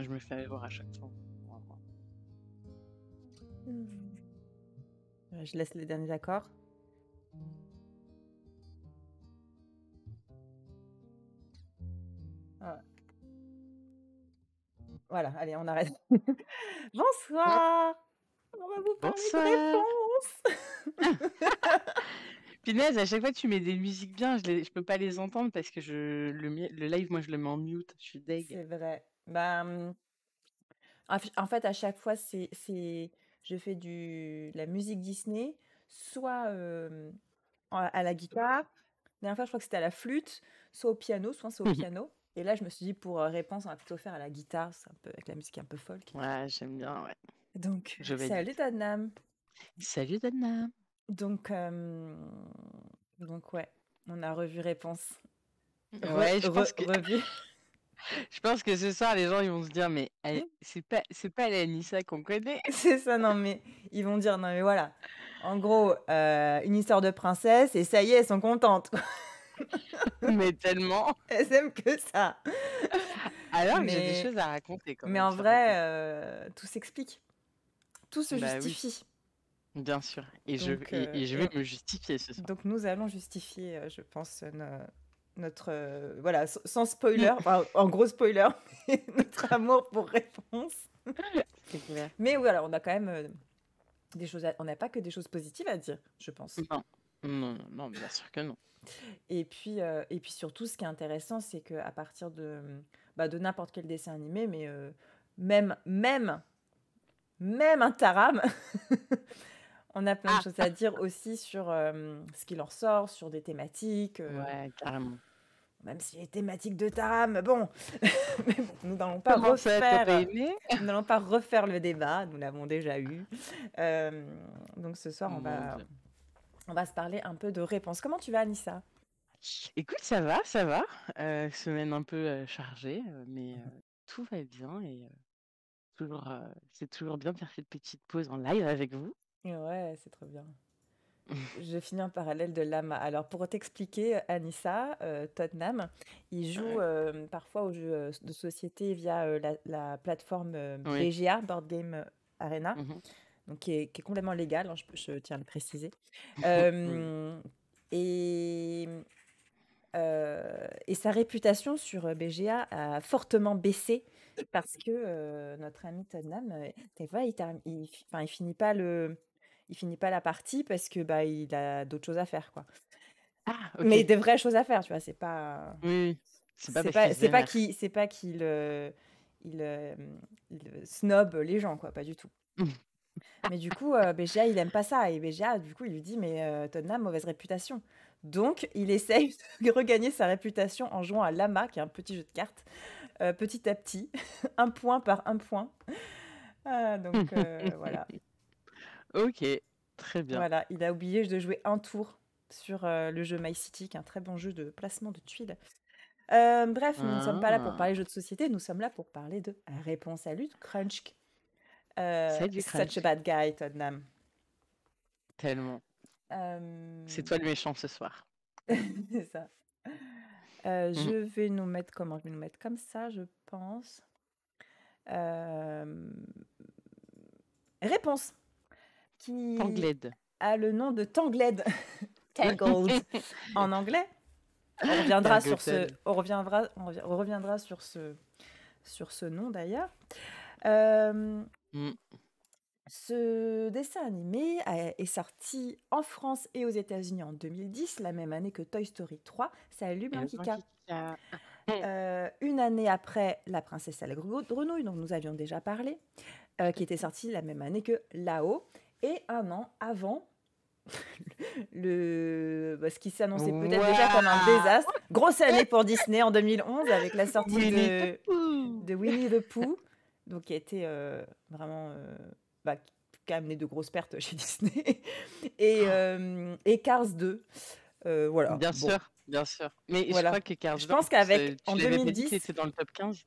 Moi, je me fais avoir à chaque fois. Hmm. Je laisse les derniers accords. Ah. Voilà, allez, on arrête. Bonsoir. On va vous parler Bonsoir. de réponses. Punaise, à chaque fois tu mets des musiques bien, je peux pas les entendre parce que le live, moi je le mets en mute, je suis deg. C'est vrai. Bah, en fait, à chaque fois, je fais de la musique Disney, soit à la guitare. La dernière fois, je crois que c'était à la flûte, soit au piano, soit c'est au piano. Et là, je me suis dit, pour réponse, on va plutôt faire à la guitare, c'est un peu, avec la musique un peu folk. Ouais, j'aime bien, ouais. Donc, Je valide. salut Tadnam. Salut Dana. Donc, ouais, on a revu réponse. Ouais, Revu. je pense que ce soir les gens ils vont se dire mais c'est pas la Anissa qu'on connaît. C'est ça, non mais ils vont dire, non mais voilà. En gros, une histoire de princesse et ça y est, elles sont contentes. Mais tellement. Elles aiment que ça. Alors que j'ai des Mais, choses à raconter quand mais même en sur vrai, Réponse. tout s'explique. Tout se Bah oui, justifie. bien sûr. Et Donc, je vais me justifier ce soir. donc nous allons justifier, je pense, notre... voilà, sans spoiler, enfin, en gros spoiler, notre amour pour réponse. C'est clair. Mais voilà, on a quand même des choses on n'a pas que des choses positives à dire, je pense. Non. Non, non, non, bien sûr que non. Et puis surtout, ce qui est intéressant, c'est qu'à partir de n'importe quel dessin animé, mais même un Taram, on a plein de Ah, choses à dire aussi sur ce qui leur sort, sur des thématiques. ouais, carrément. Même si les thématiques de Taram, bon, mais bon, nous n'allons pas Comment ça, t'as pas refaire, aimé? nous n'allons pas refaire le débat, nous l'avons déjà eu. Donc ce soir, Mon Dieu. on va se parler un peu de réponses. Comment tu vas, Anissa? Écoute, ça va, ça va. Semaine un peu chargée, mais tout va bien et c'est toujours bien de faire cette petite pause en live avec vous. Ouais, c'est trop bien. Je finis en parallèle de Lama. Alors, pour t'expliquer, Anissa, Tottenham, il joue Ouais. parfois aux jeux de société via la plateforme Oui. BGA, Board Game Arena, Mhm. donc qui est complètement légale, hein, je tiens à le préciser. Oui. Euh, et, et sa réputation sur BGA a fortement baissé parce que notre ami Tottenham, des fois, enfin, il finit pas la partie parce que bah, il a d'autres choses à faire, quoi. Ah, Mais ok. des vraies choses à faire, tu vois, Oui, oui. C'est pas parce qu'il se vénère. c'est pas qu'il il, euh, il snob les gens, quoi, pas du tout. Mais du coup, BGA, il aime pas ça. Et BGA, du coup, il lui dit, mais Tottenham, mauvaise réputation. Donc, il essaye de regagner sa réputation en jouant à Lama, qui est un petit jeu de cartes, petit à petit, un point par un point. Ah, donc, voilà. Ok, très bien. Voilà, il a oublié de jouer un tour sur le jeu My City, qui est un très bon jeu de placement de tuiles. Bref, nous ne sommes pas là pour Ah, parler jeux de société, nous sommes là pour parler de Réponse à lutte, Crunch. salut Such a Crunch. bad guy, Tottenham. Tellement. C'est Euh, toi le méchant ce soir. c'est ça. Je Mhm. vais nous mettre comment? Je vais nous mettre comme ça, je pense. Euh, Réponse qui Tangled. a le nom de Tangled. Tangled en anglais. On reviendra sur ce, Tangled. on reviendra sur ce nom d'ailleurs. Euh, Mm. Ce dessin animé est sorti en France et aux États-Unis en 2010, la même année que Toy Story 3. Salut Et le Blanquita. Blanquita. Une année après La Princesse à la Grenouille, dont nous avions déjà parlé, qui était sorti la même année que Là-haut, et un an avant ce qui s'annonçait peut-être déjà comme un Waouh! désastre. Grosse année pour Disney en 2011 avec la sortie Winnie the Pooh! de Winnie the Pooh, donc qui a été vraiment bah, qui a amené de grosses pertes chez Disney, et Cars 2. Voilà, Bien bon, sûr, bien sûr. Mais je voilà. crois que Cars Je 2, en pense plus, qu'avec en tu l'avais pas dit qu'il 2010, était dans le top 15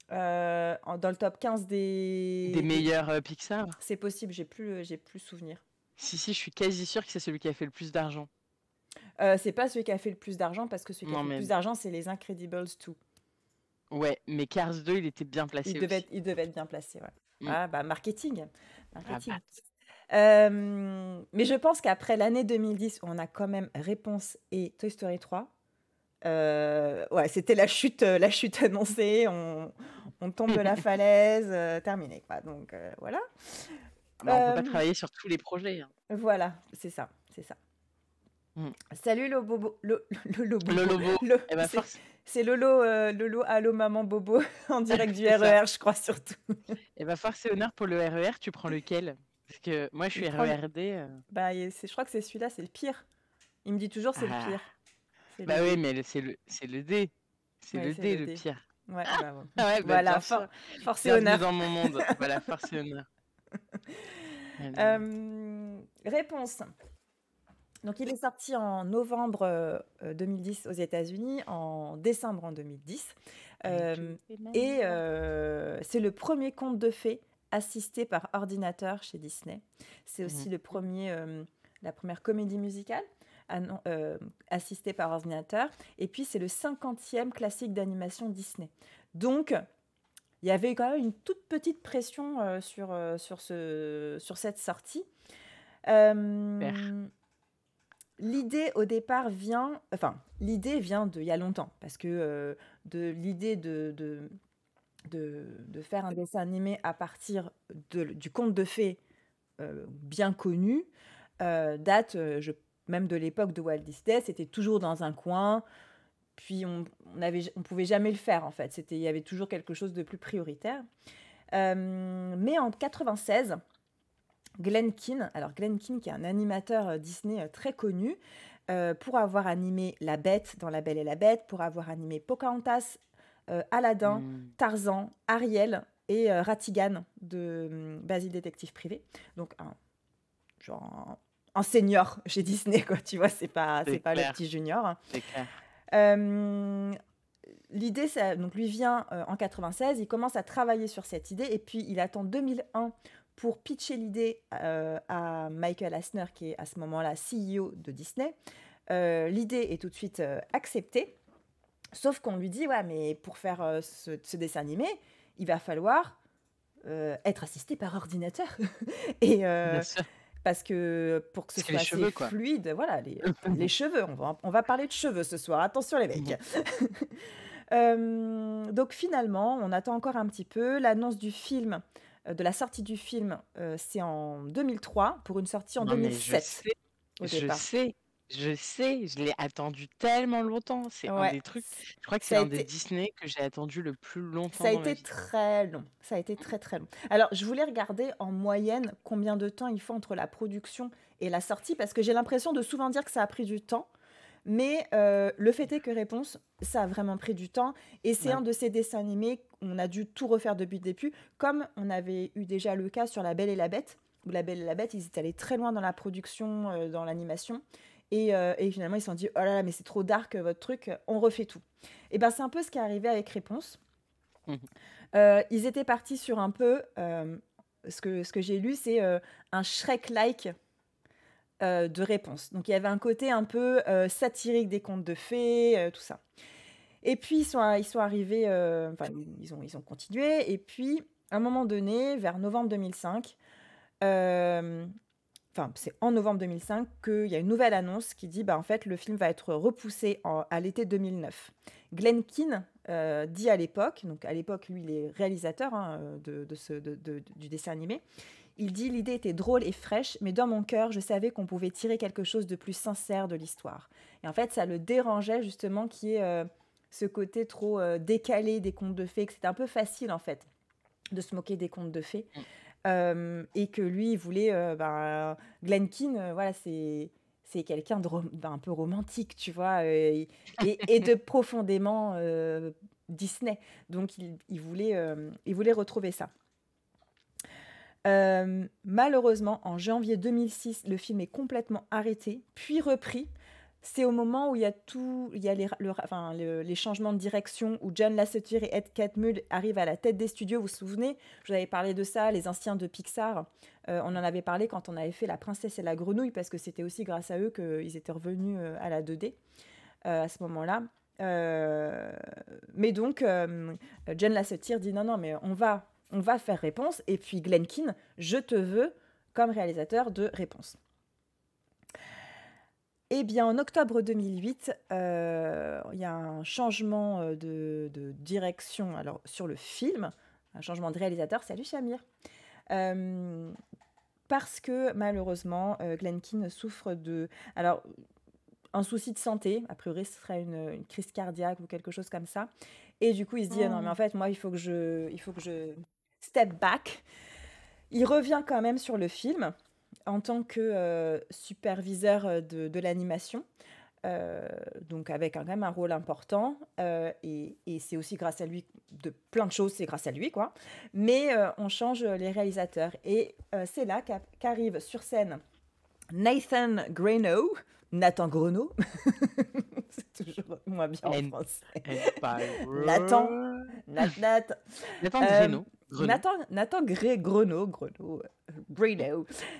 dans le top 15 des meilleurs Pixar. c'est possible, j'ai plus souvenir. Si, si, je suis quasi sûre que c'est celui qui a fait le plus d'argent. C'est pas celui qui a fait le plus d'argent parce que celui qui a Non, fait le mais plus d'argent, c'est les Incredibles 2. Ouais, mais Cars 2, il était bien placé aussi. Il devait être bien placé, ouais. Mmh. Ah, bah, marketing. Ah Marketing. bah, Mais je pense qu'après l'année 2010, où on a quand même Réponse et Toy Story 3, ouais, c'était la chute annoncée. On tombe de la falaise, terminé, quoi. Donc, voilà. bah, on peut pas Euh, travailler sur tous les projets, hein. voilà, c'est ça, c'est ça. Mmh. Salut Lolo Le Bobo. Lobo, Lo- eh bah, c'est force c'est Lolo, allô maman Bobo, en direct du c'est ça. RER, je crois surtout. Eh bah, force et honneur pour le RER, tu prends lequel? Parce que moi, je Il suis prend le... RERD, Bah, je crois que c'est celui-là, c'est le pire. Il me dit toujours c'est le ah, pire. C'est le bah oui, D. mais c'est le D. C'est Ouais, le c'est D, le le D. pire. Ouais, bah bon. Ah ouais, bah, Voilà, bien sûr. force et Bienvenue honneur. dans mon monde. Voilà, force et honneur. Réponse. Donc, il est sorti en novembre 2010 aux États-Unis, en décembre en 2010. Et tu fais Et même moi. c'est le premier conte de fées assisté par ordinateur chez Disney. C'est aussi Mhm. la première comédie musicale assistée par ordinateur. Et puis, c'est le 50e classique d'animation Disney. Donc, il y avait quand même une toute petite pression sur cette sortie. Super. Euh, L'idée au départ l'idée vient d'il y a longtemps, parce que de l'idée de faire un dessin animé à partir du conte de fées bien connu, date même de l'époque de Walt Disney, c'était toujours dans un coin, puis on pouvait jamais le faire en fait, il y avait toujours quelque chose de plus prioritaire. Mais en 96, Glen Keane, alors Glen Keane qui est un animateur Disney très connu, pour avoir animé La Bête dans La Belle et la Bête, pour avoir animé Pocahontas, Aladdin, Mm. Tarzan, Ariel et Ratigan de Basile Détective Privé. Donc genre un senior chez Disney, quoi, tu vois, c'est C'est pas le clair, petit junior. c'est clair. Euh, L'idée, donc lui vient en 96, il commence à travailler sur cette idée et puis il attend 2001 pour pitcher l'idée à Michael Eisner, qui est à ce moment-là CEO de Disney. L'idée est tout de suite acceptée, sauf qu'on lui dit, ouais, mais pour faire ce dessin animé, il va falloir être assisté par ordinateur. Et Bien sûr. parce que pour que ce Parce que les soit assez cheveux, quoi. fluide, voilà, les cheveux, on va parler de cheveux ce soir, attention les mecs. Mhm. Donc finalement, on attend encore un petit peu. L'annonce du film, de la sortie du film, c'est en 2003 pour une sortie en Non, mais 2007 au je départ. sais, je l'ai attendu tellement longtemps. C'est un Ouais, des trucs, je crois que c'est ça a l'un des été, Disney que j'ai attendu le plus ça longtemps a dans ma été vie. très long. Ça a été très très long. Alors, je voulais regarder en moyenne combien de temps il faut entre la production et la sortie parce que j'ai l'impression de souvent dire que ça a pris du temps. Mais le fait est que Réponse, ça a vraiment pris du temps. Et c'est Ouais. un de ces dessins animés qu'on a dû tout refaire depuis le début, comme on avait eu déjà le cas sur La Belle et la Bête, où La Belle et la Bête, ils étaient allés très loin dans la production, dans l'animation. Et finalement, ils se sont dit, oh là là, mais c'est trop dark, votre truc, on refait tout. Et ben c'est un peu ce qui est arrivé avec Réponse. Mhm. Ils étaient partis sur un peu, ce que j'ai lu, c'est un Shrek-like de réponse. Donc il y avait un côté un peu satirique des contes de fées, tout ça. Et puis ils sont arrivés, enfin ils ont continué. Et puis à un moment donné, vers novembre 2005, enfin c'est en novembre 2005 qu'il y a une nouvelle annonce qui dit bah en fait le film va être repoussé à l'été 2009. Glen Keane dit à l'époque, donc à l'époque lui il est réalisateur hein, du dessin animé, il dit l'idée était drôle et fraîche, mais dans mon cœur, je savais qu'on pouvait tirer quelque chose de plus sincère de l'histoire. Et en fait, ça le dérangeait justement qu'il y ait ce côté trop décalé des contes de fées, que c'était un peu facile en fait de se moquer des contes de fées. Et que lui, il voulait, Glen Keane, voilà, c'est quelqu'un d'un peu romantique, tu vois, et de profondément Disney. Donc il voulait retrouver ça. Malheureusement, en janvier 2006, le film est complètement arrêté, puis repris. C'est au moment où il y a les changements de direction, où John Lasseter et Ed Catmull arrivent à la tête des studios. Vous vous souvenez? Je vous avais parlé de ça, les anciens de Pixar. On en avait parlé quand on avait fait La Princesse et la Grenouille, parce que c'était aussi grâce à eux qu'ils étaient revenus à la 2D à ce moment-là. Euh, mais donc, Jen Lasseter dit non, non, mais on va faire Réponse. Et puis Glenkin, je te veux comme réalisateur de Réponse. Eh bien, en octobre 2008, il y a un changement de direction alors, sur le film, un changement de réalisateur. Salut Shamir. Parce que malheureusement, Glenkin souffre de... Alors, un souci de santé, a priori ce serait une crise cardiaque ou quelque chose comme ça. Et du coup, il se dit, ah non, mais en fait, moi, il faut que je step back. Il revient quand même sur le film en tant que superviseur de l'animation. Donc avec quand même un rôle important et c'est aussi grâce à lui de plein de choses, c'est grâce à lui quoi. Mais on change les réalisateurs et c'est là qu'arrive sur scène Nathan Greno, Nathan Greno, c'est toujours moins bien en français. Nathan, Nat, Nathan Greno. Nathan Greno,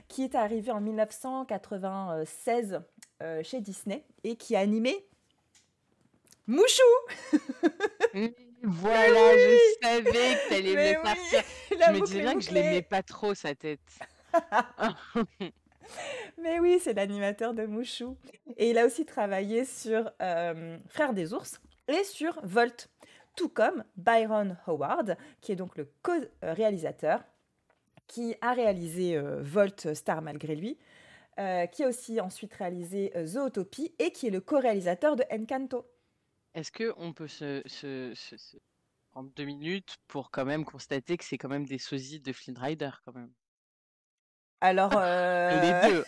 qui est arrivé en 1996 chez Disney et qui a animé Mouchou. Voilà, je savais que t'allais me le partir. La Je me boucle disais est bien que je bouclée. l'aimais pas trop, sa tête. Mais oui, c'est l'animateur de Mouchou. Et il a aussi travaillé sur Frères des ours et sur Volt, tout comme Byron Howard, qui est donc le co-réalisateur, qui a réalisé Volt, Star malgré lui, qui a aussi ensuite réalisé Zootopie et qui est le co-réalisateur de Encanto. Est-ce qu'on peut se prendre 2 minutes pour quand même constater que c'est quand même des sosies de Flynn Rider quand même? Alors, Les deux.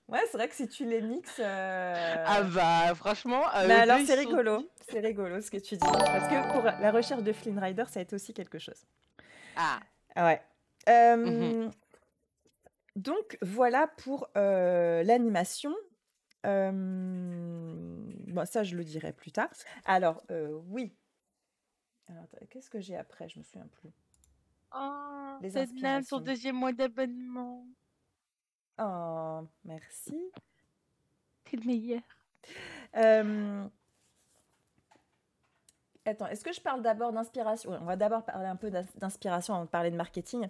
ouais, c'est vrai que si tu les mixes. Ah bah franchement, Mais eux alors, deux ils c'est sont. rigolo. C'est rigolo ce que tu dis. Parce que pour la recherche de Flynn Rider, ça a été aussi quelque chose. Ah. Ouais. Donc, voilà pour l'animation. Bon, ça, je le dirai plus tard. Alors, oui. Alors, qu'est-ce que j'ai après? Je me souviens plus. Oh, Les Tottenham, son inspirations. 2e mois d'abonnement. Oh, merci. T'es le meilleur. Attends, est-ce que je parle d'abord d'inspiration? On va d'abord parler un peu d'inspiration avant de parler de marketing.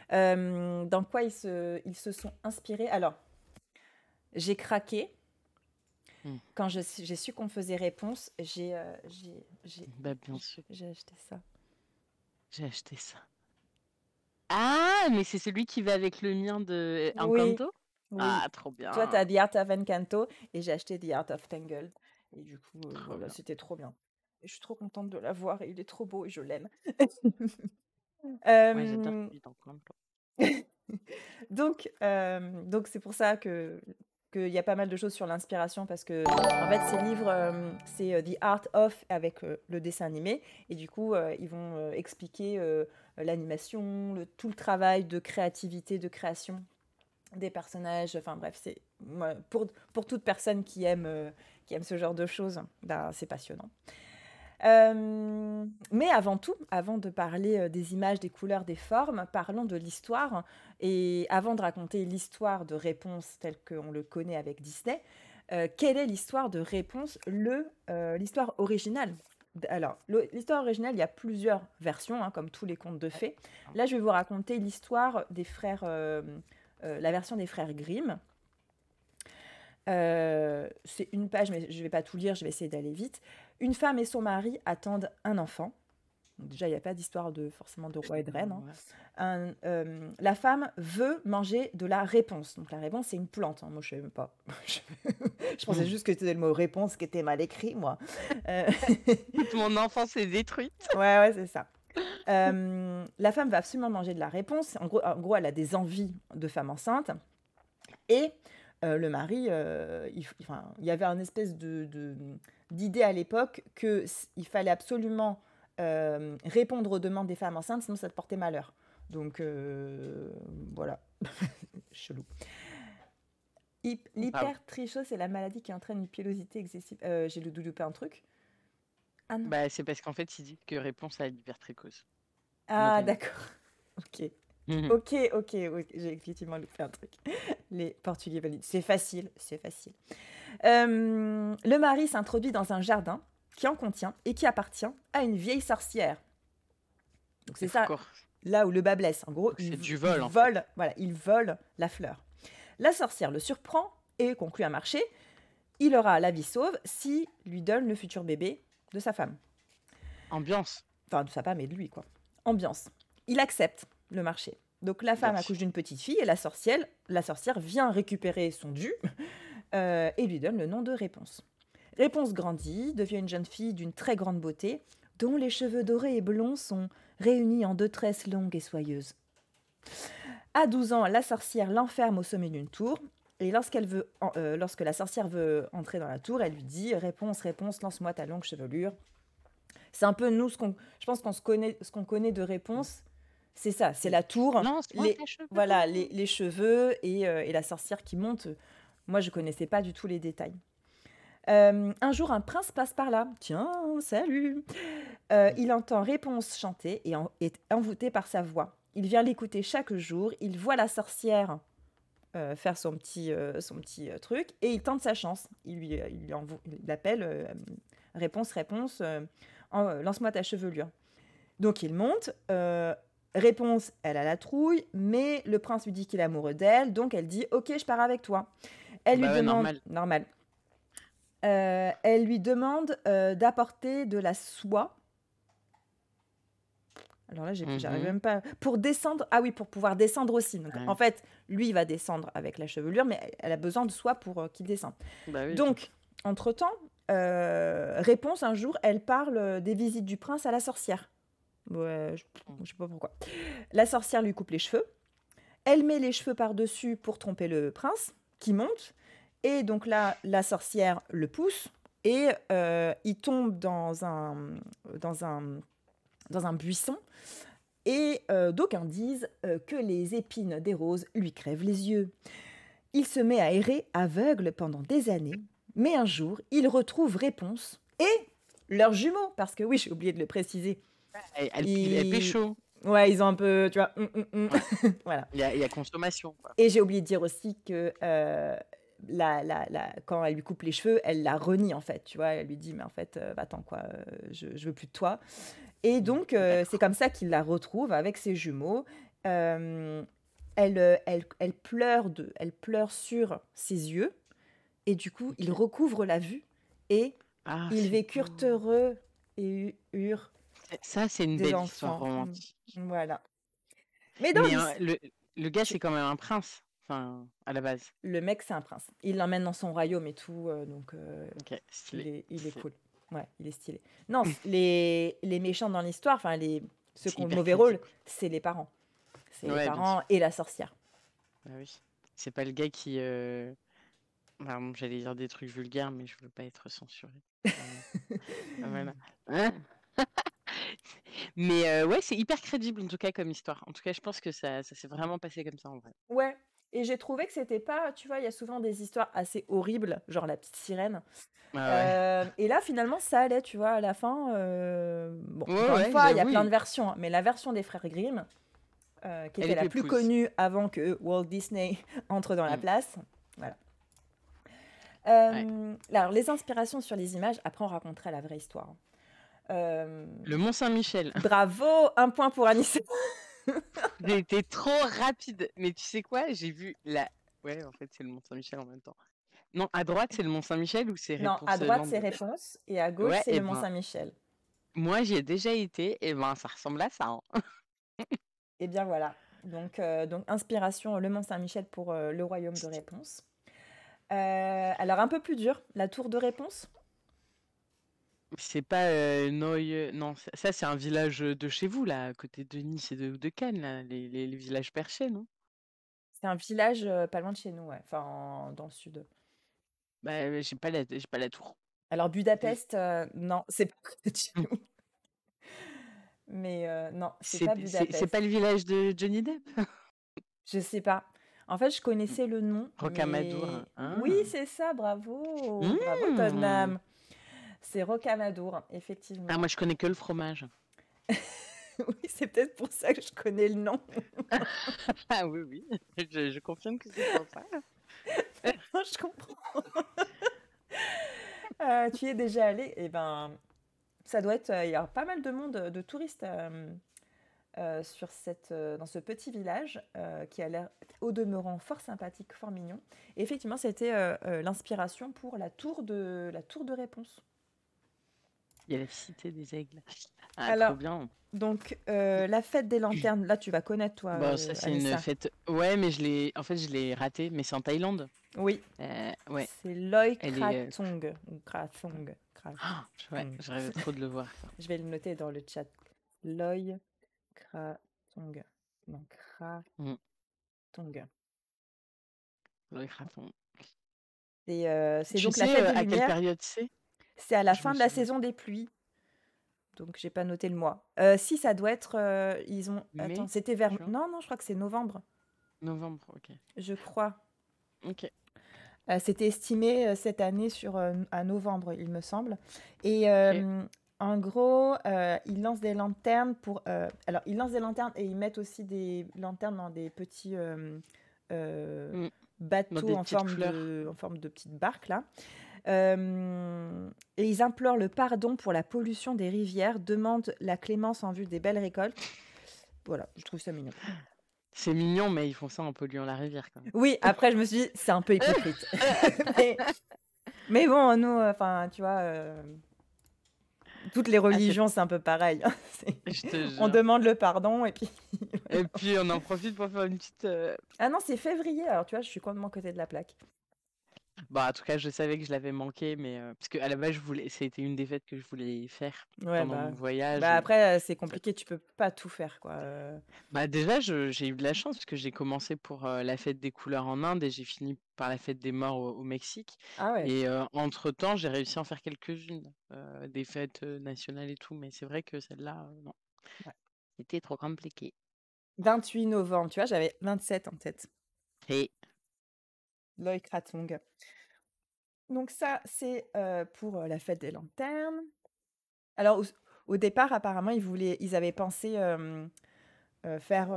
Dans quoi ils se sont inspirés? Alors, j'ai craqué. Quand j'ai su qu'on faisait Réponse, Bah bien sûr. j'ai acheté ça. J'ai acheté ça. Ah, mais c'est celui qui va avec le mien de Oui, Encanto? oui. Ah, trop bien. Toi, t'as The Art of Encanto et j'ai acheté The Art of Tangle. Et du coup, Trop voilà, bien. c'était trop bien. Et je suis trop contente de l'avoir et il est trop beau et je l'aime. Ouais, j'adore celui d'Encanto. Donc c'est pour ça qu'il y a pas mal de choses sur l'inspiration parce que en fait ces livres c'est The Art of avec le dessin animé et du coup ils vont expliquer l'animation, tout le travail de créativité, de création des personnages. Enfin bref, c'est pour toute personne qui aime ce genre de choses, bah, c'est passionnant. Mais avant tout, avant de parler des images, des couleurs, des formes, parlons de l'histoire. Et avant de raconter l'histoire de Réponse telle qu'on le connaît avec Disney, quelle est l'histoire de Réponse, l'histoire originale? Alors, l'histoire originale, il y a plusieurs versions, hein, comme tous les contes de fées. Là, je vais vous raconter l'histoire des frères, la version des frères Grimm. C'est une page, mais je ne vais pas tout lire, je vais essayer d'aller vite. Une femme et son mari attendent un enfant. Donc déjà, il n'y a pas d'histoire forcément de roi et de reine. Hein. La femme veut manger de la réponse. Donc la réponse, c'est une plante. Hein. Moi, je ne savais même pas. Je pensais juste que c'était le mot réponse qui était mal écrit, moi. Mon enfance est détruite. Ouais, c'est ça. La femme va absolument manger de la réponse. En gros, elle a des envies de femme enceinte. Et le mari, il y avait une espèce d'idée à l'époque qu'il fallait absolument répondre aux demandes des femmes enceintes, sinon ça te portait malheur. Donc voilà, chelou. L'hypertrichose, c'est la maladie qui entraîne une pilosité excessive. J'ai loupé un truc. Ah non. Bah, c'est parce qu'en fait, il dit que réponse à l'hypertrichose. Ah, d'accord. Ok. Ok, j'ai effectivement loupé un truc. les portugais valides. C'est facile, c'est facile. Le mari s'introduit dans un jardin qui en contient et qui appartient à une vieille sorcière. Donc c'est ça, D'accord. là où le bas blesse. En gros, Donc c'est du il vol, en fait. vole, voilà, il vole la fleur. La sorcière le surprend et conclut un marché. Il aura la vie sauve s'il lui donne le futur bébé de sa femme. Ambiance, Enfin, de sa femme et de lui, quoi. Ambiance. Il accepte le marché. Donc la femme bien accouche sûr. d'une petite fille et la sorcière vient récupérer son dû et lui donne le nom de Réponse. Réponse grandit, devient une jeune fille d'une très grande beauté, dont les cheveux dorés et blonds sont réunis en 2 tresses longues et soyeuses. À 12 ans, la sorcière l'enferme au sommet d'une tour. Et lorsque la sorcière veut entrer dans la tour, elle lui dit « Réponse, réponse, lance-moi ta longue chevelure ». C'est un peu nous, je pense ce qu'on connaît de Réponse, c'est ça, c'est la tour, Lance-moi ta voilà, chevelure. les cheveux et la sorcière qui monte. Moi, je connaissais pas du tout les détails. Un jour, un prince passe par là. Tiens, salut. Il entend Réponse chanter et est envoûté par sa voix. Il vient l'écouter chaque jour. Il voit la sorcière faire son petit truc et il tente sa chance. Il appelle Réponse, réponse, lance-moi ta chevelure. Donc il monte. Réponse, elle a la trouille, mais le prince lui dit qu'il est amoureux d'elle, donc elle dit ok, je pars avec toi. Elle lui Bah ouais, demande, normal. Elle lui demande d'apporter de la soie. Alors là, j'arrive même pas. Pour descendre, ah oui, pour pouvoir descendre aussi. Donc, Ouais. en fait, lui, il va descendre avec la chevelure, mais elle a besoin de soie pour qu'il descende. Bah oui, Donc, entre-temps, Réponse, un jour, elle parle des visites du prince à la sorcière. Ouais, je sais pas pourquoi. La sorcière lui coupe les cheveux. Elle met les cheveux par-dessus pour tromper le prince, qui monte. Et donc là, la sorcière le pousse et il tombe dans un buisson. Et d'aucuns disent que les épines des roses lui crèvent les yeux. Il se met à errer aveugle pendant des années, mais un jour, il retrouve Réponse et leurs jumeaux, parce que oui, j'ai oublié de le préciser. elle pécho. Ouais, ils ont un peu, tu vois, Ouais. voilà. Il y a consommation, quoi. Et j'ai oublié de dire aussi que quand elle lui coupe les cheveux, elle la renie en fait, tu vois. Elle lui dit, mais en fait, attends quoi, je veux plus de toi. Et donc, c'est comme ça qu'il la retrouve avec ses jumeaux. Elle pleure sur ses yeux. Et du coup, il recouvre la vue. Et ils vécurent heureux et eurent Ça, c'est une des belle histoire enfants. romantique. Voilà. Mais le gars, c'est quand même un prince, enfin, à la base. le mec, c'est un prince. Il l'emmène dans son royaume et tout, donc Ok, stylé. il est cool. Ouais, il est stylé. Non, les méchants dans l'histoire, enfin ceux qui ont le mauvais rôle, c'est les parents. C'est les parents et la sorcière. Bah oui. C'est pas le gars qui... Pardon, j'allais dire des trucs vulgaires, mais je veux pas être censurée. Voilà. Mais ouais, c'est hyper crédible en tout cas comme histoire. En tout cas, je pense que ça s'est vraiment passé comme ça en vrai. Ouais. Et j'ai trouvé que c'était pas, tu vois, il y a souvent des histoires assez horribles, genre la petite sirène. Et là, finalement, ça allait, tu vois, à la fin. Bon, encore une fois, il y a plein de versions, hein, mais la version des frères Grimm, qui était la plus connue avant que Walt Disney entre dans la place. Voilà. Alors, les inspirations sur les images, après, on raconterait la vraie histoire. Le Mont-Saint-Michel. Bravo, 1 point pour Anissa. J'ai été trop rapide. Mais tu sais quoi? J'ai vu la... Ouais, en fait, c'est le Mont-Saint-Michel en même temps. Non, à droite, c'est le Mont-Saint-Michel ou c'est Réponse? Non, à droite, c'est Réponse, et à gauche, c'est le Mont-Saint-Michel. Moi, j'y ai déjà été, et ben, ça ressemble à ça. Hein. Et bien voilà. Donc inspiration, le Mont-Saint-Michel pour le royaume de Réponse. Alors, un peu plus dur, la tour de Réponse. C'est pas Noye... Non, ça, c'est un village de chez vous, là, à côté de Nice et de Cannes, là, les villages perchés, non? C'est un village pas loin de chez nous, ouais. Enfin, dans le sud. Bah, j'ai pas la tour. Alors, Budapest, non, c'est pas côté de chez nous. Mais non, c'est pas Budapest. C'est pas le village de Johnny Depp? Je sais pas. En fait, je connaissais le nom. Rocamadour. Mais... Oui, c'est ça, bravo. Bravo, Tottenham. C'est Rocamadour, effectivement. Ah, moi, je connais que le fromage. Oui, c'est peut-être pour ça que je connais le nom. Ah oui, oui, je confirme que c'est pour ça. Je comprends. Tu y es déjà allé? Eh ben, ça doit être, il y a pas mal de monde, de touristes, sur dans ce petit village, qui a l'air au demeurant fort sympathique, fort mignon. Et effectivement, c'était, l'inspiration pour la tour de Réponse. Il y a la cité des aigles. Ah, trop Alors, bien. donc, la fête des lanternes, là, tu vas connaître, toi, Bon, ça, c'est une Anessa. fête. Ouais, mais en fait, je l'ai raté, mais c'est en Thaïlande. Oui, Ouais, c'est Loy elle est. Krathong, ou Krathong. Ah, ouais, Krathong. je rêve trop de le voir, ça. Je vais le noter dans le chat. Loy Krathong. Non, Mm. Krathong. Le Krathong. Et c'est Tu donc la sais fête des à quelle Lumières. période c'est? C'est à la Je me fin de la souviens. saison des pluies. Donc, j'ai pas noté le mois. Si, ça doit être. Ils ont. Attends, Mai, c'était vers. juin, Non, non, je crois que c'est novembre. novembre, ok. Je crois. Ok. C'était estimé cette année à novembre, il me semble. Et Ok. en gros, ils lancent des lanternes pour. Alors, ils lancent des lanternes et ils mettent aussi des lanternes dans des petits euh, Mm. Dans bateaux des en petites forme fleurs. en forme de petites barques là. Et ils implorent le pardon pour la pollution des rivières, demandent la clémence en vue des belles récoltes. Voilà, je trouve ça mignon. C'est mignon, mais ils font ça en polluant la rivière, quand même. Oui, après, je me suis dit, c'est un peu hypocrite. mais, mais bon, nous, enfin, tu vois, toutes les Ah, religions, c'est un peu pareil. je te On jure. demande le pardon et puis. Et puis, on en profite pour faire une petite. Ah non, c'est février, alors tu vois, je suis complètement côté de la plaque. Bah, en tout cas, je savais que je l'avais manqué, mais parce que à la base, c'était une des fêtes que je voulais faire Ouais, pendant bah. mon voyage. Bah après, c'est Ça- compliqué, tu peux pas tout faire, quoi. Bah, déjà, j'ai eu de la chance parce que j'ai commencé pour la fête des couleurs en Inde et j'ai fini par la fête des morts au Mexique. Ah ouais. Et entre-temps, j'ai réussi à en faire quelques-unes, des fêtes nationales et tout, mais c'est vrai que celle-là, non, Ouais. c'était trop compliqué. 28 novembre, tu vois, j'avais 27 en tête. Et Loïc Krathong. Donc ça, c'est pour la fête des lanternes. Alors, au départ, apparemment, ils avaient pensé faire,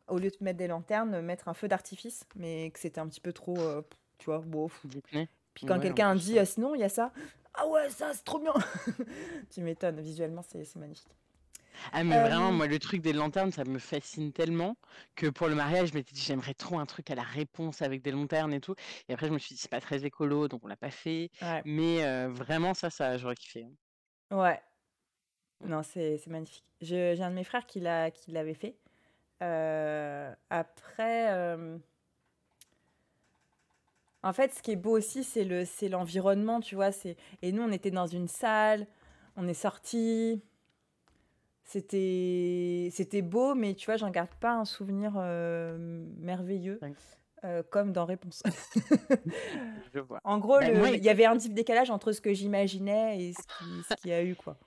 au lieu de mettre des lanternes, mettre un feu d'artifice, mais que c'était un petit peu trop, tu vois, bof. Disney, Puis quand ouais, en quelqu'un plus. dit, sinon, il y a ça. Ah ouais, ça, c'est trop bien. Tu m'étonnes, visuellement, c'est magnifique. Ah, mais vraiment, Euh, moi, le truc des lanternes, ça me fascine tellement que pour le mariage, je m'étais dit, j'aimerais trop un truc à la réponse avec des lanternes et tout. Et après, je me suis dit, c'est pas très écolo, donc on l'a pas fait. ouais, Mais vraiment, ça, j'aurais kiffé, hein. ouais, Mm. non, c'est magnifique. J'ai un de mes frères qui l'avait fait. Après, en fait, ce qui est beau aussi, c'est l'environnement, tu vois. Et nous, on était dans une salle, on est sortis. C'était beau, mais tu vois, j'en garde pas un souvenir merveilleux Ouais. comme dans Réponse. Je vois. En gros, Ben, moi, il y écoute, avait un petit décalage entre ce que j'imaginais et ce qu'il y a eu, quoi.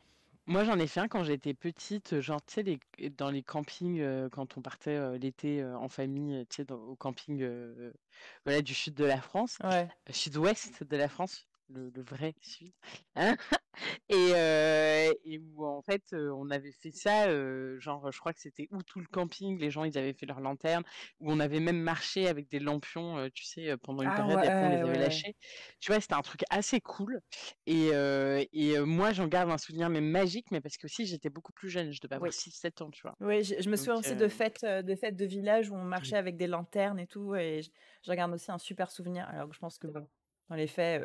moi, j'en ai fait un quand j'étais petite, genre, tu sais, dans les campings, quand on partait l'été en famille, tu sais, au camping voilà, du sud de la France, Ouais. sud-ouest de la France, le vrai sud. Hein. Et où en fait on avait fait ça, genre je crois que c'était où tout le camping, les gens ils avaient fait leurs lanternes, où on avait même marché avec des lampions, tu sais, pendant une Ah période et après on ouais, les ouais, avait ouais. lâchés. Tu vois, c'était un truc assez cool. Et moi j'en garde un souvenir mais magique, mais parce que aussi j'étais beaucoup plus jeune, je devais avoir Oui. 6 7 ans, tu vois. Oui, je me Donc souviens aussi de fêtes de village où on marchait avec des lanternes et tout, et je regarde aussi un super souvenir. Alors que je pense que bon, dans les faits,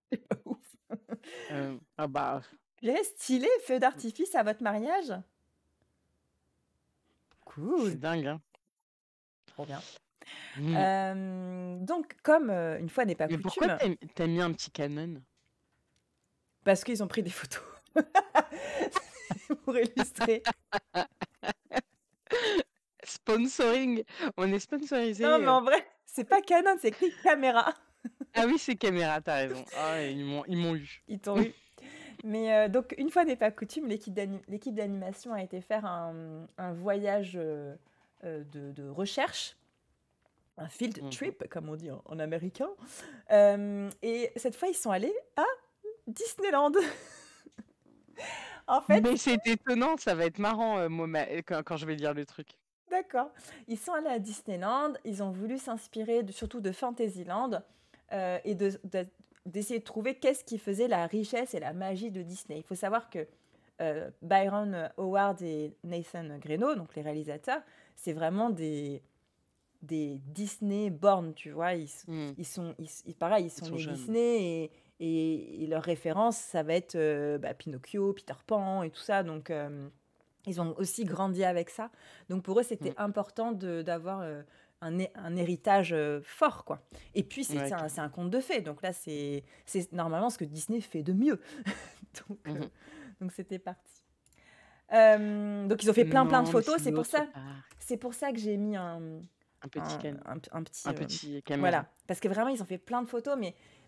c'est pas ouf. ah bah Purée, stylé, feu d'artifice à votre mariage? c'est Cool, dingue, hein. trop bien. Mm. Donc, comme une fois n'est pas Mais pourquoi coutume, t'as mis un petit canon? parce qu'ils ont pris des photos pour illustrer. Sponsoring, on est Non, sponsorisé. mais en vrai, c'est pas Canon, c'est écrit caméra. Ah oui, c'est caméra, t'as raison. Ah, ils m'ont eu. Ils t'ont eu. Mais donc, une fois n'est pas coutume, l'équipe d'animation a été faire un voyage de recherche, un field Mhm. trip, comme on dit en américain. Et cette fois, ils sont allés à Disneyland. En fait, Mais c'est étonnant, ça va être marrant quand je vais lire le truc. d'accord. Ils sont allés à Disneyland, ils ont voulu s'inspirer surtout de Fantasyland et d'essayer de trouver qu'est-ce qui faisait la richesse et la magie de Disney. Il faut savoir que Byron Howard et Nathan Greno, donc les réalisateurs, c'est vraiment des Disney born, tu vois. Hmm, Pareil, ils Ils sont sont nés jeunes. Disney et leurs références, ça va être Pinocchio, Peter Pan et tout ça. Donc, ils ont aussi grandi avec ça. Donc, pour eux, c'était Hmm. important d'avoir un héritage fort, quoi. Et puis, Ouais, c'est un conte de fées. Donc là, c'est normalement ce que Disney fait de mieux. donc, mhm. donc, c'était parti. Donc, ils ont fait plein de Non, mais photos. c'est notre part. C'est pour ça que j'ai mis Un petit can... un petit... un petit caméra. voilà. Parce que vraiment, ils ont fait plein de photos,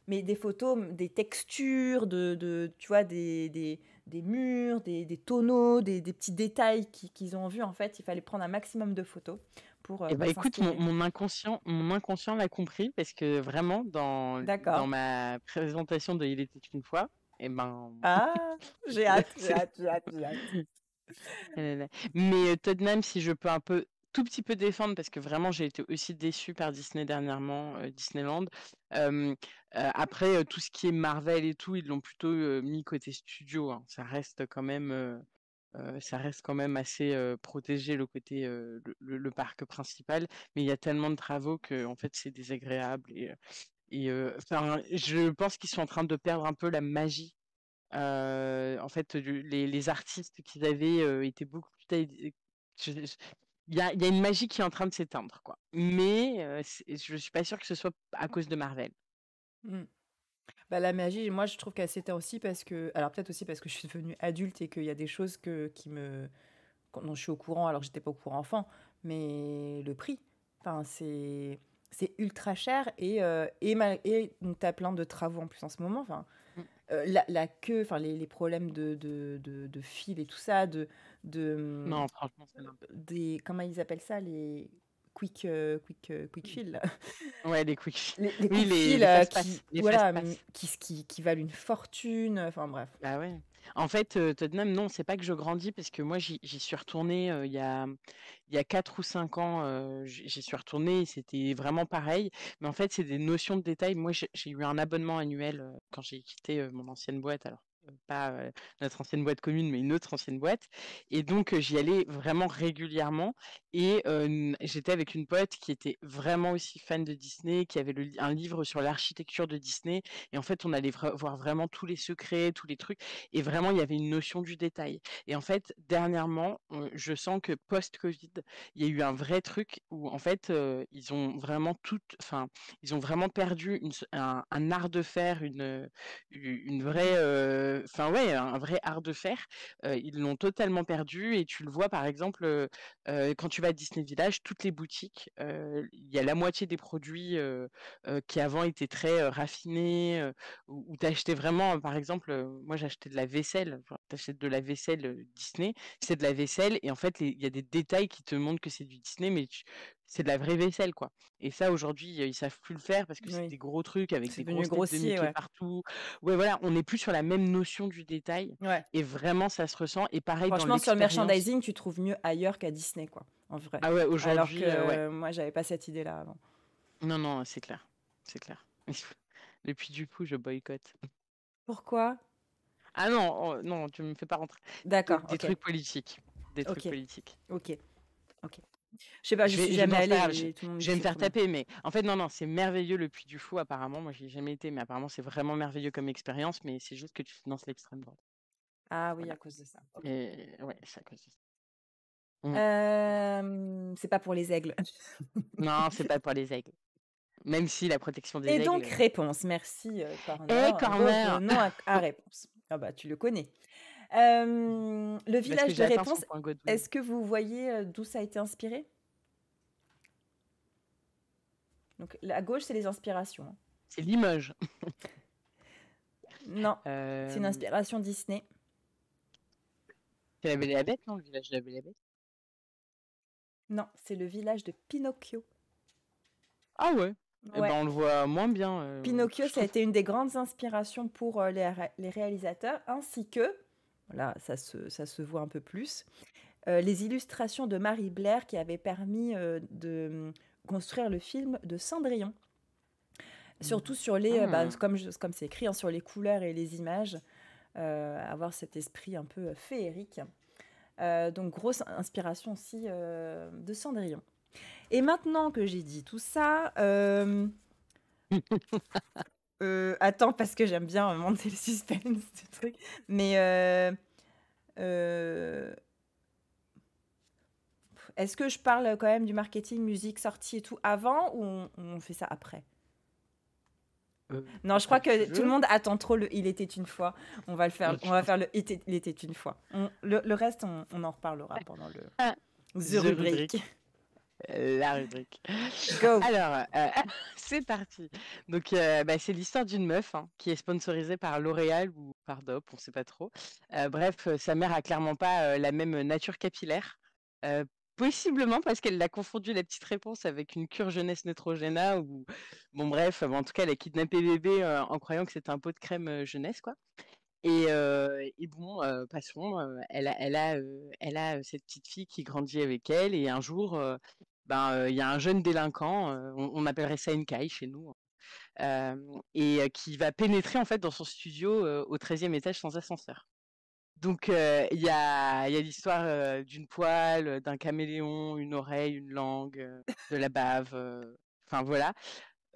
mais des photos, des textures, tu vois, des murs, des tonneaux, des petits détails qu'ils ont vus. En fait, il fallait prendre un maximum de photos pour Eh ben, écoute, s'inspirer. mon inconscient l'a compris parce que vraiment, dans D'accord. ma présentation de Il était une fois, eh ben, Ah, j'ai hâte, j'ai hâte, j'ai hâte, j'ai hâte. Mais Tottenham, si je peux un peu, tout petit peu défendre, parce que vraiment j'ai été aussi déçue par Disney dernièrement, Disneyland. Après, tout ce qui est Marvel et tout, ils l'ont plutôt mis côté studio, hein. Ça reste quand même assez protégé le côté le parc principal, mais il y a tellement de travaux que en fait c'est désagréable enfin, je pense qu'ils sont en train de perdre un peu la magie. En fait, les artistes qu'ils avaient étaient beaucoup plus il y a une magie qui est en train de s'éteindre, quoi. Mais je suis pas sûre que ce soit à cause de Marvel. Mm. Bah, la magie, moi, je trouve qu'elle s'éteint aussi parce que... Alors, peut-être aussi parce que je suis devenue adulte et qu'il y a des choses dont je suis au courant alors que j'étais pas au courant enfant, mais le prix, enfin, c'est ultra cher et donc tu as plein de travaux en plus en ce moment. Enfin, Mm. la queue, enfin, les problèmes de fil et tout ça, Non, franchement, c'est n'importe comment ils appellent ça, les quick fil, là. Ouais, les quick. Les Oui, coups de fil les fast-pass. Les voilà, fast-pass. qui valent une fortune, enfin bref. Bah ouais. En fait, Tottenham, non, c'est pas que je grandis parce que moi j'y suis retournée il y a 4 ou 5 ans, j'y suis retournée et c'était vraiment pareil. Mais en fait, c'est des notions de détail. Moi, j'ai eu un abonnement annuel quand j'ai quitté mon ancienne boîte. Alors, pas notre ancienne boîte commune, mais une autre ancienne boîte. Et donc, j'y allais vraiment régulièrement. Et j'étais avec une pote qui était vraiment aussi fan de Disney, qui avait un livre sur l'architecture de Disney. Et en fait, on allait voir vraiment tous les secrets, tous les trucs. Et vraiment, il y avait une notion du détail. Et en fait, dernièrement, je sens que post-Covid, il y a eu un vrai truc où, en fait, ils ont vraiment perdu un art de faire, une vraie, enfin ouais, un vrai art de faire. Ils l'ont totalement perdu. Et tu le vois, par exemple, quand tu vas à Disney Village, toutes les boutiques, il y a la moitié des produits qui avant étaient très raffinés, où tu achetais vraiment, par exemple, moi j'achetais de la vaisselle, tu achètes de la vaisselle Disney, c'est de la vaisselle, et en fait, il y a des détails qui te montrent que c'est du Disney, mais c'est de la vraie vaisselle, quoi. Et ça, aujourd'hui, ils savent plus le faire parce que c'est Oui, des gros trucs avec c'est des devenu grosses têtes de grossier, Mickey ouais. partout. Ouais, voilà, on n'est plus sur la même notion du détail, Ouais. et vraiment, ça se ressent. Et pareil, dans Franchement, sur le l'expérience. merchandising, tu trouves mieux ailleurs qu'à Disney, quoi, en vrai. Ah ouais, Alors aujourd'hui, ouais. que moi, j'avais pas cette idée-là avant. Non, non, c'est clair. C'est clair. Depuis du coup, je boycotte. Pourquoi? Ah non, non, tu me fais pas rentrer. D'accord, Des ok, trucs politiques. Des trucs ok, politiques. ok, ok. Je sais pas, j'y suis jamais Non, c'est pas grave, allée et tout le monde me je dit vais que me c'est faire trop bien. taper, mais en fait, non, non, c'est merveilleux le Puy du Fou, apparemment. Moi, j'y ai jamais été, mais apparemment, c'est vraiment merveilleux comme expérience, mais c'est juste que tu finances l'extrême droite. Ah oui, Voilà. à cause de ça. Ok. Et ouais, c'est à cause de ça. Mm. C'est pas pour les aigles. Non, c'est pas pour les aigles. Même si la protection Et des donc, aigles. réponse. Merci, Corner. Hey, corner! Revenons à réponse. Ah bah, tu le connais. Le Parce que village de j'ai atteint son réponse, point Godwin. est-ce que vous voyez d'où ça a été inspiré? Donc, à gauche, c'est les inspirations, hein. C'est Limoges. Non, c'est une Euh, inspiration Disney. C'est la Belle et la Bête, non? Le village de la Belle et la Bête. Non, c'est le village de Pinocchio. Ah ouais. Eh ben, Ouais. on le voit moins bien, Pinocchio, je ça a trouve. été une des grandes inspirations pour les réalisateurs, ainsi que Là, ça se voit un peu plus. Les illustrations de Marie Blair qui avaient permis de construire le film de Cendrillon. Surtout sur les, Mhm. comme c'est écrit, hein, sur les couleurs et les images, avoir cet esprit un peu féerique. Donc grosse inspiration aussi de Cendrillon. Et maintenant que j'ai dit tout ça, attends parce que j'aime bien monter le suspense du truc. Mais euh, est-ce que je parle quand même du marketing, musique, sortie et tout avant ou on fait ça après? Non, Bah, je crois comme tu que tout le veux. monde attend trop le Il était une fois. On Je va pense faire le Il était une fois. Le reste, on en reparlera pendant le pas. The The rubrique. rubrique. La rubrique. Go! Alors, c'est parti. Donc, bah, c'est l'histoire d'une meuf hein, qui est sponsorisée par L'Oréal ou par Dop, on sait pas trop. Bref, sa mère a clairement pas la même nature capillaire. Euh, Possiblement parce qu'elle a confondu la petite réponse avec une cure jeunesse Neutrogena ou bon bref, en tout cas elle a kidnappé bébé en croyant que c'était un pot de crème jeunesse quoi. Et bon, passons, elle a cette petite fille qui grandit avec elle et un jour, il y a un jeune délinquant, on appellerait ça une caille chez nous, qui va pénétrer en fait dans son studio au 13e étage sans ascenseur. Donc il y a l'histoire d'une poêle, d'un caméléon, une oreille, une langue, de la bave, enfin voilà.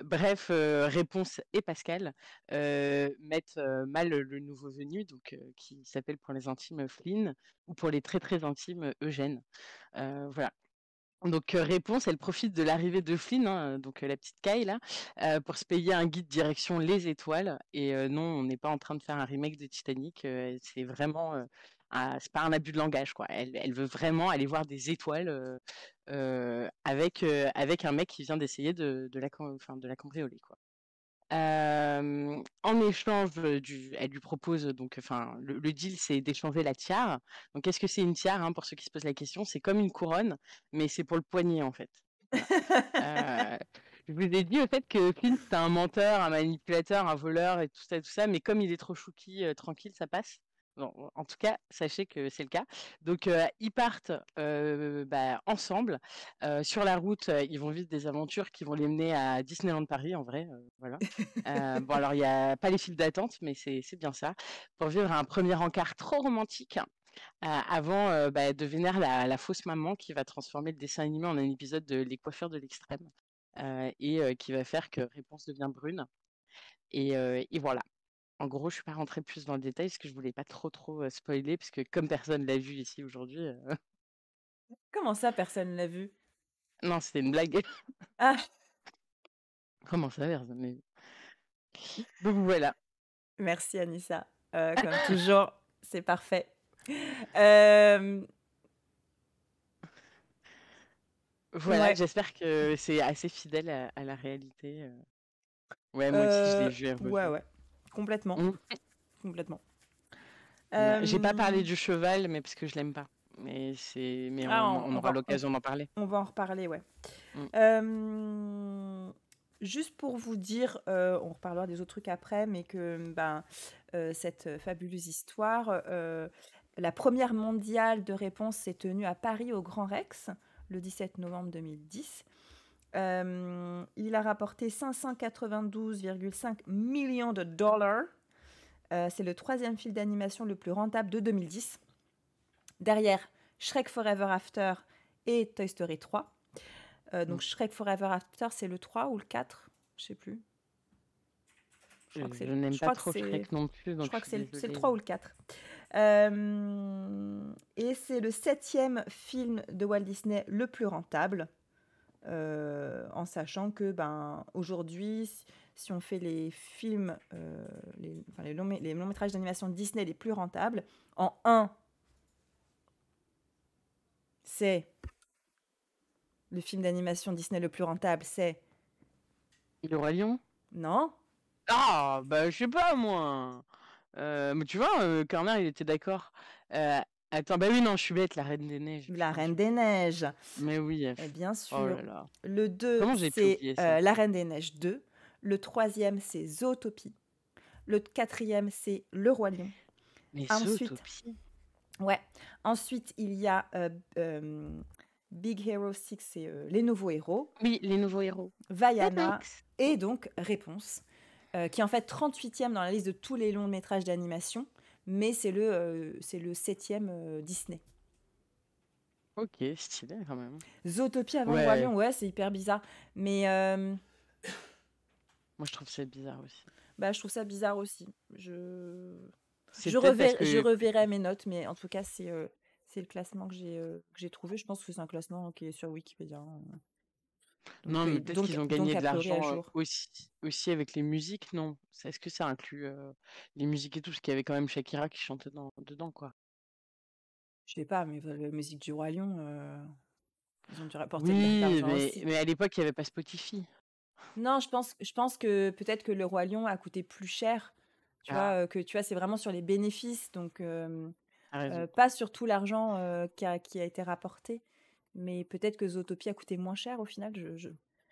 Bref, Réponse et Pascal mettent mal le nouveau venu, donc qui s'appelle pour les intimes Flynn ou pour les très très intimes Eugène. Voilà. Donc Réponse, elle profite de l'arrivée de Flynn, hein, donc la petite Kay là, pour se payer un guide direction les étoiles. Et non, on n'est pas en train de faire un remake de Titanic. C'est vraiment, c'est pas un abus de langage quoi. Elle veut vraiment aller voir des étoiles avec un mec qui vient d'essayer de la cambrioler quoi. En échange elle lui propose donc, enfin, le deal, c'est d'échanger la tiare. Donc, qu'est-ce que c'est une tiare hein, pour ceux qui se posent la question? C'est comme une couronne, mais c'est pour le poignet en fait. Voilà. Euh, je vous ai dit au fait que Flynn c'était un menteur, un manipulateur, un voleur et tout ça, mais comme il est trop chouki, tranquille, ça passe. Bon, en tout cas, sachez que c'est le cas. Donc, ils partent ensemble. Sur la route, ils vont vivre des aventures qui vont les mener à Disneyland Paris, en vrai. Voilà. Bon, alors, il n'y a pas les files d'attente, mais c'est bien ça. Pour vivre un premier encart trop romantique, avant de vénérer la fausse maman qui va transformer le dessin animé en un épisode de Les coiffeurs de l'extrême qui va faire que Réponse devient brune. Et voilà. En gros, je suis pas rentrée plus dans le détail parce que je voulais pas trop spoiler parce que comme personne l'a vu ici aujourd'hui, Comment ça, personne l'a vu? non, c'était une blague. Ah, Comment ça, personne l'a vu? Donc voilà. merci Anissa. Comme toujours, c'est parfait. Euh, Voilà, ouais. j'espère que c'est assez fidèle à la réalité. Ouais, moi aussi, je l'ai vu et Ouais, revu. ouais. Complètement. Mm. Complètement. Ouais, j'ai pas parlé Euh, du cheval, mais parce que je l'aime pas. Mais ah, on aura l'occasion d'en parler. on va en reparler, ouais. Mm. Juste pour vous dire, on reparlera des autres trucs après, mais que cette fabuleuse histoire, la première mondiale de réponse s'est tenue à Paris au Grand Rex le 17 novembre 2010. Il a rapporté 592,5 millions de dollars. C'est le troisième film d'animation le plus rentable de 2010. Derrière Shrek Forever After et Toy Story 3. Donc Shrek Forever After, c'est le 3 ou le 4? Je sais plus. Je crois que Je c'est n'aime pas trop Shrek non plus, je donc crois je que suis c'est le désolée. 3 ou le 4. Et c'est le 7e film de Walt Disney le plus rentable. En sachant que aujourd'hui, si on fait les films, les longs métrages d'animation Disney les plus rentables, en 1, c'est le film d'animation Disney le plus rentable, c'est... Le Roi Lion? Non? Ah, bah je sais pas moi. Mais tu vois, Corner il était d'accord. Euh, Attends, bah oui, non, je suis bête, la Reine des Neiges. La Putain, Reine des Neiges. mais oui, Bien oh sûr. là là. Le 2, Comment j'ai pu c'est oublier ça? La Reine des Neiges 2. Le 3e, c'est Zootopie. Le 4e, c'est Le Roi Lion. Mais Ensuite, Zootopie. ouais. Ensuite, il y a Big Hero 6, c'est les nouveaux héros. Oui, les nouveaux héros. Vaiana Max. et donc Réponse, qui est en fait 38e dans la liste de tous les longs métrages d'animation, mais c'est le 7e Disney. Ok, stylé quand même. Zootopie avant le Roi Ouais, Lion, ouais, c'est hyper bizarre. Mais moi je trouve ça bizarre aussi. bah, je trouve ça bizarre aussi. Je, C'est peut-être parce je que. reverrai mes notes, mais en tout cas, c'est le classement que j'ai trouvé. Je pense que c'est un classement qui est sur Wikipédia, hein. Non, mais peut-être qu'ils ont Donc gagné a de priori à l'argent jour. aussi avec les musiques, non? Est-ce que ça inclut les musiques et tout? Parce qu'il y avait quand même Shakira qui chantait dedans, quoi. Je sais pas, mais la musique du Roi Lion, ils ont dû rapporter de Oui, l'argent mais, aussi. mais à l'époque, il n'y avait pas Spotify. Non, je pense que peut-être que le Roi Lion a coûté plus cher. Tu Ah, vois, c'est vraiment sur les bénéfices, donc t'as raison. pas sur tout l'argent qui a été rapporté. Mais peut-être que Zootopie a coûté moins cher au final.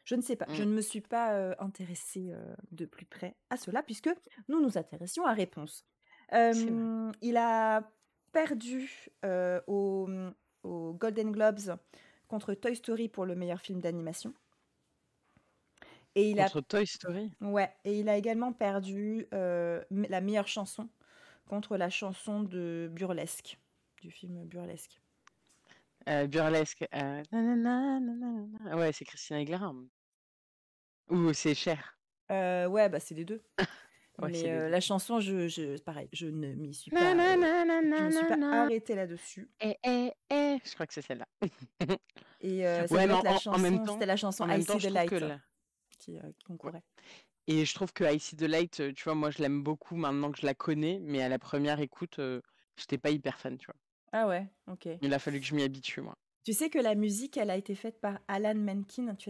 Je ne sais pas. Je Mm, ne me suis pas intéressée de plus près à cela, puisque nous nous intéressions à Réponse. c'est vrai. Il a perdu aux Golden Globes contre Toy Story pour le meilleur film d'animation. Et il a Contre Toy Story. Ouais, et il a également perdu la meilleure chanson contre la chanson de Burlesque, du film Burlesque. Burlesque. Nanana, nanana. Ouais, c'est Christina Aguilera. Ou c'est Cher. Ouais, bah c'est les deux. Ouais, c'est Mais les deux. la chanson, pareil, je ne m'y suis pas, Nanana, je me suis pas nanana. arrêtée là-dessus. Je crois que c'est celle-là. Et ça Ouais, doit mais être en, la en- en même chanson, temps, c'était la chanson en I même temps, See je the trouve que Light là. qui Ouais. concourait. Et je trouve que I See the Light, tu vois, moi je l'aime beaucoup maintenant que je la connais, mais à la première écoute, j'étais pas hyper fan, tu vois. Ah ouais, ok. Il a fallu que je m'y habitue, moi. Tu sais que la musique, elle a été faite par Alan Menken. Tu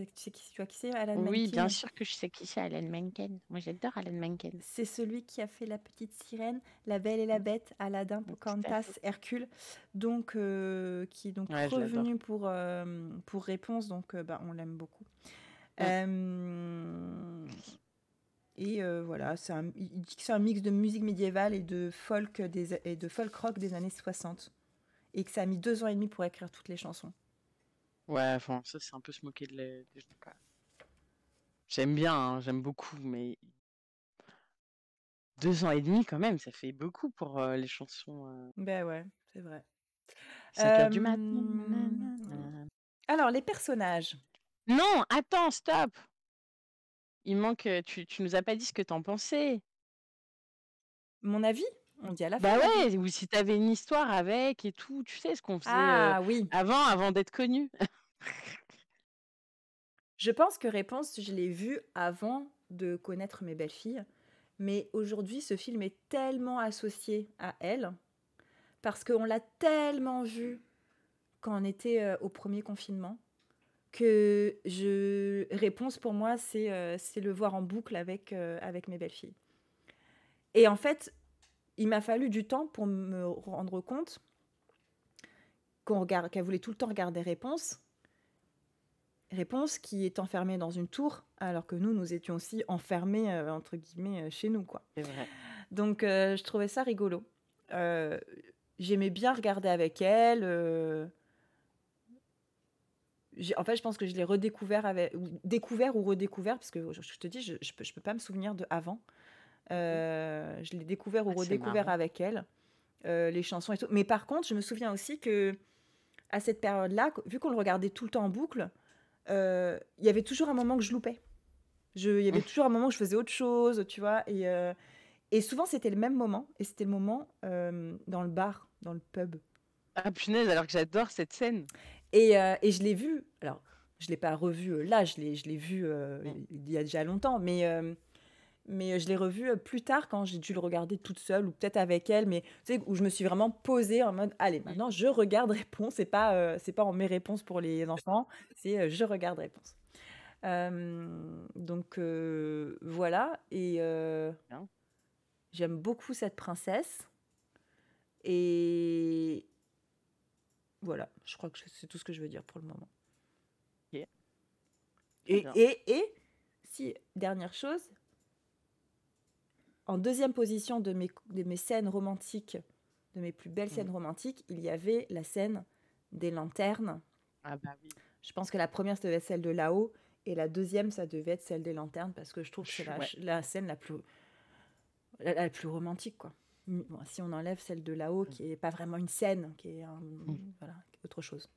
vois qui c'est, Alan Oui, bien Menken? sûr que je sais qui c'est Alan Menken. Moi j'adore Alan Menken. C'est celui qui a fait La Petite Sirène, La Belle et la Mm, Bête, Aladdin, tout à fait. Pocahontas, Hercule, donc qui est donc Ouais, je l'adore. revenu pour Réponse, donc bah, on l'aime beaucoup. Mm. Et voilà, il dit que c'est un mix de musique médiévale et de et de folk rock des années 60, et que ça a mis 2 ans et demi pour écrire toutes les chansons. Ouais, enfin, ça c'est un peu se moquer des gens, quoi. J'aime bien, hein, j'aime beaucoup, mais 2 ans et demi quand même, ça fait beaucoup pour les chansons. Ben ouais, c'est vrai. 5 heures du matin. Euh, Nanana. alors, les personnages. Non, attends, stop! Il manque. Tu nous as pas dit ce que t'en pensais. Mon avis, on dit à la fin Bah l'avis. ouais, ou si t'avais une histoire avec et tout, tu sais ce qu'on faisait Ah oui. avant d'être connu. Je pense que Réponse, je l'ai vu avant de connaître Mes belles-filles. Mais aujourd'hui, ce film est tellement associé à elle, parce qu'on l'a tellement vu quand on était au premier confinement, que Réponse, pour moi, c'est le voir en boucle avec Mes belles-filles. Et en fait, il m'a fallu du temps pour me rendre compte qu'elle voulait tout le temps regarder Réponse qui est enfermée dans une tour, alors que nous étions aussi enfermés, entre guillemets, chez nous, quoi. C'est vrai. Donc, je trouvais ça rigolo. J'aimais bien regarder avec elle. En fait, je pense que je l'ai découvert ou redécouvert, parce que je te dis, je peux pas me souvenir de avant. Mhm. Je l'ai découvert ou Ah, c'est redécouvert marrant. avec elle, les chansons et tout. Mais par contre, je me souviens aussi que à cette période-là, vu qu'on le regardait tout le temps en boucle, il y avait toujours un moment que je loupais. Il y avait toujours un moment où je faisais autre chose, tu vois. Et souvent, c'était le même moment. Et c'était le moment dans le bar, dans le pub. Ah punaise, alors que j'adore cette scène. Et je l'ai vu. Alors, je ne l'ai pas revu là, je l'ai vu Mm. il y a déjà longtemps. Mais je l'ai revu plus tard quand j'ai dû le regarder toute seule ou peut-être avec elle. Mais tu sais, où je me suis vraiment posée en mode allez, Mm. maintenant je regarde Réponse. C'est pas en mes réponses pour les enfants, c'est je regarde Réponse. Donc voilà. Et Bien. j'aime beaucoup cette princesse. Et voilà, je crois que c'est tout ce que je veux dire pour le moment. Ok, très Et, bien. si, dernière chose, en deuxième position de mes scènes romantiques de mes plus belles Mm. scènes romantiques, il y avait la scène des lanternes. Ah bah oui. Je pense que la première, ça devait être celle de là-haut, et la deuxième, ça devait être celle des lanternes, parce que je trouve que c'est Ouais. la scène la plus romantique, quoi. Bon, si on enlève celle de là-haut, qui n'est pas vraiment une scène, qui est Mm. voilà, autre chose.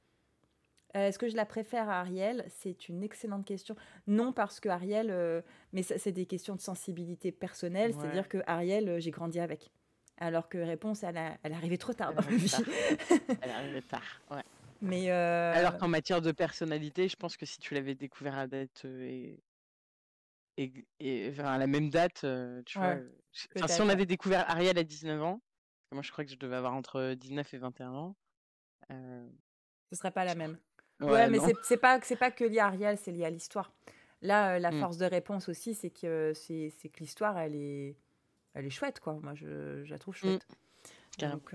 Est-ce que je la préfère à Ariel? C'est une excellente question. Non, parce que Ariel, mais c'est des questions de sensibilité personnelle, Ouais. c'est-à-dire que Ariel, j'ai grandi avec. Alors que Réponse, elle est arrivée trop tard Elle dans ma arrive vie. tard. Elle arrive tard. Ouais. Mais Alors qu'en matière de personnalité, je pense que si tu l'avais découvert à date enfin, à la même date, tu vois. ouais, Enfin, si peut-être, on ouais. avait découvert Ariel à 19 ans, moi je crois que je devais avoir entre 19 et 21 ans. Ce serait pas la même. Ouais, Ouais, mais non. c'est pas que lié à Ariel, c'est lié à l'histoire. Là, la Mm. force de Réponse aussi, c'est que l'histoire, elle est chouette, quoi. Moi, je la trouve Mm. chouette. Carrément. Donc,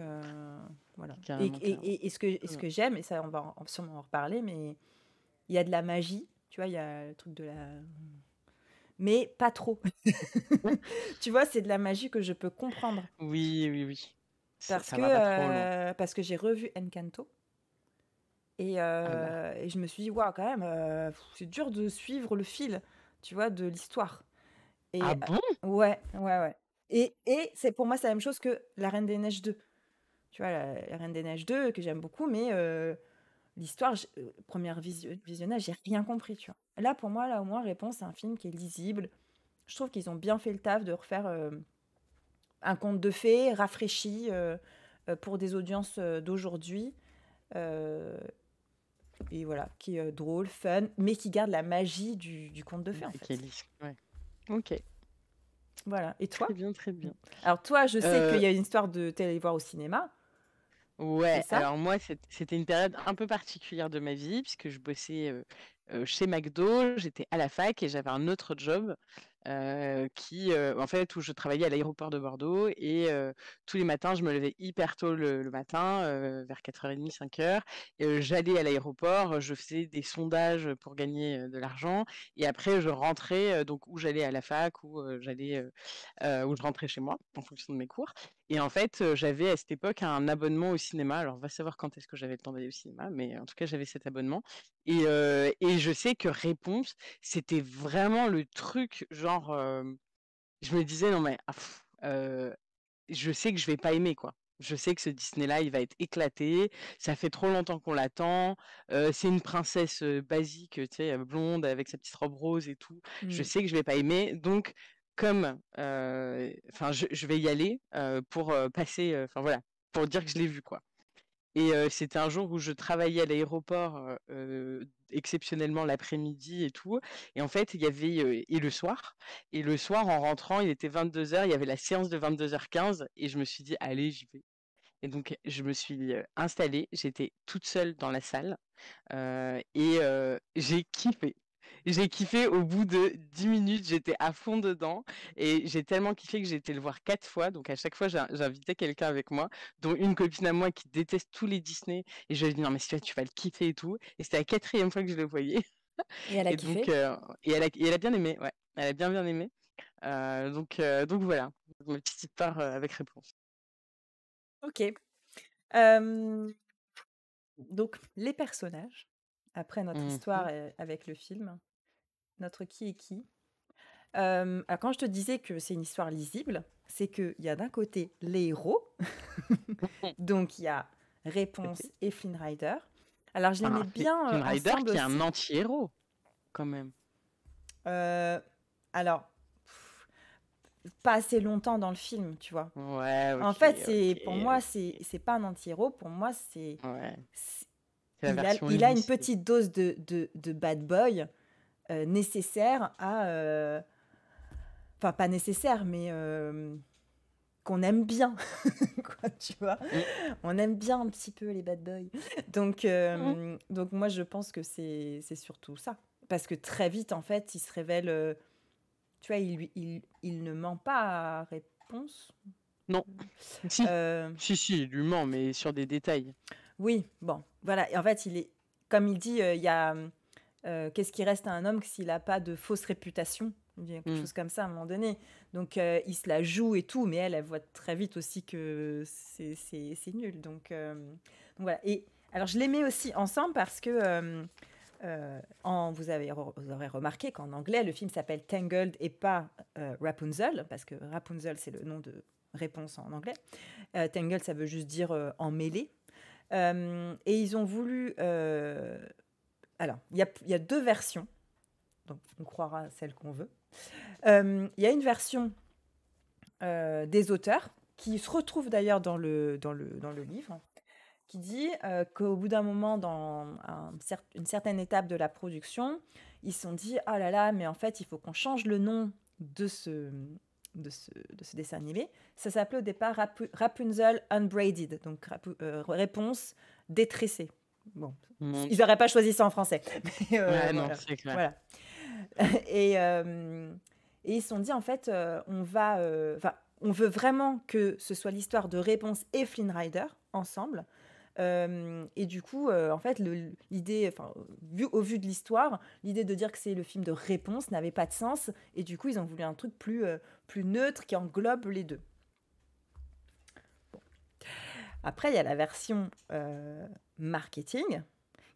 voilà. Carrément, carrément. Et ce que j'aime, et ça, on va sûrement en reparler, mais il y a de la magie, tu vois, il y a le truc de la... Mais pas trop. Tu vois, c'est de la magie que je peux comprendre. Oui, oui, oui. Parce Ça va pas trop loin. que j'ai revu Encanto. Et Ah là. je me suis dit, waouh, quand même, c'est dur de suivre le fil, tu vois, de l'histoire. Et Ah bon? ouais, ouais, ouais. Et c'est pour moi, c'est la même chose que La Reine des Neiges 2. Tu vois, la Reine des Neiges 2, que j'aime beaucoup, mais l'histoire, première visionnage, j'ai rien compris, tu vois. Là, pour moi, là, au moins, Réponse, c'est un film qui est lisible. Je trouve qu'ils ont bien fait le taf de refaire un conte de fées rafraîchi pour des audiences d'aujourd'hui. Et voilà, qui est drôle, fun, mais qui garde la magie du conte de fées, en fait. Ouais. Ok. Voilà. Et toi? Très bien, très bien. Alors, toi, je sais qu'il Euh, y a une histoire de t'es allé voir au cinéma, c'est Ouais, ça? alors moi, c'était une période un peu particulière de ma vie, puisque je bossais chez McDo, j'étais à la fac et j'avais un autre job en fait, où je travaillais à l'aéroport de Bordeaux et tous les matins, je me levais hyper tôt le matin, vers 4h30, 5h, et j'allais à l'aéroport, je faisais des sondages pour gagner de l'argent, et après, je rentrais, donc où j'allais à la fac, ou où je rentrais chez moi, en fonction de mes cours. Et en fait, j'avais à cette époque un abonnement au cinéma. Alors, on va savoir quand est-ce que j'avais le temps d'aller au cinéma, mais en tout cas, j'avais cet abonnement. Et je sais que Réponse, c'était vraiment le truc, genre, je me disais, non, mais je sais que je vais pas aimer, quoi. Je sais que ce Disney-là, il va être éclaté. Ça fait trop longtemps qu'on l'attend. C'est une princesse basique, tu sais, blonde, avec sa petite robe rose et tout. Je sais que je vais pas aimer. Donc, enfin, je vais y aller pour passer, enfin voilà, pour dire que je l'ai vu, quoi. Et c'était un jour où je travaillais à l'aéroport exceptionnellement l'après-midi et tout. Et en fait, il y avait et le soir en rentrant, il était 22h, il y avait la séance de 22h15 et je me suis dit allez, j'y vais. Et donc je me suis installée, j'étais toute seule dans la salle et j'ai kiffé. J'ai kiffé au bout de 10 minutes, j'étais à fond dedans et j'ai tellement kiffé que j'ai été le voir 4 fois. Donc à chaque fois, j'invitais quelqu'un avec moi, dont une copine à moi qui déteste tous les Disney. Et je lui ai dit non mais si tu vas le kiffer et tout. Et c'était la quatrième fois que je le voyais. Et elle a Et donc, kiffé? elle a bien aimé, ouais. Elle a bien aimé. Donc voilà, ma petite histoire avec réponse. Ok. Euh, donc, les personnages, après notre histoire Mhm. avec le film, notre qui est qui. Alors quand je te disais que c'est une histoire lisible, c'est qu'il y a d'un côté les héros, donc il y a Réponse et Flynn Rider. Alors je les mets Enfin, bien Flynn Rider ensemble qui est un aussi. anti-héros, quand même. Euh, alors, pas assez longtemps dans le film, tu vois. Ouais, En ok, fait, ok, pour moi, ok. c'est pas un anti-héros. Pour moi, Ouais, c'est- c'est la version il a une lycée. petite dose de bad boy nécessaire à... Enfin, pas nécessaire, mais qu'on aime bien, quoi, tu vois. Mm. On aime bien un petit peu les bad boys. Mm. Donc moi, je pense que c'est surtout ça. Parce que très vite, en fait, il se révèle... tu vois, il ne ment pas à Réponse. Non, si, Euh, si, il lui ment, mais sur des détails. oui, bon, voilà. Et en fait, comme il dit, il y a... qu'est-ce qui reste à un homme s'il n'a pas de fausse réputation? Il dit quelque chose comme ça à un moment donné. Donc, il se la joue et tout, mais elle voit très vite aussi que c'est nul. Donc, voilà. Et alors, je les mets aussi ensemble parce que vous aurez remarqué qu'en anglais, le film s'appelle Tangled et pas Rapunzel, parce que Rapunzel, c'est le nom de réponse en anglais. Tangled, ça veut juste dire emmêlé. Et ils ont voulu... alors, il y a deux versions, donc on croira celle qu'on veut. Il y a une version des auteurs, qui se retrouve d'ailleurs dans le livre, qui dit qu'au bout d'un moment, dans une certaine étape de la production, ils se sont dit « Ah là là, mais en fait, il faut qu'on change le nom de ce dessin animé. » Ça s'appelait au départ Rapunzel Unbraided, donc réponse détressée. Bon, ils n'auraient pas choisi ça en français. Mais, ouais, non, c'est clair. Voilà. Et ils se sont dit, en fait, on veut vraiment que ce soit l'histoire de Réponse et Flynn Rider ensemble. Et du coup, en fait, l'idée, au vu de l'histoire, l'idée de dire que c'est le film de Réponse n'avait pas de sens. Et du coup, ils ont voulu un truc plus neutre qui englobe les deux. Bon. Après, il y a la version marketing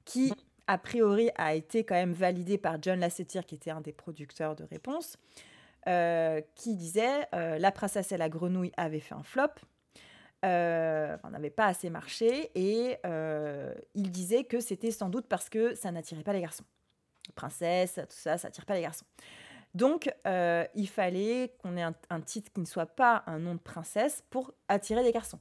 qui, a priori, a été quand même validée par John Lasseter, qui était un des producteurs de Réponse, qui disait La princesse et la grenouille avait fait un flop. N'avait pas assez marché et il disait que c'était sans doute parce que ça n'attirait pas les garçons. Princesse, tout ça, ça attire pas les garçons. Donc, il fallait qu'on ait un titre qui ne soit pas un nom de princesse pour attirer les garçons.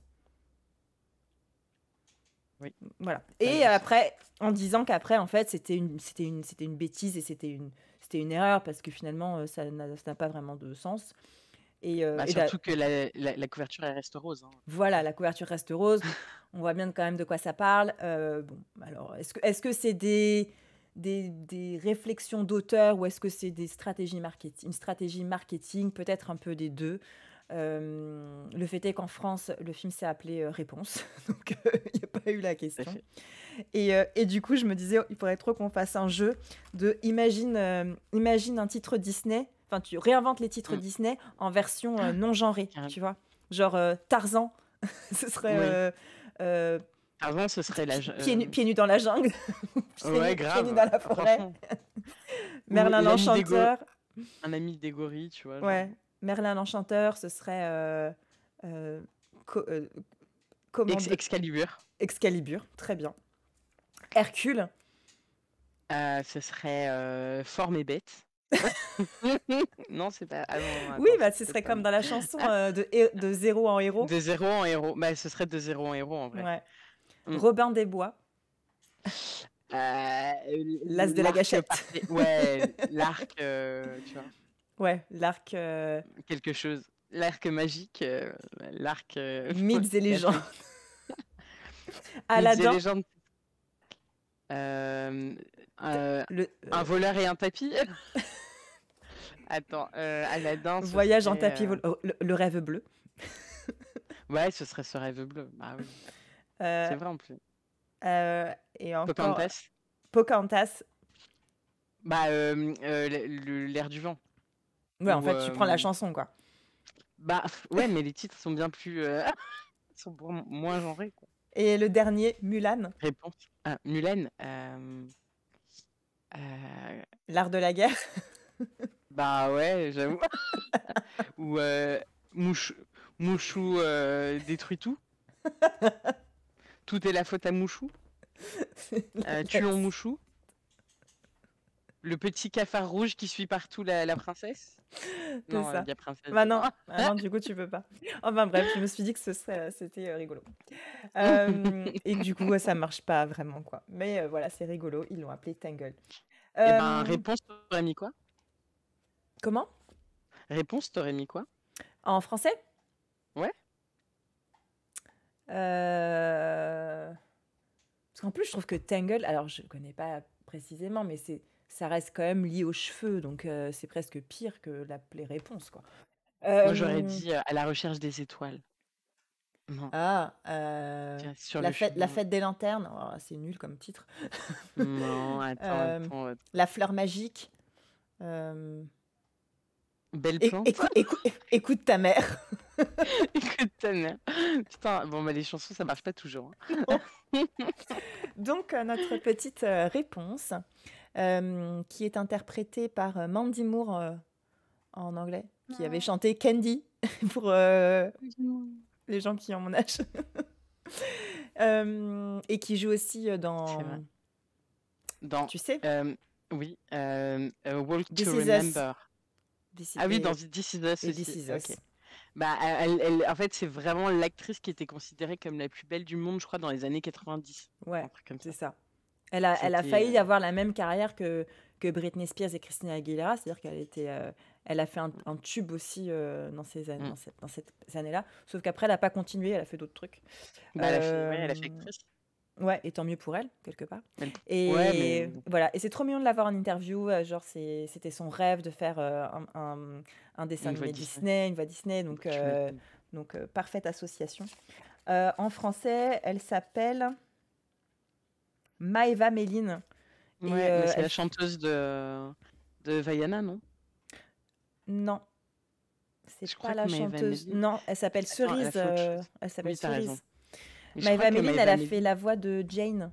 Oui. Voilà. Et après, en disant qu'après, en fait, c'était une bêtise et c'était une erreur parce que finalement, ça n'a pas vraiment de sens. Et, surtout que la couverture elle reste rose. Hein. Voilà, la couverture reste rose. On voit bien quand même de quoi ça parle. Bon, alors, est-ce que c'est des réflexions d'auteur ou est-ce que c'est une stratégie marketing, peut-être un peu des deux. Le fait est qu'en France, le film s'est appelé Réponse, donc il n'y a pas eu la question. Et du coup, je me disais, il faudrait trop qu'on fasse un jeu de imagine un titre Disney. Enfin, tu réinventes les titres Disney en version non genrée, tu vois. Genre Tarzan, ce serait... Tarzan, ce serait pieds nus dans la jungle. Ouais, grave. Pieds nus dans la forêt. Merlin l'Enchanteur. Un ami des gorilles, tu vois. Ouais. Genre. Merlin l'Enchanteur, ce serait... Excalibur. Excalibur, très bien. Hercule. Ce serait Forme et Bête. Non, c'est pas. Ah, non, oui, bah, ce serait comme dans la chanson de Zéro en héros. De Zéro en héros. Bah, ce serait de Zéro en héros en vrai. Ouais. Robin des Bois. L'as de la gâchette. Ouais, l'arc, tu vois. Ouais, l'arc. Quelque chose. L'arc magique, l'arc. Mythes et légendes. Aladdin. Mythes et légendes. Un voleur et un tapis. Attends, Aladdin. Voyage en tapis, le rêve bleu. Ouais, ce serait ce rêve bleu. Bah oui. C'est vrai en plus. Et encore. Pocahontas. Pocahontas. Bah, l'air du vent. Ouais, en fait, tu prends la chanson, quoi. Bah, ouais, mais les titres sont bien plus. Sont moins genrés, quoi. Et le dernier, Mulan. Réponse. Mulan. L'art de la guerre. Bah ouais, j'avoue. Ou Mouchou détruit tout. Tout est la faute à Mouchou. Tuons Mouchou. Le petit cafard rouge qui suit partout la princesse. Non, il y a princesse. Bah non. Non, du coup, tu peux pas. Enfin bref, je me suis dit que c'était rigolo. Et du coup, ça marche pas vraiment, quoi. Mais voilà, c'est rigolo. Ils l'ont appelé Tangled. Et ben, réponse, t'aurais mis quoi? Comment? Réponse, t'aurais mis quoi? En français? Ouais. Parce qu'en plus, je trouve que Tangled, alors je connais pas précisément, mais ça reste quand même lié aux cheveux, donc c'est presque pire que l'appeler réponse, quoi. Moi, j'aurais dit à la recherche des étoiles. Non. Ah, la fête des lanternes. Oh, c'est nul comme titre. Non, attends. La fleur magique. Belle plante. Écoute ta mère. Écoute ta mère. Putain, bon, bah, les chansons, ça marche pas toujours. Non. Donc, notre petite réponse, qui est interprétée par Mandy Moore en anglais, qui avait chanté Candy pour les gens qui ont mon âge. Et qui joue aussi C'est vrai. dans. Dans, Tu sais, oui, Walk This to Is Us. Remember. Ah oui, dans Et This Is Us This aussi. Is Ok. Us. Bah, en fait, c'est vraiment l'actrice qui était considérée comme la plus belle du monde, je crois, dans les années 90. Ouais, Un truc comme c'est ça. ça. Elle a C'était. failli avoir la même carrière que Britney Spears et Christina Aguilera, c'est-à-dire elle a fait un tube aussi dans ces années, Mm. dans cette années-là. Sauf qu'après, elle n'a pas continué, elle a fait d'autres trucs. Bah, elle a fait actrice. Ouais, et tant mieux pour elle, quelque part. Ouais, mais Et voilà, et c'est trop mignon de l'avoir en interview. Genre, c'était son rêve de faire un dessin une voix animé Disney. Disney, une voix Disney, donc, Tu m'étonnes. parfaite association. En français, elle s'appelle Maëva Méline. Et Ouais, mais c'est elle la chanteuse de Vaiana, non? Non, c'est Je pas crois la que Maëva chanteuse. Méline. Non, elle s'appelle Attends, elle a Cerise. fait autre chose. Elle s'appelle Oui, t'as raison. Cerise. Mais je crois Maëva que Méline, elle Maëva a fait Méline. la voix de Jane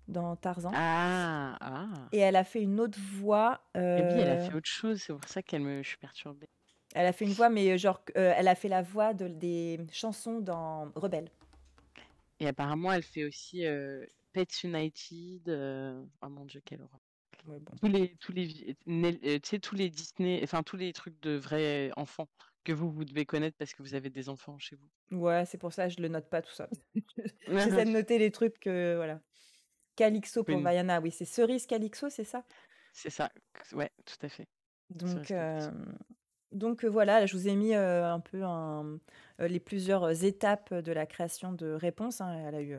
dans Tarzan. Ah. Et elle a fait une autre voix. Et oui, elle a fait autre chose, c'est pour ça je suis perturbée. Elle a fait une voix, mais genre, elle a fait la voix des chansons dans Rebelle. Et apparemment, elle fait aussi Pets United. Oh mon Dieu, quelle horreur. Ouais, bon. Tu sais, tous les Disney, enfin tous les trucs de vrais enfants que vous devez connaître parce que vous avez des enfants chez vous. Ouais, c'est pour ça que je le note pas tout ça. J'essaie de noter les trucs que voilà. Calypso pour Oui, Vaiana, oui, c'est Cerise Calypso, c'est ça? c'est ça, ouais, tout à fait. Donc, Cerise Calypso. voilà, je vous ai mis un peu les plusieurs étapes de la création de Réponse, hein. Elle a eu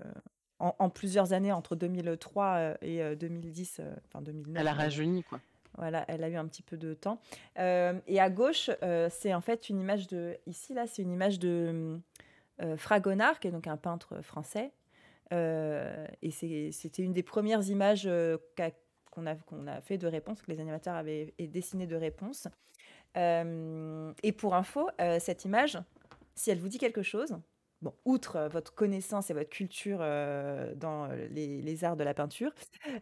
en plusieurs années, entre 2003 et 2010, enfin 2009. Elle a on va dire. rajeuni, quoi. Voilà, elle a eu un petit peu de temps. Et à gauche, c'est en fait une image de. Ici, là, c'est une image de Fragonard, qui est donc un peintre français. Et c'était une des premières images qu'on a fait de Réponse, que les animateurs avaient dessiné de Réponse. Et pour info, cette image, si elle vous dit quelque chose, bon, outre votre connaissance et votre culture dans les arts de la peinture,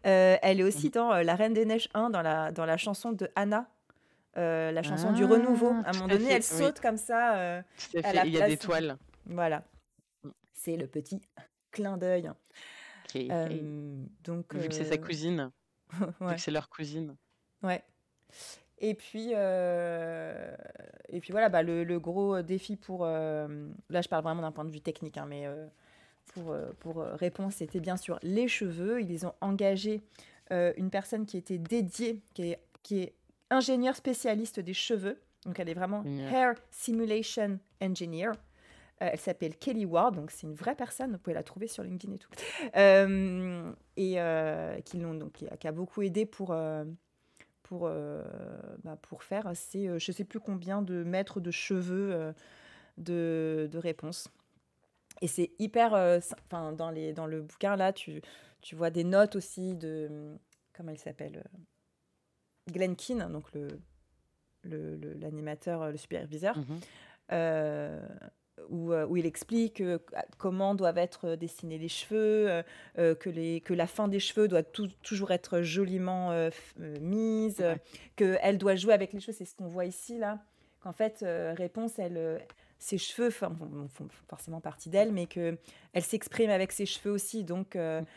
elle est aussi dans La Reine des Neiges 1, dans la chanson de Anna, la chanson du renouveau. À un moment donné, elle saute comme ça Tout à à fait, la il y a des place. toiles. Voilà, c'est le petit clin d'œil. Hey. Donc, Vu que c'est sa cousine, vu ouais. que c'est leur cousine. Ouais. Et puis voilà, bah, le gros défi pour... là, je parle vraiment d'un point de vue technique, hein, mais pour Réponse, c'était bien sûr les cheveux. Ils ont engagé une personne qui était dédiée, qui est ingénieure spécialiste des cheveux. Donc, elle est vraiment Hair Simulation Engineer. Elle s'appelle Kelly Ward, donc c'est une vraie personne, vous pouvez la trouver sur LinkedIn et tout. Qui a beaucoup aidé pour faire ces, je sais plus combien de mètres de cheveux de Réponse. Et c'est hyper, dans le bouquin là, tu vois des notes aussi de, comment elle s'appelle, Glenn Keane, donc l'animateur, le superviseur. Où il explique comment doivent être dessinés les cheveux, que la fin des cheveux doit toujours être joliment mise, qu'elle doit jouer avec les cheveux. C'est ce qu'on voit ici, là. Qu'en fait, Réponse, ses cheveux font forcément partie d'elle, mais qu'elle s'exprime avec ses cheveux aussi. Donc, elle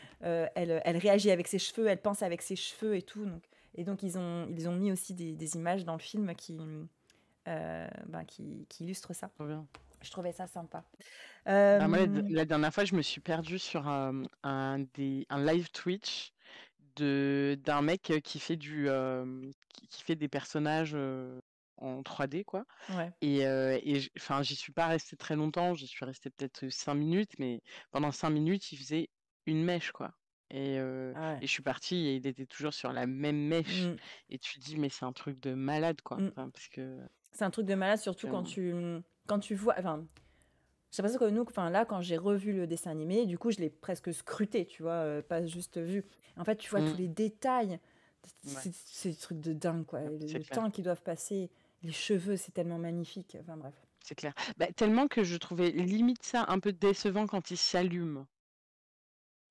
réagit avec ses cheveux, elle pense avec ses cheveux et tout. Donc ils ont mis aussi des images dans le film qui illustrent ça. Trop bien. Je trouvais ça sympa. Moi, la dernière fois, je me suis perdue sur un live Twitch d'un mec qui fait qui fait des personnages en 3D, quoi. Ouais. Et j'y suis pas restée très longtemps, j'y suis restée peut-être 5 minutes, mais pendant 5 minutes, il faisait une mèche, quoi. Et je suis partie et il était toujours sur la même mèche. Et tu te dis, mais c'est un truc de malade, quoi. Enfin, parce que... C'est un truc de malade, surtout quand tu vois... Enfin, j'ai l'impression que nous, là, quand j'ai revu le dessin animé, du coup, je l'ai presque scruté, tu vois, pas juste vu. En fait, tu vois tous les détails Ouais, C'est des trucs de dingue, quoi. c'est Le clair. temps qu'ils doivent passer, les cheveux, c'est tellement magnifique. Enfin bref. C'est clair. Bah, tellement que je trouvais limite ça un peu décevant quand il s'allume.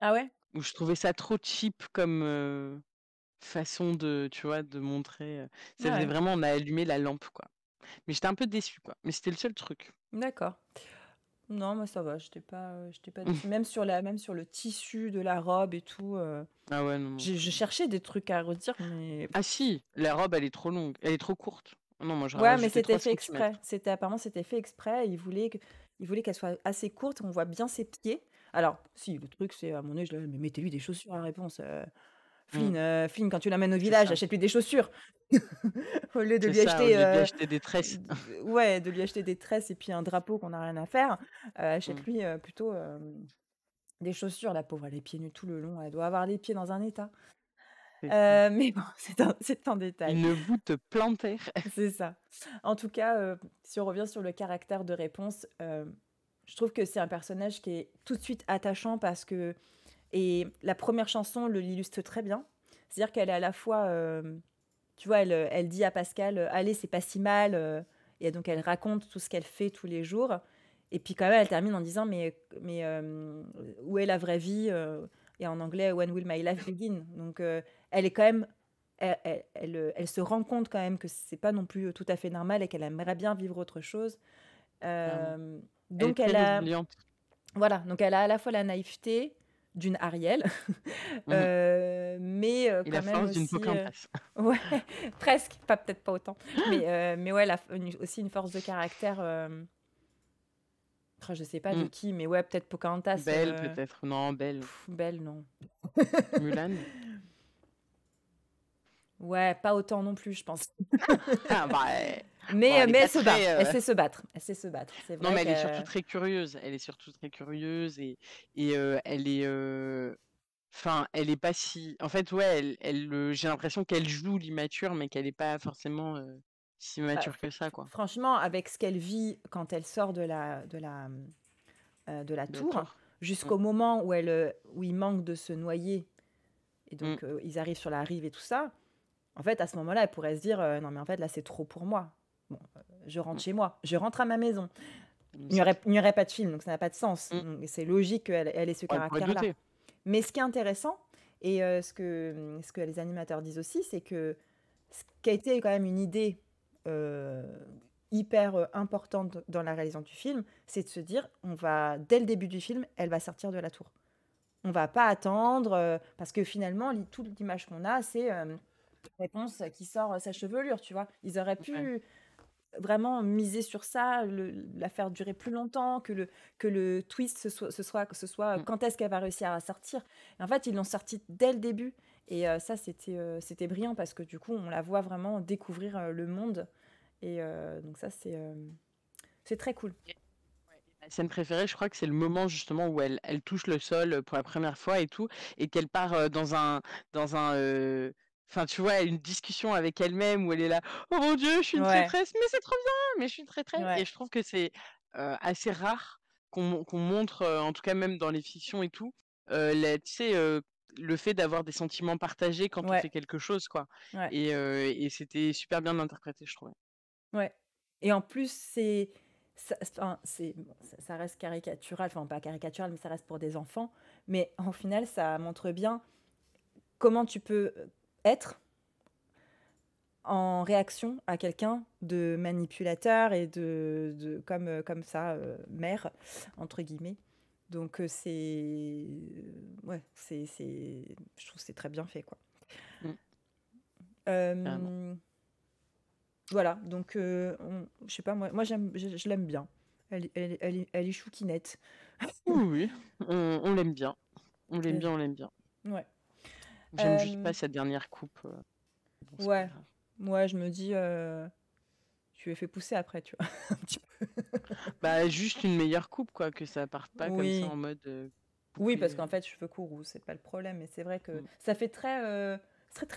Ah ouais? Où je trouvais ça trop cheap comme façon de, tu vois, de montrer. Ça faisait Ouais, vraiment, on a allumé la lampe, quoi. Mais j'étais un peu déçue, quoi. Mais c'était le seul truc. d'accord. Non, moi ça va, j'étais pas déçue. Même sur le tissu de la robe et tout. Ah ouais, non, non. Je cherchais des trucs à redire, mais Ah si, la robe, elle est trop longue. Elle est trop courte. Non, moi, j'aurais ouais, mais rajouté c'était 3 fait exprès. centimètres. Apparemment c'était fait exprès. Il voulait qu'elle soit assez courte, qu'on voit bien ses pieds. Alors, si le truc c'est à mon âge, mais mettez-lui des chaussures à réponse. Mm, Flynn, quand tu l'amènes au c'est village, ça. achète-lui des chaussures. Au lieu de C'est lui ça, au acheter, lieu de lui acheter des tresses. ouais, de lui acheter des tresses et puis un drapeau qu'on n'a rien à faire, Mm, achète-lui plutôt des chaussures. La pauvre, elle est pieds nus tout le long. Elle doit avoir les pieds dans un état. c'est clair. Mais bon, c'est un détail. Une boue te plantait. C'est ça. En tout cas, si on revient sur le caractère de Réponse, je trouve que c'est un personnage qui est tout de suite attachant parce que et la première chanson l'illustre très bien. C'est-à-dire qu'elle est à la fois, tu vois, elle dit à Pascal, allez, c'est pas si mal, et donc elle raconte tout ce qu'elle fait tous les jours. Et puis quand même, elle termine en disant, mais où est la vraie vie et en anglais, When will my life begin? Donc elle est quand même, elle se rend compte quand même que c'est pas non plus tout à fait normal et qu'elle aimerait bien vivre autre chose. Clairement. Euh, Elle est donc très elle a, résiliente. voilà, donc elle a à la fois la naïveté d'une Ariel, Mhm. mais Et la quand même force d'une aussi, Pocahontas. ouais, presque, pas peut-être pas autant, mais ouais, aussi une force de caractère. Je sais pas de Mm. qui, mais ouais, peut-être Pocahontas. Belle, peut-être. Non, belle. Belle, non. Mulan. Ouais, pas autant non plus, je pense. Ah, bah, bon, Mais, elle est mais elle pas se bat, très. elle sait se battre. Elle sait se battre. C'est Non, vrai mais elle est surtout que. très curieuse. Elle est surtout très curieuse et elle est. Enfin, elle est pas si. En fait, ouais, j'ai l'impression qu'elle joue l'immature, mais qu'elle est pas forcément si Bah, mature que ça, quoi. franchement, avec ce qu'elle vit quand elle sort de la De la tour, tour. Mm, jusqu'au moment où il manque de se noyer, et mm, donc ils arrivent sur la rive et tout ça, en fait, à ce moment-là, elle pourrait se dire non, mais en fait, là, c'est trop pour moi. Bon, je rentre mm, chez moi, je rentre à ma maison. c'est clair. Il n'y aurait pas de film, donc ça n'a pas de sens. Mm. Et c'est logique qu'elle ait ce Bon, elle pourrait caractère-là. douter. Mais ce qui est intéressant, et ce que les animateurs disent aussi, c'est que ce qui a été quand même une idée euh, hyper importante dans la réalisation du film, c'est de se dire, dès le début du film, elle va sortir de la tour. On va pas attendre, parce que finalement, toute l'image qu'on a, c'est Réponse qui sort sa chevelure, tu vois. Ils auraient Ouais. pu vraiment miser sur ça, la faire durer plus longtemps, que le twist, que ce soit Mm. quand est-ce qu'elle va réussir à sortir. Et en fait, ils l'ont sortie dès le début. Et ça, c'était brillant parce que du coup, on la voit vraiment découvrir le monde. Et donc ça, c'est très cool. Ma scène préférée, je crois que c'est le moment justement où elle touche le sol pour la première fois et tout, et qu'elle part dans un, enfin tu vois, une discussion avec elle-même où elle est là, oh mon Dieu, je suis une Ouais, traîtresse, mais c'est trop bien, mais je suis une traîtresse. Et ouais, je trouve que c'est assez rare qu'on montre, en tout cas même dans les fictions et tout, tu sais, le fait d'avoir des sentiments partagés quand on ouais, fait quelque chose, quoi. ouais, Et c'était super bien interprété, je trouvais. ouais. Et en plus, enfin, bon, ça reste caricatural, enfin pas caricatural, mais ça reste pour des enfants. Mais en final, ça montre bien comment tu peux être en réaction à quelqu'un de manipulateur et comme ça, mère, entre guillemets. Donc, ouais, je trouve que c'est très bien fait, quoi. Mm, carrément. Euh, voilà, donc, je sais pas, moi je l'aime bien. Elle est chouquinette. Oui, oui, on l'aime bien. On l'aime Euh, bien, on l'aime bien. Ouais. J'aime juste Euh, pas sa dernière coupe. Bon, c'est pas ouais, grave. moi je me dis, tu l'as fait pousser après, tu vois, un petit peu. Bah, juste une meilleure coupe, quoi, que ça parte pas comme ça Oui, en mode oui, poupée. parce qu'en fait, cheveux courts, c'est pas le problème. Mais c'est vrai que Mm, ça fait très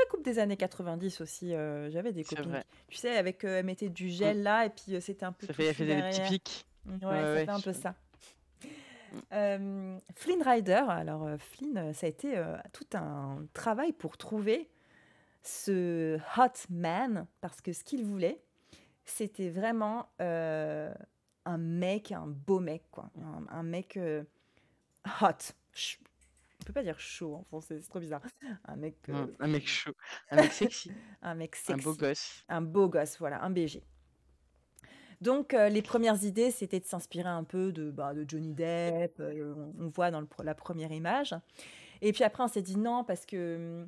coupe des années 90 aussi. J'avais des c'est copines vrai. tu sais, avec elles mettaient du Mm, gel là, et puis c'était un peu elle touffu faisait des petits derrière. pics. Ouais, Ouais, ça ouais. fait un peu ça. Mm, Flynn Rider, alors Flynn, ça a été tout un travail pour trouver. ce hot man, parce que ce qu'il voulait, c'était vraiment un mec, un beau mec, quoi. Un mec hot. On peut pas dire chaud en français, c'est trop bizarre. Un mec, Un mec chaud, un mec sexy, un mec un beau sexy, gosse. un beau gosse, voilà, un BG. Donc, les premières idées, c'était de s'inspirer un peu de Johnny Depp, on voit dans la première image. Et puis après, on s'est dit non, parce que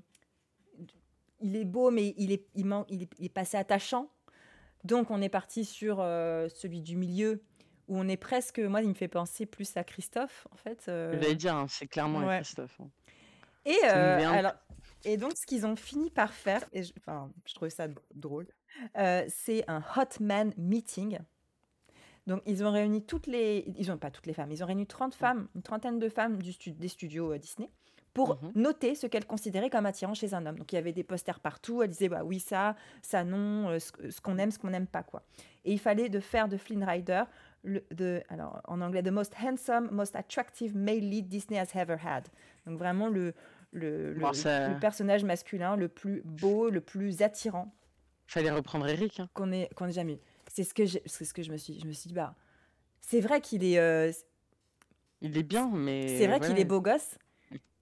il est beau, mais il est pas assez attachant. Donc, on est parti sur celui du milieu, où on est presque. Moi, il me fait penser plus à Christophe, en fait. J'allais dire, hein, c'est clairement un Ouais. Christophe. Hein. Et Ça nous met un alors, et donc, ce qu'ils ont fini par faire, et je trouvais ça drôle, c'est un hot man meeting. Donc, ils ont réuni ils ont pas toutes les femmes, ils ont réuni 30 femmes, une trentaine de femmes des studios Disney, pour noter ce qu'elles considéraient comme attirant chez un homme. Donc, il y avait des posters partout, elles disaient, bah oui, ça non, ce qu'on aime, ce qu'on n'aime pas, quoi. Et il fallait faire de Flynn Rider, alors, en anglais, the most handsome, most attractive male lead Disney has ever had. Donc, vraiment le personnage masculin le plus beau, le plus attirant. Fallait reprendre Eric. Hein. Qu'on ait jamais eu. C'est ce que je me suis dit, bah, c'est vrai qu'il est... il est bien, mais... C'est vrai qu'il est beau gosse,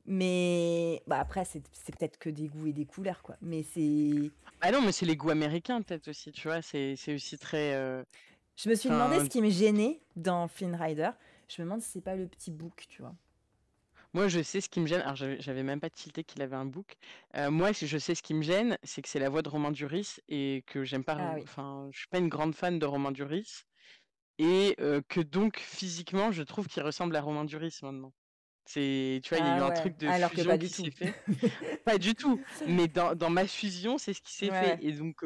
mais bah, après, c'est peut-être que des goûts et des couleurs, quoi. Mais c'est... Ah non, mais c'est les goûts américains, peut-être aussi, tu vois, c'est aussi très... Je me suis demandé ce qui me gênait dans Flynn Rider. Je me demande si c'est pas le petit bouc, tu vois. Moi, je sais ce qui me gêne. Alors, j'avais même pas tilté qu'il avait un bouc. Moi, je sais ce qui me gêne, c'est que c'est la voix de Romain Duris et que j'aime pas. Ah oui. Enfin, je suis pas une grande fan de Romain Duris et que donc physiquement, je trouve qu'il ressemble à Romain Duris maintenant. Tu vois, il y a eu un truc de alors que fusion pas du qui tout. s'est fait. Pas du tout. Mais dans ma fusion, c'est ce qui s'est fait. Et donc,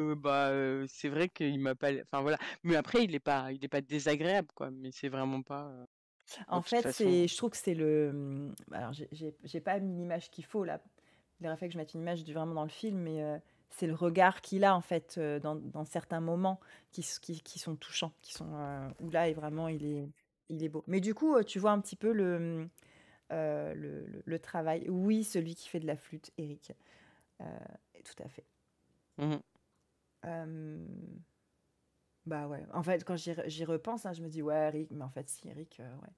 c'est vrai qu'il m'a pas. Enfin voilà. Mais après, il est pas désagréable, quoi. Mais c'est vraiment pas. En fait, je trouve que c'est le. Alors, j'ai pas mis l'image qu'il faut là. Il aurait fait que je mette une image vraiment dans le film, mais c'est le regard qu'il a en fait dans certains moments qui sont touchants, où là, vraiment, il est beau. Mais du coup, tu vois un petit peu le travail. Oui, celui qui fait de la flûte, Eric. Tout à fait. Bah ouais. En fait, quand j'y repense, hein, je me dis ouais, Eric. Mais en fait, si Eric, ouais.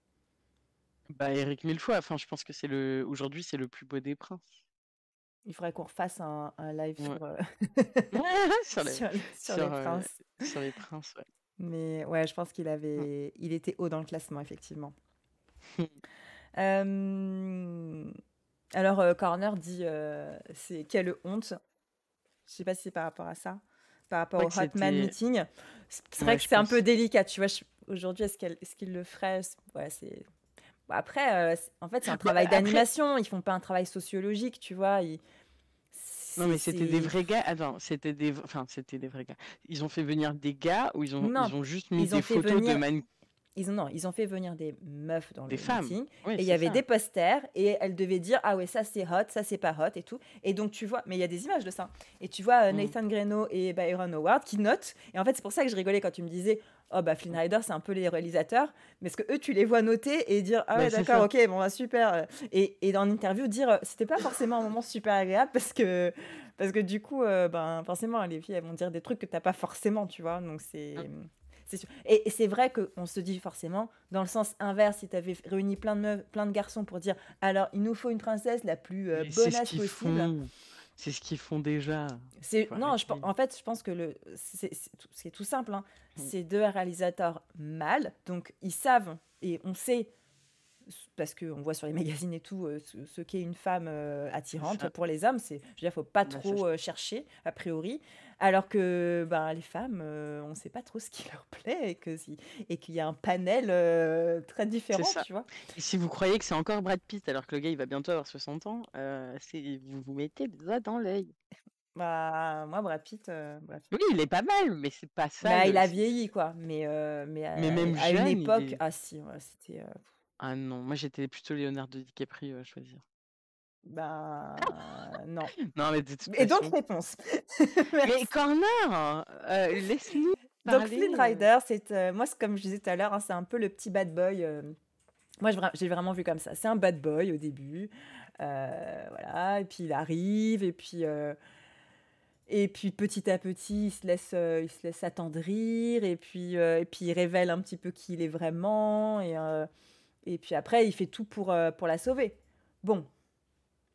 Bah Eric mille fois. Enfin, je pense que aujourd'hui c'est le plus beau des princes. Il faudrait qu'on refasse un live sur sur les princes. Sur les princes, ouais. Mais ouais, je pense il était haut dans le classement, effectivement. Alors, Corner dit c'est quelle honte. Je sais pas si c'est par rapport à ça, par rapport au Hot Man Meeting. C'est vrai que c'est un peu délicat, tu vois. Aujourd'hui, est-ce qu'il le ferait? Ouais, c'est... Après, en fait, c'est un travail d'animation. Ils font pas un travail sociologique, tu vois. Non, mais c'était des vrais gars. Attends, c'était des vrais gars. Ils ont fait venir des gars ou ils ont juste mis des photos de mannequins. Ils ont fait venir des meufs dans le meeting. Oui, et il y avait des posters et elles devaient dire ah ouais, ça c'est hot, ça c'est pas hot et tout. Et donc tu vois, mais il y a des images de ça. Et tu vois Nathan Greno et Byron Howard qui notent. Et en fait, c'est pour ça que je rigolais quand tu me disais oh bah Flynn Rider c'est un peu les réalisateurs, mais parce que eux tu les vois noter et dire ah ouais d'accord, ok, bon bah super. Et dans l'interview dire c'était pas forcément un moment super agréable parce que du coup ben forcément les filles elles vont dire des trucs que t'as pas forcément, tu vois. Donc c'est sûr. Et c'est vrai qu'on se dit forcément, dans le sens inverse, si tu avais réuni plein de garçons pour dire alors il nous faut une princesse la plus bonasse possible. C'est ce qu'ils font déjà. Non, en fait, je pense que c'est tout simple. Hein. C'est deux réalisateurs mâles, donc ils savent et on sait, parce qu'on voit sur les magazines et tout, ce qu'est une femme attirante pour les hommes. Je veux dire, faut pas trop chercher, a priori. Alors que les femmes, on ne sait pas trop ce qui leur plaît et qu'il y a un panel très différent, tu vois. Et si vous croyez que c'est encore Brad Pitt, alors que le gars, il va bientôt avoir 60 ans, vous vous mettez le doigt dans l'œil. Moi, Brad Pitt... Oui, il est pas mal, mais c'est pas ça. Il a vieilli, quoi. Mais même à jeune, une époque... Ah si, c'était... Ah non, moi j'étais plutôt Leonardo DiCaprio à choisir. Non. Non, mais de toute Et façon... donc, réponse. Mais Corner, laisse-nous parler. Donc, Flynn Rider, moi, comme je disais tout à l'heure, hein, c'est un peu le petit bad boy. Moi, j'ai vraiment vu comme ça. C'est un bad boy au début. Voilà. Et puis, il arrive. Et puis... Et puis petit à petit, il se laisse attendrir, et puis il révèle un petit peu qui il est vraiment, et puis après, il fait tout pour la sauver. Bon,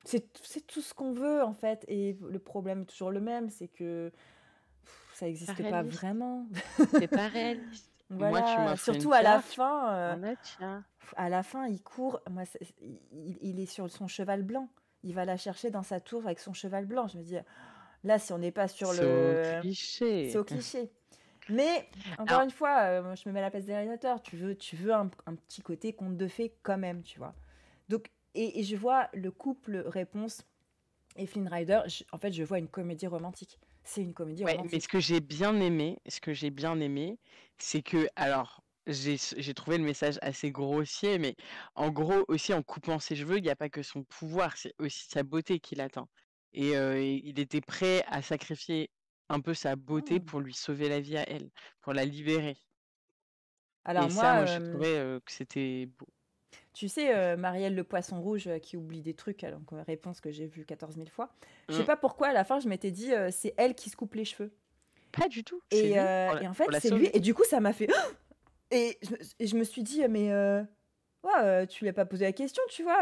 c'est tout ce qu'on veut en fait, et le problème est toujours le même, c'est que ça Pas n'existe pas réaliste. vraiment. C'est pas réaliste. Moi, tu Voilà, m'offres une surtout carte, on a tiens. à la fin, il court. Moi, il est sur son cheval blanc. Il va la chercher dans sa tour avec son cheval blanc. Je me dis, là, si on n'est pas sur C'est au c'est cliché. au cliché. Mais encore Alors, une fois, moi, je me mets à la place des réalisateurs. Tu veux un petit côté conte de fées quand même, tu vois. Donc, et je vois le couple réponse et Flynn Rider. En fait, je vois une comédie romantique. C'est une comédie ouais, mais ce romantique. que j'ai bien aimé, c'est que, alors, j'ai trouvé le message assez grossier, mais en gros, aussi en coupant ses cheveux, il n'y a pas que son pouvoir, c'est aussi sa beauté qu'il atteint. Et il était prêt à sacrifier un peu sa beauté Hmm. pour lui sauver la vie à elle, pour la libérer. Alors Et ça, moi, moi, j'ai trouvé que c'était beau. tu sais, Marielle le poisson rouge qui oublie des trucs, donc réponse que j'ai vue 14 000 fois. Je sais Hum, pas pourquoi, à la fin, je m'étais dit, c'est elle qui se coupe les cheveux. Pas du tout, c'est lui, Et en fait, pour la c'est lui. sauver. Et du coup, ça m'a fait. Et je me suis dit, mais ouais, tu lui as pas posé la question, tu vois.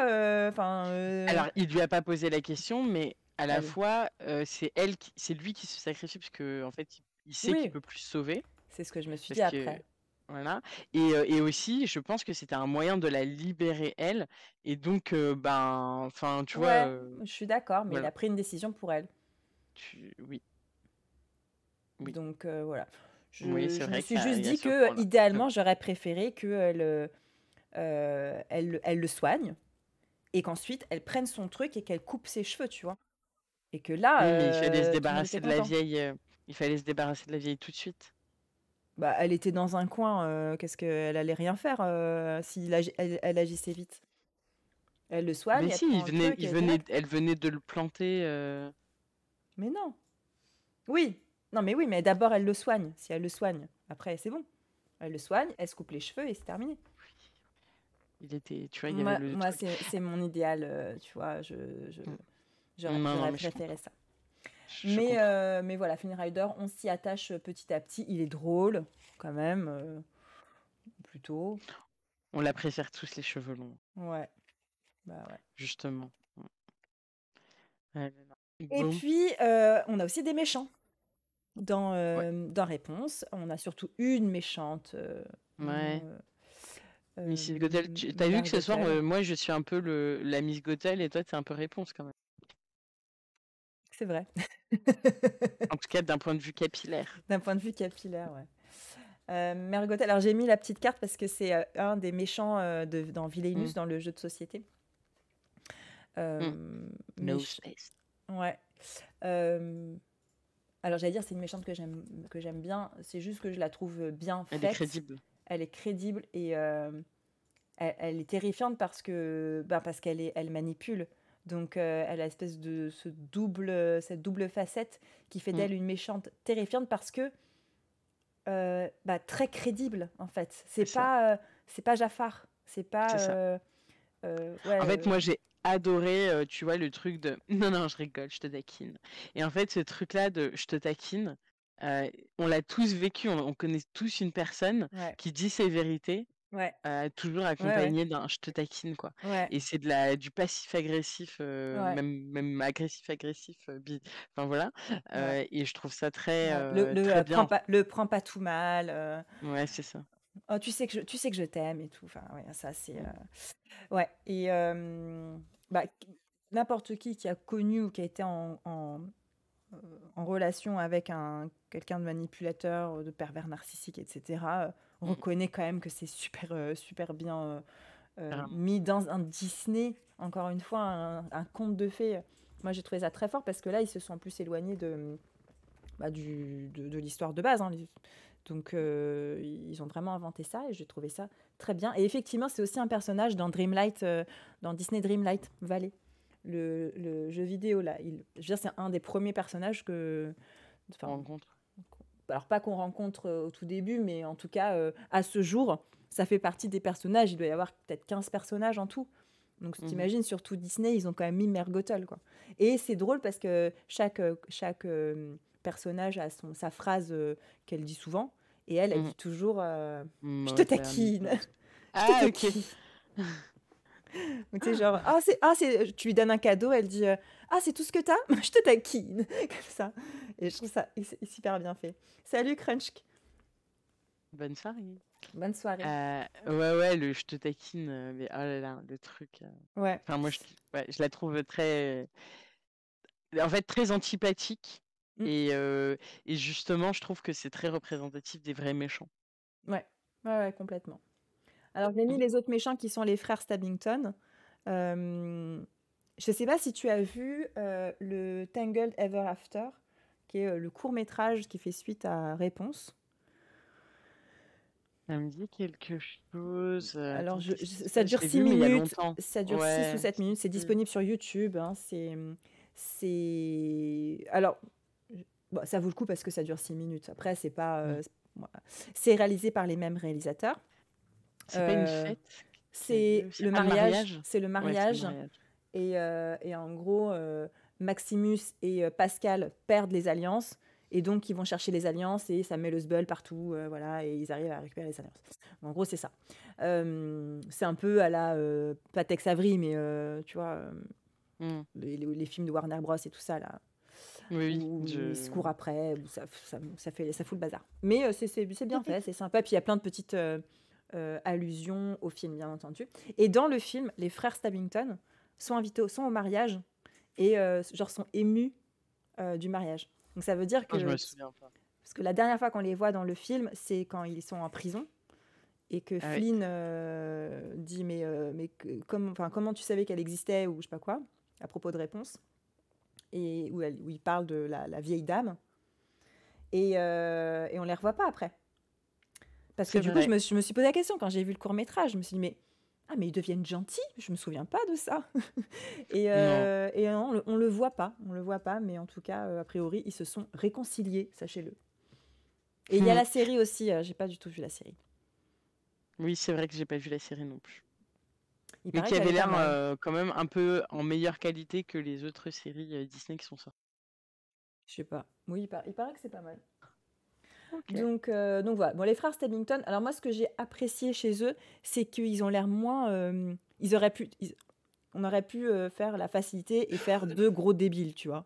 Enfin, Alors, il lui a pas posé la question, mais à la elle. fois, c'est lui qui se sacrifie parce que en fait, il sait qu'il Oui, peut plus se sauver, c'est ce que je me suis parce dit que après. voilà. Et aussi, je pense que c'était un moyen de la libérer elle, et donc, ben, enfin, tu vois, Ouais, je suis d'accord, mais il voilà. a pris une décision pour elle. Oui, oui, Donc voilà. oui, c'est Je me vrai suis qu'il y a, juste il y a dit ce que point-là. C'est idéalement, vrai. j'aurais préféré que elle le soigne et qu'ensuite elle prenne son truc et qu'elle coupe ses cheveux, tu vois. Et que là, Oui, mais tout le monde était content. il fallait se débarrasser de la vieille tout de suite. Bah, elle était dans un coin, qu'est-ce qu'elle allait rien faire si elle agissait vite. Elle le soigne, Mais elle si, prend le truc et direct. elle venait de le planter. Mais non. Oui. Non, mais oui, mais d'abord elle le soigne. Si elle le soigne, après c'est bon. Elle le soigne, elle se coupe les cheveux et c'est terminé. Il était, tu vois, il y avait Moi, le moi truc. c'est mon idéal, tu vois. Mm. Non, non, J'aurais mais je préféré comprends. ça. Je comprends. Mais voilà, Flynn Rider, on s'y attache petit à petit. Il est drôle, quand même, plutôt. On la préfère tous les cheveux longs, Ouais, bah ouais. justement. Ouais, non, non. Et Bon, puis, on a aussi des méchants ouais. dans Réponse. On a surtout une méchante, Ouais. Mrs. Gothel, t'as vu Mère que ce soir, Gothel. moi je suis un peu la Miss Gothel et toi t'es un peu réponse quand même. C'est vrai, En tout cas, d'un point de vue capillaire. d'un point de vue capillaire, ouais. Mère Gothel, alors j'ai mis la petite carte parce que c'est un des méchants dans Mm. Villainous, dans le jeu de société. Mm. No Méch... space. Ouais. Euh, Alors j'allais dire c'est une méchante que j'aime bien, c'est juste que je la trouve bien Elle est faite, crédible. elle est crédible et elle est terrifiante parce qu'elle manipule. Donc elle a espèce de cette double facette qui fait Mm. d'elle une méchante terrifiante parce que très crédible en fait. C'est ça. C'est pas Jafar, c'est pas C'est ça. ouais En fait, moi j'ai adoré, tu vois, le truc de non, non, je rigole, je te taquine. Et en fait, ce truc-là de je te taquine, euh, on l'a tous vécu, on connaît tous une personne ouais qui dit ses vérités ouais toujours ouais ouais accompagné d'un je te taquine quoi. ouais Et c'est du passif agressif, ouais même agressif agressif, enfin voilà. ouais. Et je trouve ça très Ouais. très bien. Le prends pas tout mal. Ouais, c'est ça. Oh, tu sais que je t'aime et tout. Enfin, ouais, ça, c'est. Mm. Ouais. Et bah, n'importe qui a connu ou qui a été en relation avec quelqu'un de manipulateur, de pervers narcissique, etc., Mm. reconnaît quand même que c'est super bien Carrément. mis dans un Disney, encore une fois, un conte de fées. Moi, j'ai trouvé ça très fort parce que là, ils se sont plus éloignés de l'histoire de base, hein. Donc, ils ont vraiment inventé ça et j'ai trouvé ça très bien. Et effectivement, c'est aussi un personnage dans Disney Dreamlight Valley, le jeu vidéo là. Je veux dire, c'est un des premiers personnages On enfin, rencontre. alors pas qu'on rencontre au tout début, mais en tout cas, à ce jour, ça fait partie des personnages. Il doit y avoir peut-être 15 personnages en tout. Donc, Mhm. t'imagines, surtout Disney, ils ont quand même mis Mère Gothel, quoi. Et c'est drôle parce que chaque personnage a sa phrase qu'elle dit souvent. Et elle Mhm. dit toujours je te taquine, Moderneuse. je te Ah, ok. taquine. Donc, tu sais, genre, tu lui donnes un cadeau, elle dit c'est tout ce que t'as? Je te taquine. Comme ça. Et je trouve ça super bien fait. Salut, Crunch. Bonne soirée. Bonne soirée. Ouais, le je te taquine, mais oh là là, le truc. Ouais. Enfin, moi, je la trouve en fait, très antipathique. Mm. Et justement, je trouve que c'est très représentatif des vrais méchants. Ouais. Ouais, complètement. Alors, j'ai mis les autres méchants qui sont les frères Stabbington. Je sais pas si tu as vu le Tangled Ever After, qui est le court-métrage qui fait suite à Réponse. Ça me dit quelque chose. Alors, Attends, qu'est-ce qui se ça passe? Je dure l'ai 6 vu, mais il y a minutes. longtemps. Ça dure 6 ou Ouais, 7 minutes. C'est disponible sur YouTube. Hein. Alors, bon, ça vaut le coup parce que ça dure 6 minutes. Après, c'est pas... Mm. voilà. C'est réalisé par les mêmes réalisateurs. C'est pas une Euh, fête qui a lieu c'est aussi. le Ah, le mariage. mariage? C'est le Ouais, c'est le mariage. mariage. Et en gros, Maximus et Pascal perdent les alliances. Et donc, ils vont chercher les alliances et ça met le sbeul partout. Voilà, et ils arrivent à récupérer les alliances. En gros, c'est ça. C'est un peu à la pas Tex Avery, mais tu vois, Mm. les films de Warner Bros. Et tout ça, là, Oui, où ils se je. courent après, où ça fout le bazar. Mais c'est bien fait, c'est sympa. Puis il y a plein de petites allusions au film, bien entendu. Et dans le film, les frères Stabbington sont invités sont au mariage et genre sont émus du mariage. Donc ça veut dire Oh, je que... me souviens pas. Parce que la dernière fois qu'on les voit dans le film, c'est quand ils sont en prison et que Ah oui. Flynn dit comment tu savais qu'elle existait ou je sais pas quoi à propos de Réponse et où il parle de la vieille dame et on les revoit pas après parce que C'est du coup vrai. je me suis posé la question quand j'ai vu le court-métrage, je me suis dit mais ils deviennent gentils, je me souviens pas de ça. Non. Et on le voit pas, mais en tout cas a priori ils se sont réconciliés, sachez-le. Et il y a Hmm. la série aussi, j'ai pas du tout vu la série. Oui, c'est vrai que j'ai pas vu la série non plus. Il Mais paraît qui qu'elle avait est pas l'air mal. quand même un peu en meilleure qualité que les autres séries Disney qui sont sorties. Je sais pas. Oui, il paraît que c'est pas mal. Ok. Donc voilà. Bon, les frères Stabbington, alors moi, ce que j'ai apprécié chez eux, c'est qu'ils ont l'air moins. On aurait pu faire la facilité et faire deux gros débiles, tu vois.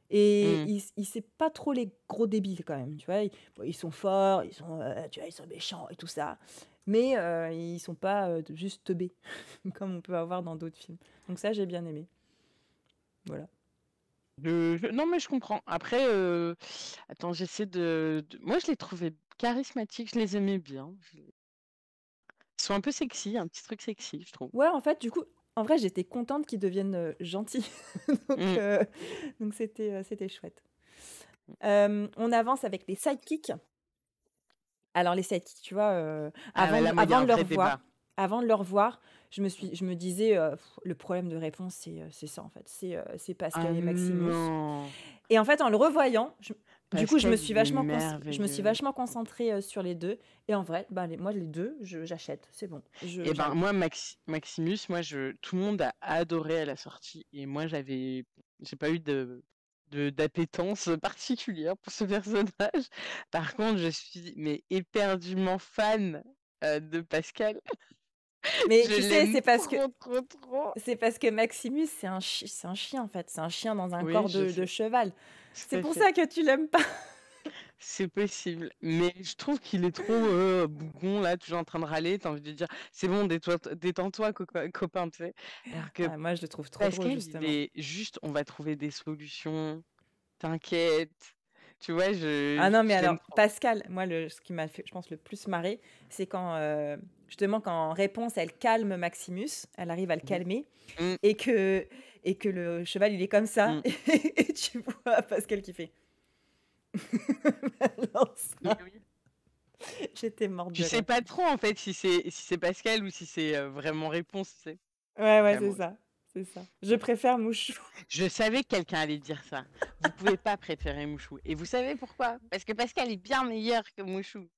Et Hmm. c'est pas trop les gros débiles quand même, tu vois. Ils sont forts, tu vois, ils sont méchants et tout ça. Mais ils sont pas juste teubés, comme on peut avoir dans d'autres films. Donc ça, j'ai bien aimé. Voilà. Non, mais je comprends. Après, attends, j'essaie Moi, je les trouvais charismatiques, je les aimais bien. Ils sont un peu sexy, un petit truc sexy, je trouve. Ouais, en fait, du coup, en vrai, j'étais contente qu'ils deviennent gentils. donc, Hmm. euh, donc c'était chouette. On avance avec les sidekicks. Alors, les sidekicks, tu vois, Ah, bah là, moi, il y a un vrai débat. avant de le revoir, je me disais, le problème de réponse, c'est ça, en fait. C'est Ah Pascal et Maximus. non! Et en fait, en le revoyant, du coup, Pascal, il est je me suis merveilleux. vachement concentrée sur les deux. Et en vrai, moi, les deux, j'achète. C'est bon. Et ben, J'arrive. moi, Maximus, tout le monde a adoré à la sortie. Et moi, j'ai pas eu d'appétence particulière pour ce personnage. Par contre, je suis mais éperdument fan de Pascal. Mais Je tu sais, l'aime trop, trop, trop. c'est parce que Maximus, c'est un chien en fait. C'est un chien dans un Oui, corps je de sais, cheval. tout C'est à pour fait. ça que tu l'aimes pas. C'est possible. Mais je trouve qu'il est trop bougon, là, toujours en train de râler. T'as envie de dire, c'est bon, détends-toi, copain, tu sais. Alors que Ah, moi, je le trouve trop drôle, Pascal, il justement. est juste, on va trouver des solutions. T'inquiète. Tu vois, Ah non, mais je alors, l'aime trop. Pascal, moi, ce qui m'a fait, je pense, le plus marrer, c'est quand, justement, quand en réponse, elle calme Maximus, elle arrive à le Mhm. calmer, Mm, et que le cheval, il est comme ça, mm. et tu vois Pascal qui fait. Alors Mais ça, oui. j'étais morte Tu de sais rire. pas trop, en fait, si c'est Pascal ou si c'est vraiment réponse, tu sais. Ouais, c'est Calme. ça. C'est ça. Je préfère Mouchou. Je savais que quelqu'un allait dire ça. Vous pouvez pas préférer Mouchou. Et vous savez pourquoi? Parce que Pascal est bien meilleur que Mouchou. De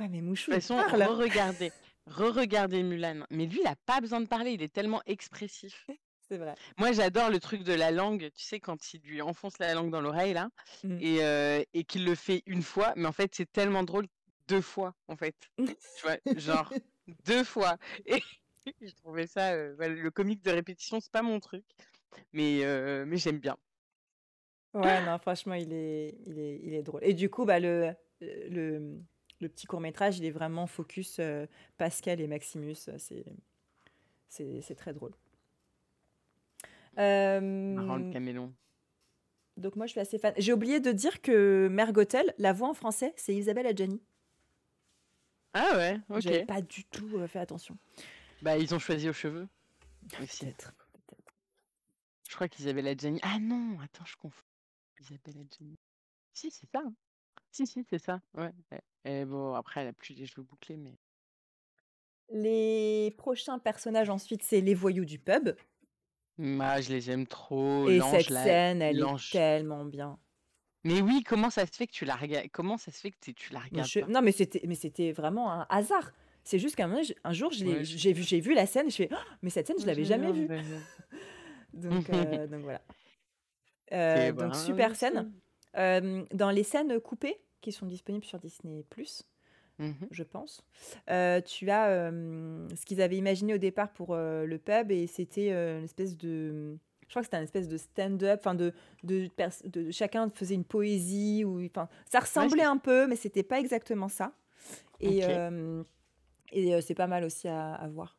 Ouais, mais Mouchou, toute il façon, parle. re-regardez. re-regarder Mulan. Mais lui, il a pas besoin de parler, il est tellement expressif. C'est vrai. Moi, j'adore le truc de la langue, tu sais, quand il lui enfonce la langue dans l'oreille, là, Mmh. et qu'il le fait une fois, mais en fait, c'est tellement drôle, 2 fois, en fait. Tu vois, genre, 2 fois. Et je trouvais ça, voilà, le comique de répétition, c'est pas mon truc, mais j'aime bien. Ouais, non, franchement, il est drôle. Et du coup, bah, le, le petit court-métrage, il est vraiment focus Pascal et Maximus. C'est très drôle. Marrant, le Euh, camélon. donc moi, je suis assez fan. J'ai oublié de dire que Mère Gothel, la voix en français, c'est Isabelle Adjani. Ah ouais, J'avais ok. pas du tout fait attention. Bah, ils ont choisi aux cheveux aussi. Peut-être. Je crois qu'Isabelle Adjani. Ah non, attends, je confonds. Isabelle Adjani. Si, c'est ça, hein. Si, c'est ça. Ouais. Et bon, après, elle a plus les cheveux bouclés, mais. Les prochains personnages ensuite, c'est les voyous du pub. Ah, je les aime trop. Et L'ange, cette là. scène, elle est L'ange. tellement bien. Mais oui, comment ça se fait que tu la regardes? Comment ça se fait que tu la regardes pas? Non, mais c'était vraiment un hasard. C'est juste qu'un moment, un jour, Ouais, j'ai vu la scène et je fais oh, mais cette scène, je l'avais jamais vue. je- Donc voilà. C'est Donc bon, super scène. Dans les scènes coupées qui sont disponibles sur Disney+, Mhm. je pense, tu as ce qu'ils avaient imaginé au départ pour le pub et c'était une espèce de. Je crois que c'était une espèce de stand-up, enfin chacun faisait une poésie ou enfin ça Ouais, ressemblait un peu, mais c'était pas exactement ça. Et, ok. c'est pas mal aussi à voir.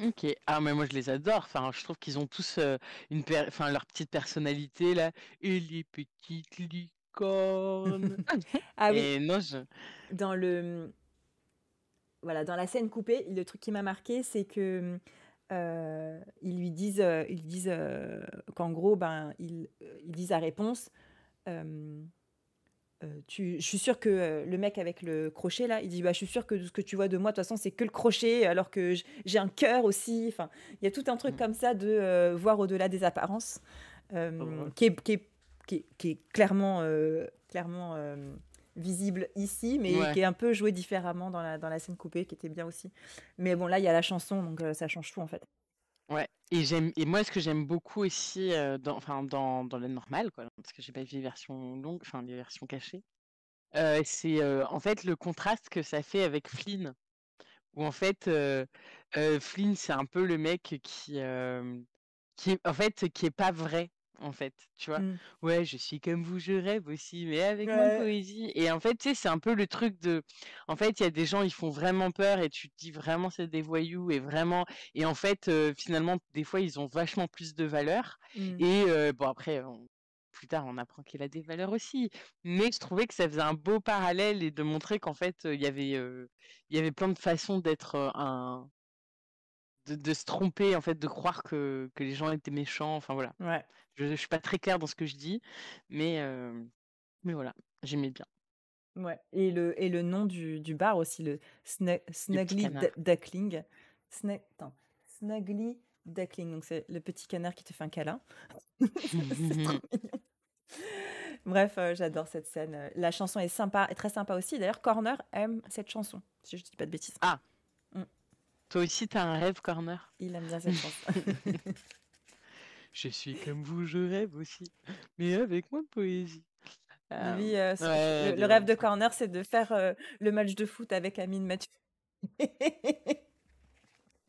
Ok. Ah, mais moi, je les adore. Enfin, je trouve qu'ils ont tous enfin, leur petite personnalité, là. Et les petites licornes. Ah oui, Et non, je. dans le voilà, dans la scène coupée, le truc qui m'a marqué, c'est que ils disent qu'en gros, ben, ils disent à réponse, euh, je suis sûr que le mec avec le crochet là, il dit bah, je suis sûr que ce que tu vois de moi, de toute façon, c'est que le crochet, alors que j'ai un cœur aussi. Enfin, il y a tout un truc Mm, comme ça de voir au-delà des apparences, trop drôle. qui est clairement visible ici, mais Ouais. qui est un peu joué différemment dans la scène coupée, qui était bien aussi. Mais bon, là, il y a la chanson, donc ça change tout en fait. Ouais. Et moi, ce que j'aime beaucoup aussi, enfin, dans la normale, quoi, parce que j'ai pas vu les versions longues, enfin, les versions cachées, c'est en fait le contraste que ça fait avec Flynn. Où en fait, Flynn, c'est un peu le mec qui est, en fait, qui est pas vrai, en fait, tu vois. Mm. Ouais, je suis comme vous, je rêve aussi, mais avec moins de Ouais. poésie. Et en fait, tu sais, c'est un peu le truc de, en fait, il y a des gens, ils font vraiment peur et tu te dis vraiment c'est des voyous et vraiment, et en fait, finalement, des fois, ils ont vachement plus de valeur. Mm. Et bon, après, plus tard, on apprend qu'il a des valeurs aussi. Mais je trouvais que ça faisait un beau parallèle et de montrer qu'en fait, il y avait plein de façons d'être de se tromper, en fait, de croire que les gens étaient méchants. Enfin voilà. Ouais. Je suis pas très claire dans ce que je dis, mais voilà, j'aimais bien. Ouais. Et le nom du bar aussi, le Les petits Snuggly canards. Duckling. Attends. Snuggly Duckling. Donc, c'est le petit canard qui te fait un câlin. C'est trop mignon. Bref, j'adore cette scène. La chanson est sympa, est très sympa aussi. D'ailleurs, Corner aime cette chanson, si je dis pas de bêtises. Ah, Mm. toi aussi, t'as un rêve, Corner? Il aime bien cette chanson. Je suis comme vous, je rêve aussi, mais avec moins de poésie. Lui, Ouais, le des rêve vraiment de sympa. Corner, c'est de faire le match de foot avec Amine Mathieu.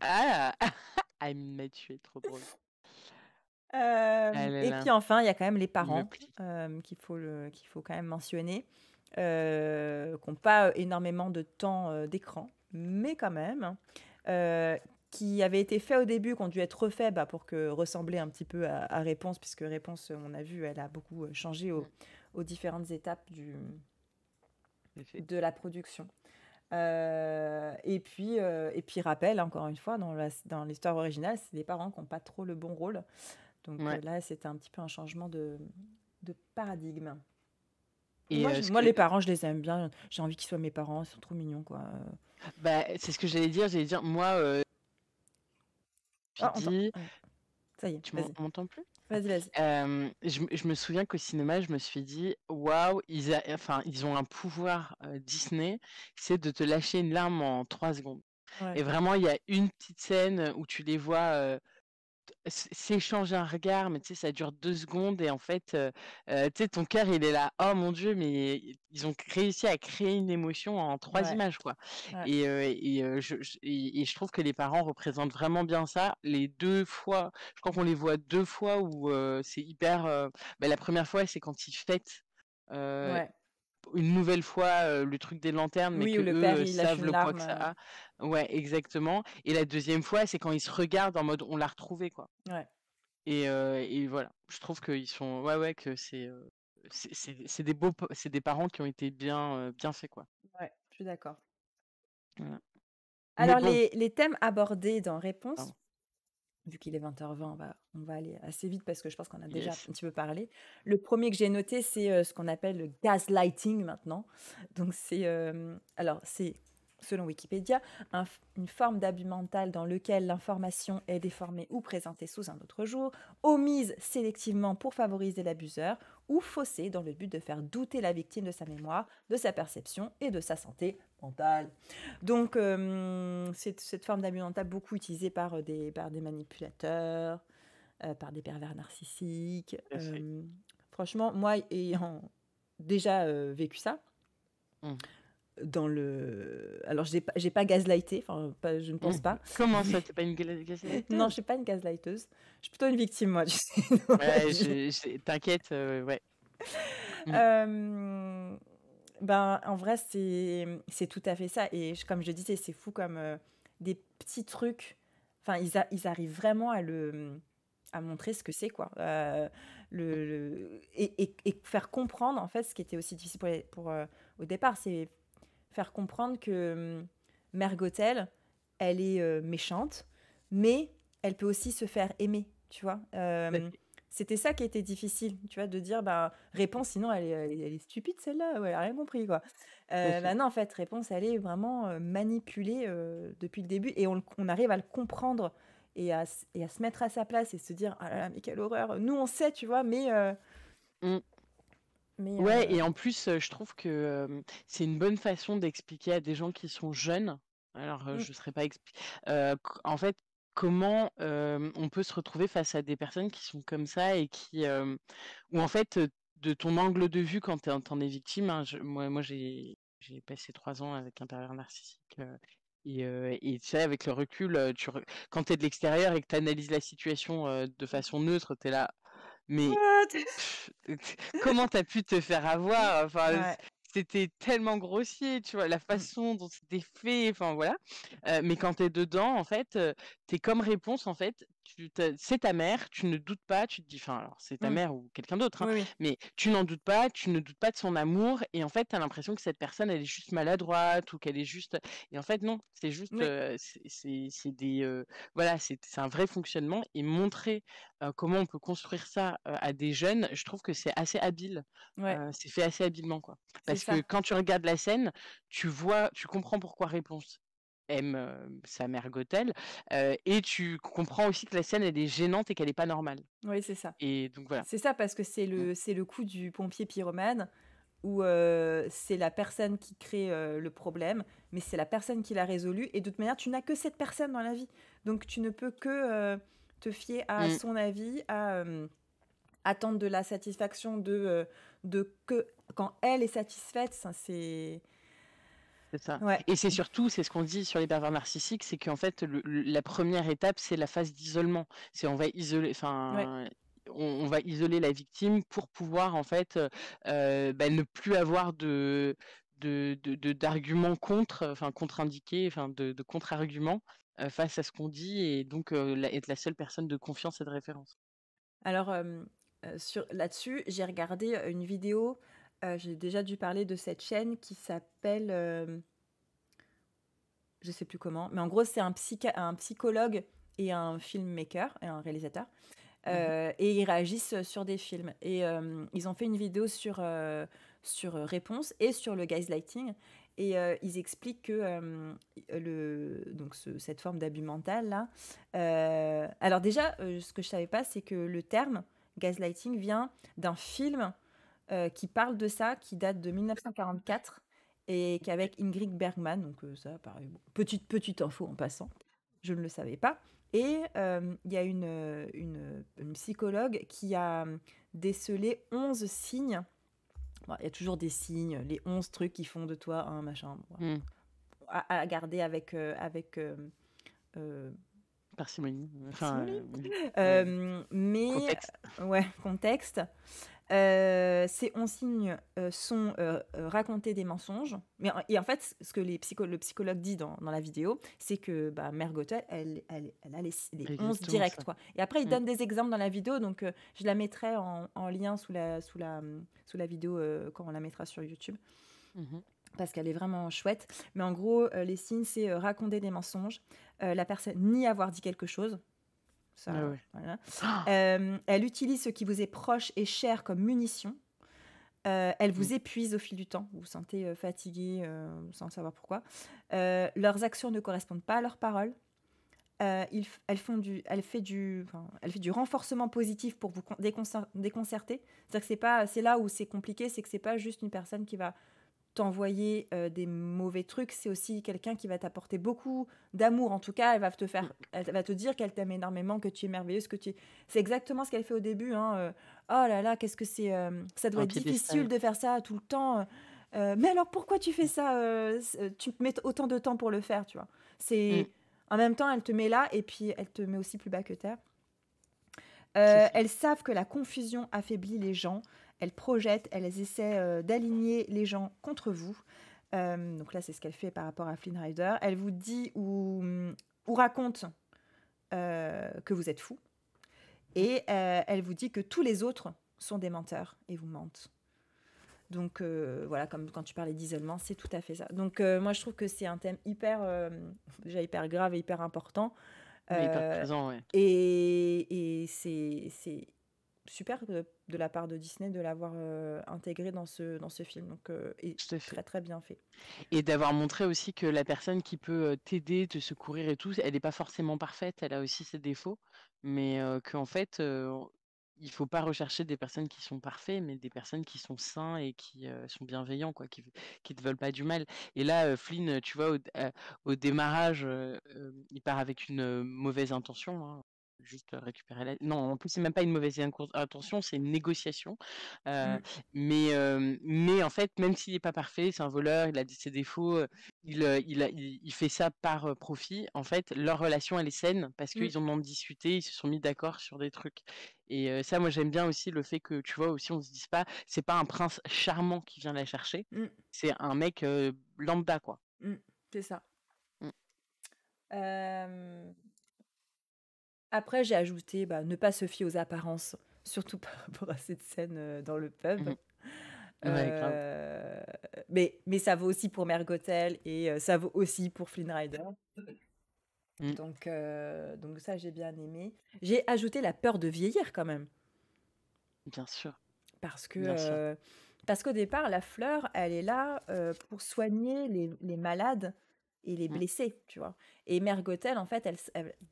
Ah, I'm Mathieu, trop drôle. Ah là Et là, puis enfin, il y a quand même les il me parents plie. qu'il faut quand même mentionner, qui n'ont pas énormément de temps d'écran, mais quand même, qui avaient été faits au début, qui ont dû être refaits bah, pour que ressembler un petit peu à Réponse, puisque Réponse, on a vu, elle a beaucoup changé Mm, aux différentes étapes c'est fait. de la production. Et puis rappel, encore une fois, dans l'histoire originale, c'est les parents qui n'ont pas trop le bon rôle. Donc Ouais. là, c'était un petit peu un changement de paradigme. Et Moi, les parents, je les aime bien. J'ai envie qu'ils soient mes parents. Ils sont trop mignons, quoi. bah, c'est ce que j'allais dire. J'allais dire, moi, je Ah, dis, ça y est, tu vas-y. m'entends plus? Vas-y, vas-y. Je me souviens qu'au cinéma, je me suis dit, waouh, enfin, ils ont un pouvoir Disney, c'est de te lâcher une larme en 3 secondes. Et Ouais. vraiment, il y a une petite scène où tu les vois s'échanger un regard, mais tu sais, ça dure 2 secondes et en fait, tu sais, ton cœur, il est là: «Oh mon Dieu, mais ils ont réussi à créer une émotion en 3 Ouais. images, quoi». Ouais. Et je trouve que les parents représentent vraiment bien ça. Les 2 fois, je crois qu'on les voit 2 fois où, c'est hyper, la première fois, c'est quand ils fêtent, heu, Ouais. une nouvelle fois, le truc des lanternes, mais Oui, où que le eux père, il lâche savent une le poids larme, que ça a. Ouais, exactement. Et la deuxième fois, c'est quand ils se regardent en mode: «On l'a retrouvé», quoi. ouais. Et voilà, je trouve qu'ils sont ouais, ouais, que c'est des beaux c'est des parents qui ont été bien, bien faits, quoi. Ouais, je suis d'accord. Voilà. Mais Alors bon, les thèmes abordés dans Réponse, pardon. vu qu'il est 20h20, on va aller assez vite parce que je pense qu'on a déjà Yes. un petit peu parlé. Le premier que j'ai noté, c'est, ce qu'on appelle le gaslighting maintenant. Donc c'est selon Wikipédia, une forme d'abus mental dans lequel l'information est déformée ou présentée sous un autre jour, omise sélectivement pour favoriser l'abuseur ou faussée dans le but de faire douter la victime de sa mémoire, de sa perception et de sa santé mentale. Donc, c'est cette forme d'abus mental beaucoup utilisée par des manipulateurs, par des pervers narcissiques. Tout à fait. Franchement, moi, ayant déjà vécu ça, Mmh. j'ai pas gaslighté, enfin, je ne Mmh. pense pas. Comment ça, Mais tu pas une non, je gaslighteuse? suis pas une gaslighteuse. Je suis plutôt une victime, moi, tu sais, dans la Ouais, vie. j'ai t'inquiète, ouais. Mmh. Hem, en vrai, c'est tout à fait ça et comme je disais, c'est fou comme, des petits trucs, enfin, ils arrivent vraiment à montrer ce que c'est, quoi. Et faire comprendre, en fait, ce qui était aussi difficile au départ, c'est faire comprendre que, Mère Gothel, elle est, méchante, mais elle peut aussi se faire aimer, tu vois? Tout à fait. C'était ça qui était difficile, tu vois? De dire, bah, Réponse, sinon elle est stupide celle-là, ouais, elle a rien compris, quoi. Tout à fait. Non, en fait, Réponse, elle est vraiment, manipulée, depuis le début et on arrive à le comprendre et à se mettre à sa place et se dire: «Ah là là, mais quelle horreur!» Nous, on sait, tu vois? Mmh. Mais Ouais, et en plus, je trouve que, c'est une bonne façon d'expliquer à des gens qui sont jeunes. Alors, mmh, je serais pas en fait, comment, on peut se retrouver face à des personnes qui sont comme ça et qui, où en fait, de ton angle de vue quand tu en es victime, hein, moi j'ai passé 3 ans avec un pervers narcissique, et tu sais, avec le recul, quand tu es de l'extérieur et que tu analyses la situation, de façon neutre, tu es là: «Mais What? comment t'as pu te faire avoir? Enfin, Ouais. c'était tellement grossier, tu vois? La Mmh. façon dont c'était fait, enfin voilà. Mais quand t'es dedans, en fait, tu comme Réponse, en fait, c'est ta mère, tu ne doutes pas, tu te dis enfin, alors c'est ta Mmh. mère ou quelqu'un d'autre, hein, Oui, oui. mais tu n'en doutes pas, tu ne doutes pas de son amour et en fait, tu as l'impression que cette personne, elle est juste maladroite ou qu'elle est juste et en fait non, c'est juste, Oui. c'est des, voilà, c'est un vrai fonctionnement et montrer, comment on peut construire ça, à des jeunes, je trouve que c'est assez habile. Ouais, C'est fait assez habilement, quoi. c'est Parce que ça. quand tu regardes la scène, tu comprends pourquoi Réponse aime, sa mère Gothel, et tu comprends aussi que la scène, elle est gênante et qu'elle est pas normale. Oui, c'est ça. Et donc voilà. C'est ça parce que c'est Mmh. le c'est le coup du pompier pyromane où, c'est la personne qui crée, le problème, mais c'est la personne qui l'a résolu et de toute manière, tu n'as que cette personne dans la vie. Donc tu ne peux que, te fier à Mmh. son avis, attendre de la satisfaction de que quand elle est satisfaite, ça c'est C'est ça. ouais. Et c'est surtout, c'est ce qu'on dit sur les pervers narcissiques, c'est qu'en fait, la première étape, c'est la phase d'isolement. C'est on va isoler, Ouais. enfin, on va isoler la victime pour pouvoir en fait, ne plus avoir d'arguments contre, enfin contre-indiqués, enfin de contre-arguments, face à ce qu'on dit et donc être la seule personne de confiance et de référence. Alors, sur là-dessus, j'ai regardé, une vidéo, j'ai déjà dû parler de cette chaîne qui s'appelle, je sais plus comment, mais en gros, c'est un psychologue et un filmmaker et un réalisateur, Mmh. et ils réagissent sur des films et ils ont fait une vidéo sur Réponse et sur le gaslighting et ils expliquent que, cette forme d'abus mental là, alors déjà, ce que je savais pas, c'est que le terme gaslighting vient d'un film, qui parle de ça, qui date de 1944 et qu'avec Ingrid Bergman, donc ça, pareil, bon, petite info en passant, je ne le savais pas. Et il y a une psychologue qui a décelé 11 signes. Bon, il y a toujours des signes, les 11 trucs qui font de toi un machin. Bon, à garder avec parcimonie. Enfin, parcimonie. Mais, contexte. ouais, contexte. Ces 11 signes sont raconter des mensonges. Et en fait, ce que le psychologue dit dans la vidéo, c'est que Mère Gothel, elle a les 11 Exactement directs, ça. quoi. Et après, il donne des exemples dans la vidéo, donc je la mettrai en lien sous la vidéo quand on la mettra sur YouTube. Parce qu'elle est vraiment chouette. Mais en gros, les signes, c'est raconter des mensonges, la personne ni avoir dit quelque chose. Ça, Ah ouais. voilà. Elle utilise ce qui vous est proche et cher comme munition. Elle vous épuise au fil du temps. Vous vous sentez fatigué sans savoir pourquoi. Leurs actions ne correspondent pas à leurs paroles. Elle fait du renforcement positif pour vous déconcerter. C'est-à-dire que c'est là où c'est compliqué, c'est que c'est pas juste une personne qui va t'envoyer des mauvais trucs, c'est aussi quelqu'un qui va t'apporter beaucoup d'amour. En tout cas, elle va te dire qu'elle t'aime énormément, que tu es merveilleuse, c'est exactement ce qu'elle fait au début. Oh là là, qu'est-ce que c'est ça doit être difficile de faire ça tout le temps. Mais alors pourquoi tu fais ça tu mets autant de temps pour le faire, tu vois. En même temps, elle te met là et puis elle te met aussi plus bas que terre. Elles savent que la confusion affaiblit les gens. Elles projettent, elles essaient d'aligner les gens contre vous. Donc là, c'est ce qu'elle fait par rapport à Flynn Rider. Elle vous dit ou raconte que vous êtes fou. Et elle vous dit que tous les autres sont des menteurs et vous mentent. Donc voilà, comme quand tu parlais d'isolement, c'est tout à fait ça. Donc moi, je trouve que c'est un thème déjà hyper grave et hyper important. Hyper présent, ouais. Et c'est super de la part de Disney de l'avoir intégré dans ce film. Donc, et très très bien fait. Et d'avoir montré aussi que la personne qui peut t'aider, te secourir et tout, elle n'est pas forcément parfaite, elle a aussi ses défauts, mais qu'en fait, il faut pas rechercher des personnes qui sont parfaites, mais des personnes qui sont sains et qui sont bienveillants, quoi, qui te veulent pas du mal. Et là, Flynn, tu vois, au démarrage, il part avec une mauvaise intention, hein. Juste récupérer non, en plus c'est même pas une mauvaise intention, c'est une négociation. Mais en fait, même s'il n'est pas parfait, c'est un voleur, il a ses défauts, il fait ça par profit. En fait, leur relation elle est saine parce qu'ils en ont discuté, ils se sont mis d'accord sur des trucs. Et ça, moi j'aime bien aussi le fait que tu vois aussi on se dise pas, c'est pas un prince charmant qui vient la chercher, c'est un mec lambda, quoi. C'est ça. Après, j'ai ajouté ne pas se fier aux apparences, surtout par rapport à cette scène dans le pub. Ouais, grave. Mais ça vaut aussi pour Mère Gothel et ça vaut aussi pour Flynn Rider. Donc ça, j'ai bien aimé. J'ai ajouté la peur de vieillir quand même. Bien sûr. Parce qu'au départ, la fleur, elle est là pour soigner les malades et les blessés, tu vois. Et Mère Gothel, en fait,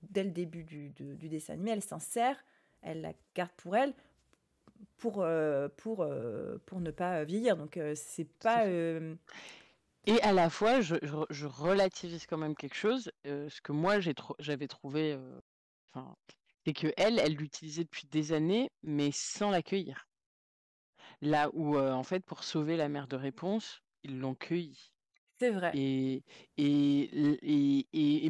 dès le début du dessin animé, elle s'en sert, elle la garde pour elle, pour ne pas vieillir. Donc, c'est pas... Et à la fois, je relativise quand même quelque chose, ce que moi j'avais trouvé, c'est que elle l'utilisait depuis des années, mais sans l'accueillir. Là où, en fait, pour sauver la mère de Réponse, ils l'ont cueillie. C'est vrai. Et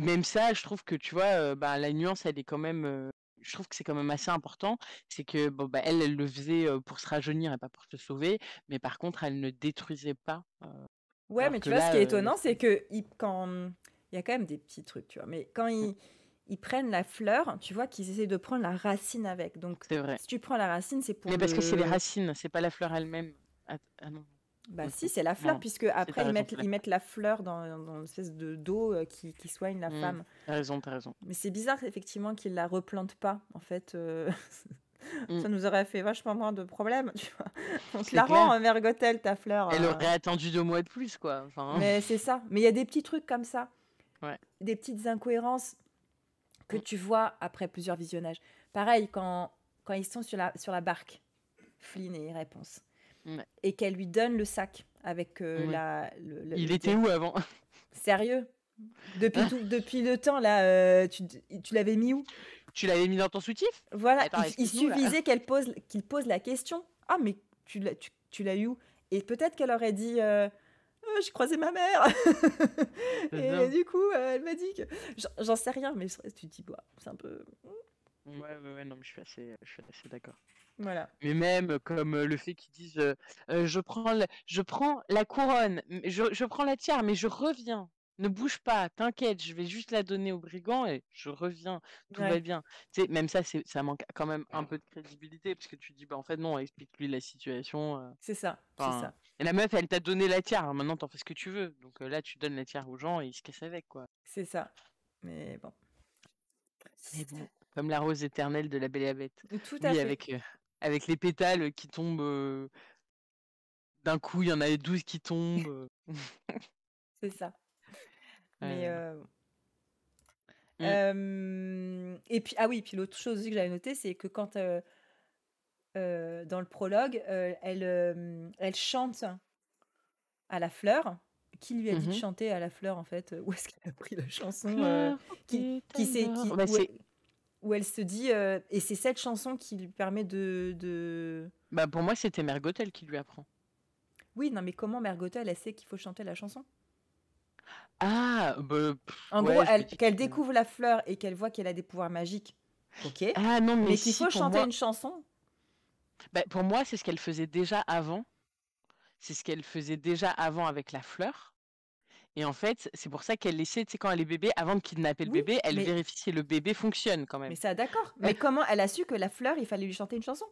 même ça, je trouve que, tu vois, la nuance, elle est quand même, je trouve que c'est quand même assez important. C'est que, bon, elle le faisait pour se rajeunir et pas pour se sauver, mais par contre, elle ne détruisait pas. Ouais, Alors mais que tu vois, ce qui est là, étonnant, c'est que quand... Il y a quand même des petits trucs, tu vois. Mais quand ils prennent la fleur, tu vois qu'ils essaient de prendre la racine avec. Donc, c'est vrai. si tu prends la racine, c'est pour Mais parce que c'est les racines, c'est pas la fleur elle-même. Ah non. Bah si, c'est la fleur, Non, puisque après t'as raison, ils mettent la fleur dans une espèce d'eau qui soigne la femme. T'as raison, t'as raison. Mais c'est bizarre effectivement qu'ils la replantent pas. En fait, ça nous aurait fait vachement moins de problèmes, tu vois. On te la rend, Mère Gothel, ta fleur. Elle aurait attendu 2 mois de plus, quoi. Mais c'est ça. Mais il y a des petits trucs comme ça, Ouais. des petites incohérences que tu vois après plusieurs visionnages. Pareil, quand ils sont sur la barque, Flynn et Réponse, et qu'elle lui donne le sac avec Ouais. Il le était où avant? Sérieux? Depuis le temps, là, tu l'avais mis où? Tu l'avais mis dans ton soutif? Voilà, Attends, il excuse-nous là. suffisait qu'il pose la question. Ah, mais tu l'as eu où? Et peut-être qu'elle aurait dit j'ai croisé ma mère. C'est Et ça. du coup, elle m'a dit que. J'en sais rien, mais tu te dis, bah, c'est un peu. Ouais, non, mais je suis assez d'accord. Voilà. Mais même comme le fait qu'ils disent je prends la couronne, je prends la tiare, mais je reviens. Ne bouge pas, t'inquiète, je vais juste la donner au brigand et je reviens, tout va Ouais, bien. Tu sais, même ça, ça manque quand même un peu de crédibilité, parce que tu dis, bah en fait, non, explique-lui la situation. c'est ça, c'est Enfin, ça. et la meuf, elle t'a donné la tiare, hein, maintenant t'en fais ce que tu veux. Donc là, tu donnes la tiare aux gens et ils se cassent avec, quoi. C'est ça. Mais bon. Mais bon, comme la rose éternelle de la Belle et la Bête. Tout à Oui, fait. avec les pétales qui tombent. D'un coup, il y en a 12 qui tombent. C'est ça. Mais. Ouais. Mm. Et puis, ah oui, puis l'autre chose aussi que j'avais noté, c'est que quand dans le prologue, elle chante à la fleur. Qui lui a dit de Mhm. chanter à la fleur en fait? Où est-ce qu'elle a pris la chanson Fleur aux qui pétales c'est d'or. Bah, c'est... où elle se dit et c'est cette chanson qui lui permet Bah, pour moi, c'était Mère Gothel qui lui apprend. Oui, non mais comment Mergotel elle sait qu'il faut chanter la chanson? Ah, bah, En gros, ouais, je me dis qu'elle que... découvre la fleur et qu'elle voit qu'elle a des pouvoirs magiques. OK. Ah non, mais Mais qu'il si, faut pour chanter moi... une chanson. Bah, pour moi, c'est ce qu'elle faisait déjà avant. C'est ce qu'elle faisait déjà avant avec la fleur. Et en fait, c'est pour ça qu'elle essaie, tu sais, quand elle est bébé, avant de kidnapper le Oui, bébé, elle mais vérifie si le bébé fonctionne quand mais même. ça d'accord. Mais comment elle a su que la fleur, il fallait lui chanter une chanson?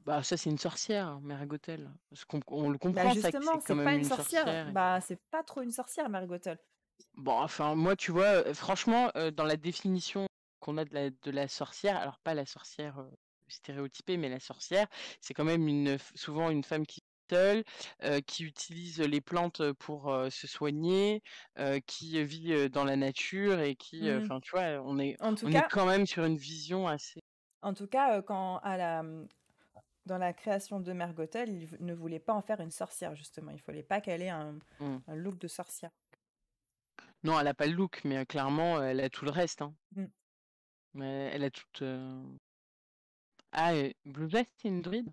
Bah, ça, c'est une sorcière, hein, Mère Gothel. Parce qu'on on le Bah comprend, ça, que c'est justement, quand c'est pas même une une sorcière. sorcière. Bah c'est pas trop une sorcière, Mergotel. Bon, enfin, moi, tu vois, franchement, dans la définition qu'on a de la sorcière, alors pas la sorcière stéréotypée, mais la sorcière, c'est quand même souvent une femme qui est seule, qui utilise les plantes pour se soigner, qui vit dans la nature et qui, Hmm. enfin, tu vois, En tout on est cas, quand même sur une vision assez. quand dans la création de Mergotel, ne voulait pas en faire une sorcière justement. Il fallait pas qu'elle ait Hmm. un look de sorcière. Non, elle a pas le look, mais clairement, elle a tout le reste, hein. Hmm. Mais elle a toute. Ah, Blue Vest, c'est une druide?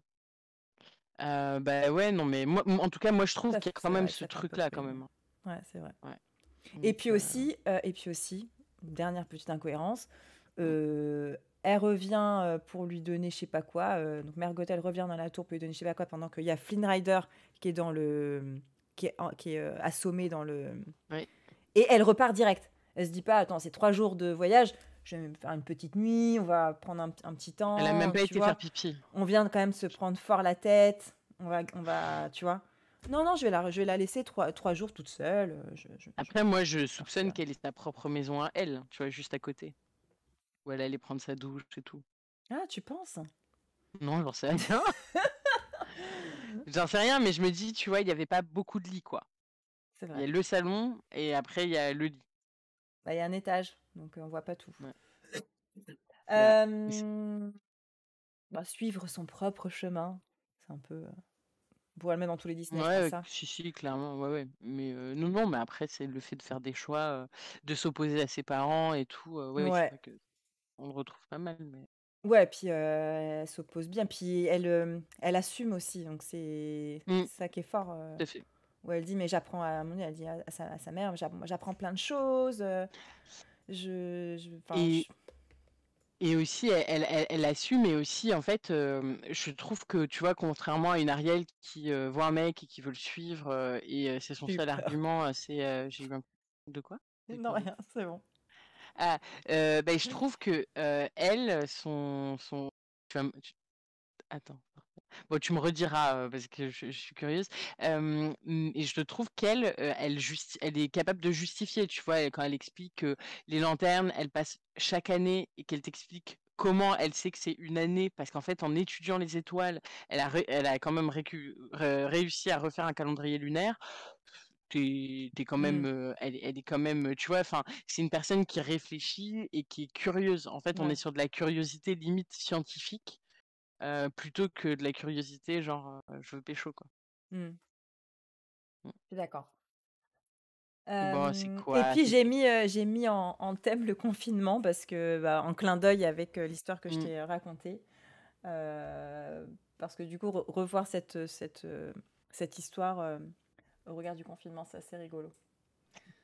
Bah ouais, non, mais moi, en tout cas, moi je trouve qu'il y a quand C'est même vrai que ce ça fait un peu truc-là quand feignant. même, hein. Ouais, c'est vrai. Ouais. Et Donc, puis aussi, dernière petite incohérence, mm, elle revient pour lui donner je sais pas quoi. Donc Mergotel revient dans la tour pour lui donner je sais pas quoi pendant qu'il y a Flynn Rider qui est dans qui est assommé dans le. ouais. Et elle repart direct. Elle se dit pas, attends, c'est 3 jours de voyage, je vais me faire une petite nuit, on va prendre un petit Elle a même temps, pas tu été faire vois. pipi. On vient quand même se prendre fort la tête, tu vois. Non, non, je vais la laisser 3 jours toute seule. Après, moi, je Faire ce soupçonne qu'elle. qu'elle ait sa propre maison à elle, tu vois, juste à côté, où elle allait prendre sa douche et tout. Ah, tu penses? Non, j'en sais rien. J'en sais rien, mais je me dis, tu vois, il y avait pas beaucoup de lits, quoi. C'est Il y vrai. a le salon et après, il y a le lit. Bah, il y a un étage, donc on voit pas tout. Ouais. Bah, Euh, Bah, suivre son propre chemin, c'est un peu. On pourrait le mettre dans tous les Disney, je pense ouais, ça. si, clairement, ouais. Mais non, mais après, c'est le fait de faire des choix, de s'opposer à ses parents et tout. Ouais, c'est Ouais. vrai que on le retrouve pas mal, mais. Ouais, puis elle s'oppose bien, puis elle assume aussi, donc c'est Mm, ça qui est fort. tout à fait. Où elle dit, mais j'apprends à mon elle dit à sa mère, j'apprends plein de choses. Enfin, Et, et aussi, elle assume, mais aussi, en fait, je trouve que, tu vois, contrairement à une Ariel qui voit un mec et qui veut le suivre, et c'est son j'ai eu seul peur. argument, c'est j'ai eu un... De quoi? J'ai Non, pas entendu. rien, c'est bon. Ah, ben, je trouve que elle, tu vas attends. Bon, tu me rediras parce que je suis curieuse. Et je trouve qu'elle, elle est capable de justifier, tu vois, quand elle explique que les lanternes, elles passent chaque année et qu'elle t'explique comment elle sait que c'est une année, parce qu'en fait, en étudiant les étoiles, elle a quand même réussi à refaire un calendrier lunaire. T'es quand même, Hmm, elle est quand même, tu vois, enfin, c'est une personne qui réfléchit et qui est curieuse. En fait, on est ouais. sur de la curiosité limite scientifique plutôt que de la curiosité, genre je veux pécho quoi. Hmm. Je suis d'accord. Bon, c'est Et quoi? puis C'est j'ai mis en thème le confinement parce que, bah, en clin d'œil avec, l'histoire que je Mmh. t'ai racontée. Parce que du coup, revoir cette histoire, au regard du confinement, c'est assez rigolo.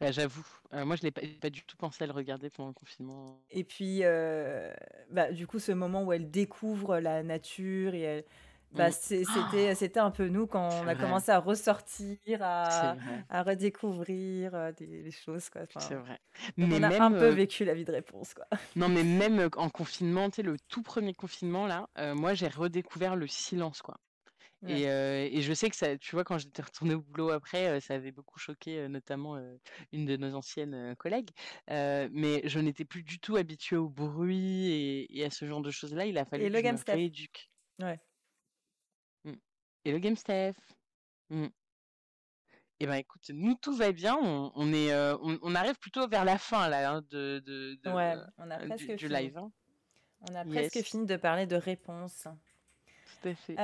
Bah, j'avoue, moi je l'ai pas du tout pensé à le regarder pendant le confinement. Et puis, bah, du coup, ce moment où elle découvre la nature et elle bah, Mmh. Oh, c'était un peu nous quand c'est on a vrai, commencé à ressortir, c'est vrai, à redécouvrir, des choses, quoi. c'est Enfin, vrai. donc Mais on a un même, peu vécu la vie de Réponse, quoi. non, mais même, en confinement, tu sais, le tout premier confinement là, moi j'ai redécouvert le silence, quoi. Ouais. Et je sais que ça, tu vois, quand j'étais retournée au boulot après, ça avait beaucoup choqué, notamment, une de nos anciennes, collègues. Mais je n'étais plus du tout habituée au bruit et à ce genre de choses-là. Il a fallu Et que le je Game me Steph. rééduque. Ouais. Mmh. Et le Game Steph. Mmh. Et ben, écoute, nous tout va bien. On est, on arrive plutôt vers la fin là, hein, Ouais, on a presque du fini. live, hein. On a presque Yes, fini de parler de Réponse. tout à fait.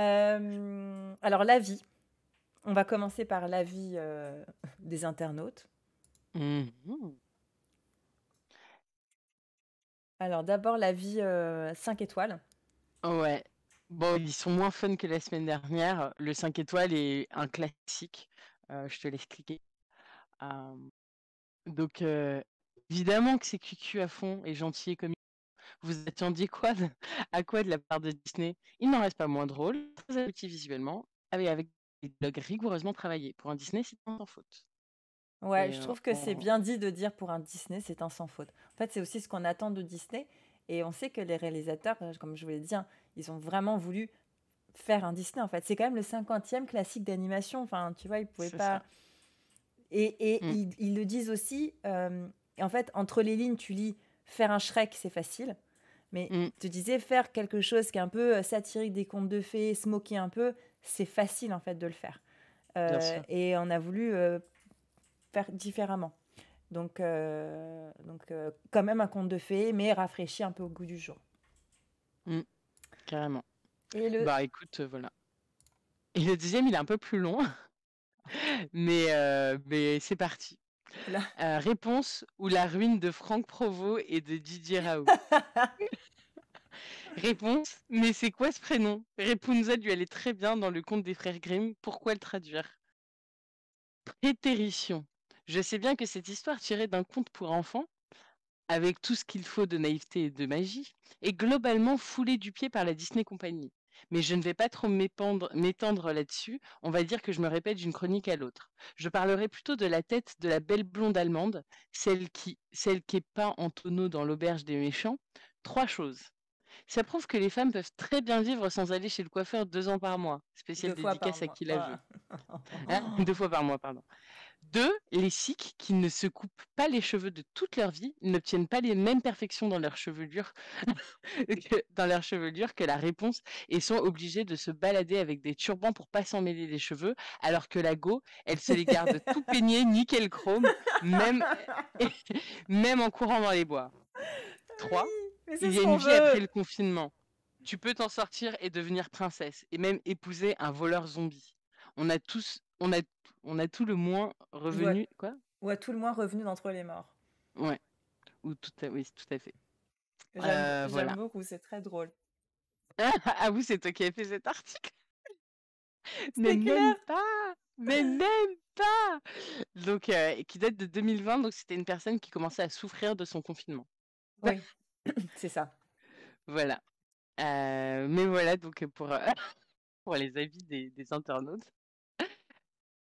Alors, l'avis. On va commencer par l'avis des internautes. Mmh. Alors, d'abord, l'avis 5 étoiles. Ouais. Bon, ils sont moins fun que la semaine dernière. Le 5 étoiles est un classique. Je te laisse cliquer. Euh, donc, évidemment que c'est cucu à fond et gentil comme vous attendiez quoi à quoi de la part de Disney? Il n'en reste pas moins drôle, très abouti visuellement, avec des dialogues rigoureusement travaillés. Pour un Disney, c'est sans faute. Ouais, Et je trouve que c'est bien dit de dire pour un Disney, c'est un sans faute. En fait, c'est aussi ce qu'on attend de Disney. Et on sait que les réalisateurs, comme je vous l'ai dit, hein, ils ont vraiment voulu faire un Disney, en fait. C'est quand même le 50e classique d'animation. Enfin, tu vois, ils pouvaient c'est pas... ça. Et Mm, ils le disent aussi. Et en fait, entre les lignes, tu lis faire un Shrek, c'est facile. Mais mm, tu disais faire quelque chose qui est un peu satirique des contes de fées, se moquer un peu, c'est facile en fait de le faire. bien sûr. Et on a voulu faire différemment. Quand même un conte de fées, mais rafraîchi un peu au goût du jour. Mm, carrément. Et le... Bah écoute, voilà. Et le deuxième, il est un peu plus long, mais c'est parti. Là... Réponse ou la ruine de Franck Provost et de Didier Raoult. Réponse, mais c'est quoi ce prénom? Rapunzel lui allait très bien dans le conte des frères Grimm, pourquoi le traduire? Prétérition. Je sais bien que cette histoire tirée d'un conte pour enfants, avec tout ce qu'il faut de naïveté et de magie, est globalement foulée du pied par la Disney Company. Mais je ne vais pas trop m'étendre là-dessus, on va dire que je me répète d'une chronique à l'autre. Je parlerai plutôt de la tête de la belle blonde allemande, celle qui est peint en tonneau dans l'auberge des méchants. Trois choses. Ça prouve que les femmes peuvent très bien vivre sans aller chez le coiffeur 2 ans par mois. Spéciale 2 fois par dédicace à mois. qui la Voilà. veut. Hein, 2 fois par mois, pardon. Deux, les Sikhs qui ne se coupent pas les cheveux de toute leur vie n'obtiennent pas les mêmes perfections dans leur chevelure que la réponse et sont obligés de se balader avec des turbans pour pas s'en mêler les cheveux, alors que la go, elle se les garde tout peignés, nickel chrome, même, même en courant dans les bois. Trois, Oui, mais c'est il y ce a une qu'on vie après veut. le confinement. Tu peux t'en sortir et devenir princesse, et même épouser un voleur zombie. On a tous, on a tout le moins Ouais. revenu, quoi? Ou à tout le moins revenu d'entre les morts. Ouais, oui, tout à fait. J'aime Voilà. beaucoup, c'est très drôle. Ah oui, c'est toi qui as fait cet article. Mais C'est clair. même pas, mais même pas. Donc, qui date de 2020, donc c'était une personne qui commençait à souffrir de son confinement. Oui, c'est ça. Voilà. Mais voilà, donc pour, pour les avis des internautes.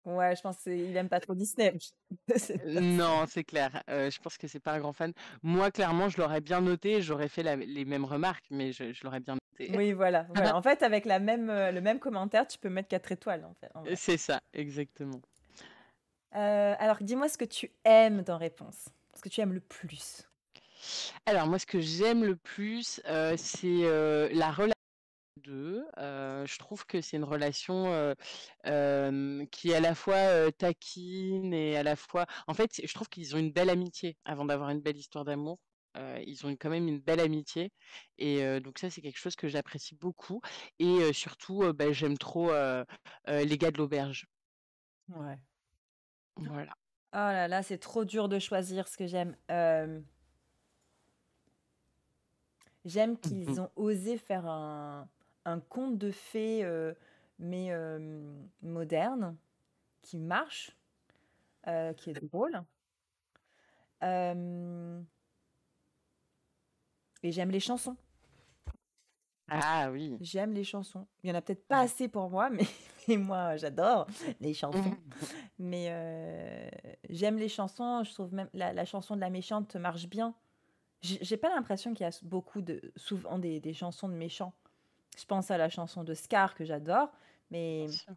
Ouais, je pense qu'il aime pas trop Disney, cette personne. Non, c'est clair. Je pense que c'est pas un grand fan. Moi, clairement, je l'aurais bien noté, j'aurais fait les mêmes remarques, mais je l'aurais bien noté. Oui, voilà, voilà. En fait, avec le même commentaire, tu peux mettre 4 étoiles, en fait, en vrai. C'est ça, exactement. Alors, dis-moi ce que tu aimes dans Réponse. Ce que tu aimes le plus. Alors moi, ce que j'aime le plus, c'est, la relation d'eux. Je trouve que c'est une relation, qui est à la fois, taquine et à la fois en fait, je trouve qu'ils ont une belle amitié avant d'avoir une belle histoire d'amour. Ils ont quand même une belle amitié et donc ça, c'est quelque chose que j'apprécie beaucoup et surtout, bah, j'aime trop, les gars de l'auberge. Ouais. Voilà. Oh là là, c'est trop dur de choisir ce que j'aime. J'aime qu'ils ont osé faire un conte de fées, mais moderne, qui marche, qui est drôle. Et j'aime les chansons. Ah oui. J'aime les chansons. Il y en a peut-être pas assez pour moi, mais moi, j'adore les chansons. Mais j'aime les chansons. Je trouve même la chanson de la méchante marche bien. J'ai pas l'impression qu'il y a souvent des chansons de méchants. Je pense à la chanson de Scar que j'adore, mais Bien sûr.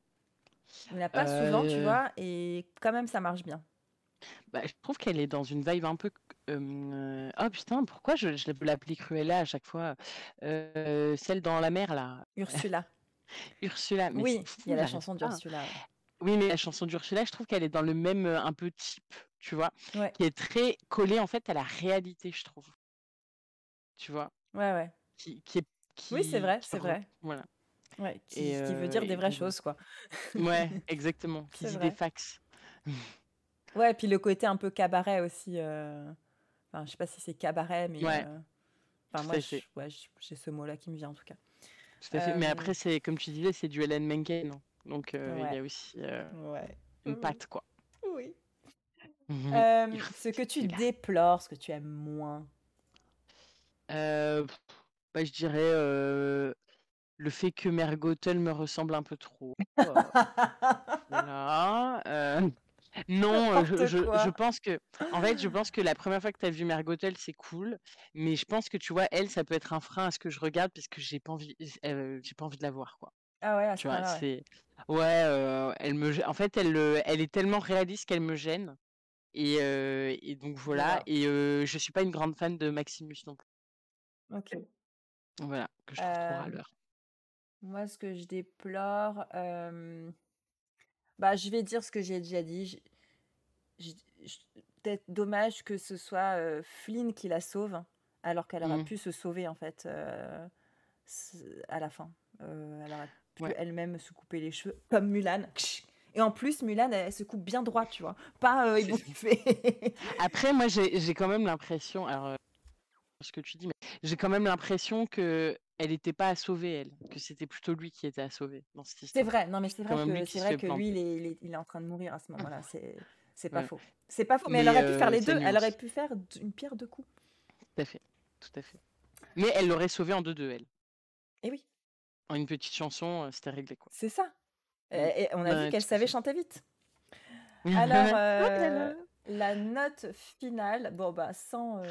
il n'y en a pas souvent, tu Euh, vois, et quand même ça marche bien. je trouve qu'elle est dans une vibe un peu. Oh putain, pourquoi je l'appelais Cruella à chaque fois? Celle dans la mer là. Ursula. Ursula, mais c'est Oui, il y fou, a la j'arrive chanson pas. d'Ursula. Oui, mais la chanson d'Ursula, je trouve qu'elle est dans le même un peu type, tu vois, Ouais, qui est très collée en fait à la réalité, je trouve, tu vois, ouais, ouais. qui est Oui, c'est vrai, qui c'est vrai. voilà. Ouais, Et, qui veut dire des et vraies donc voilà. choses, quoi. Ouais, exactement. Qui C'est dit des vrai. fax. Ouais, puis le côté un peu cabaret aussi. Enfin, je sais pas si c'est cabaret, mais Ouais, enfin, tout moi, à fait. ouais, j'ai ce mot-là qui me vient en tout cas. Tout à fait. Mais Euh, après, c'est comme tu disais, c'est du Ellen Menken, hein. Donc il y ouais, a aussi ouais. une Oui, patte, quoi. oui. Ce que tu Ursula. déplores, ce que tu aimes moins. Euh, je dirais le fait que Mère Gothel me ressemble un peu trop. Voilà. Non, N'importe je quoi. pense que, en fait, je pense que la première fois que tu as vu Mère Gothel, c'est cool, mais je pense que tu vois, elle, ça peut être un frein à ce que je regarde parce que j'ai pas envie de la voir, quoi. Ah ouais, à ce Tu vois, point-là, ouais. c'est, ouais, en fait, elle est tellement réaliste qu'elle me gêne, et donc Je voilà, vois. et je suis pas une grande fan de Maximus non plus. Ok. Voilà, que je trouve trop Euh, râleur. Moi, ce que je déplore, bah, je vais dire ce que j'ai déjà dit. J- Peut-être dommage que ce soit Flynn qui la sauve, alors qu'elle aurait Mm, pu se sauver en fait à la fin. Elle aurait pu ouais. elle-même se couper les cheveux, comme Mulan. Et en plus, Mulan, elle se coupe bien droit, tu vois. Pas C'est ça. ébouriffée. Après, moi, j'ai quand même l'impression, alors ce que tu dis, mais j'ai quand même l'impression que elle n'était pas à sauver, elle, que c'était plutôt lui qui était à sauver dans cette C'est histoire. vrai, non, mais C'est quand même lui qui c'est se vrai fait que lui, planter. il est en train de mourir à ce moment-là. C'est pas Ouais. faux. C'est pas faux, mais elle Mais aurait pu faire les c'est deux. Elle aurait nuancé. pu faire une pierre deux coups. Tout à fait. Tout à fait. Mais elle l'aurait sauvé en 2-2, elle. Et oui, En une petite chanson, c'était réglé, quoi. c'est ça. Mm. Et on a vu Ouais, qu'elle tout à savait fait. chanter vite. Alors, Oh là là. la note finale, bon, bah, sans.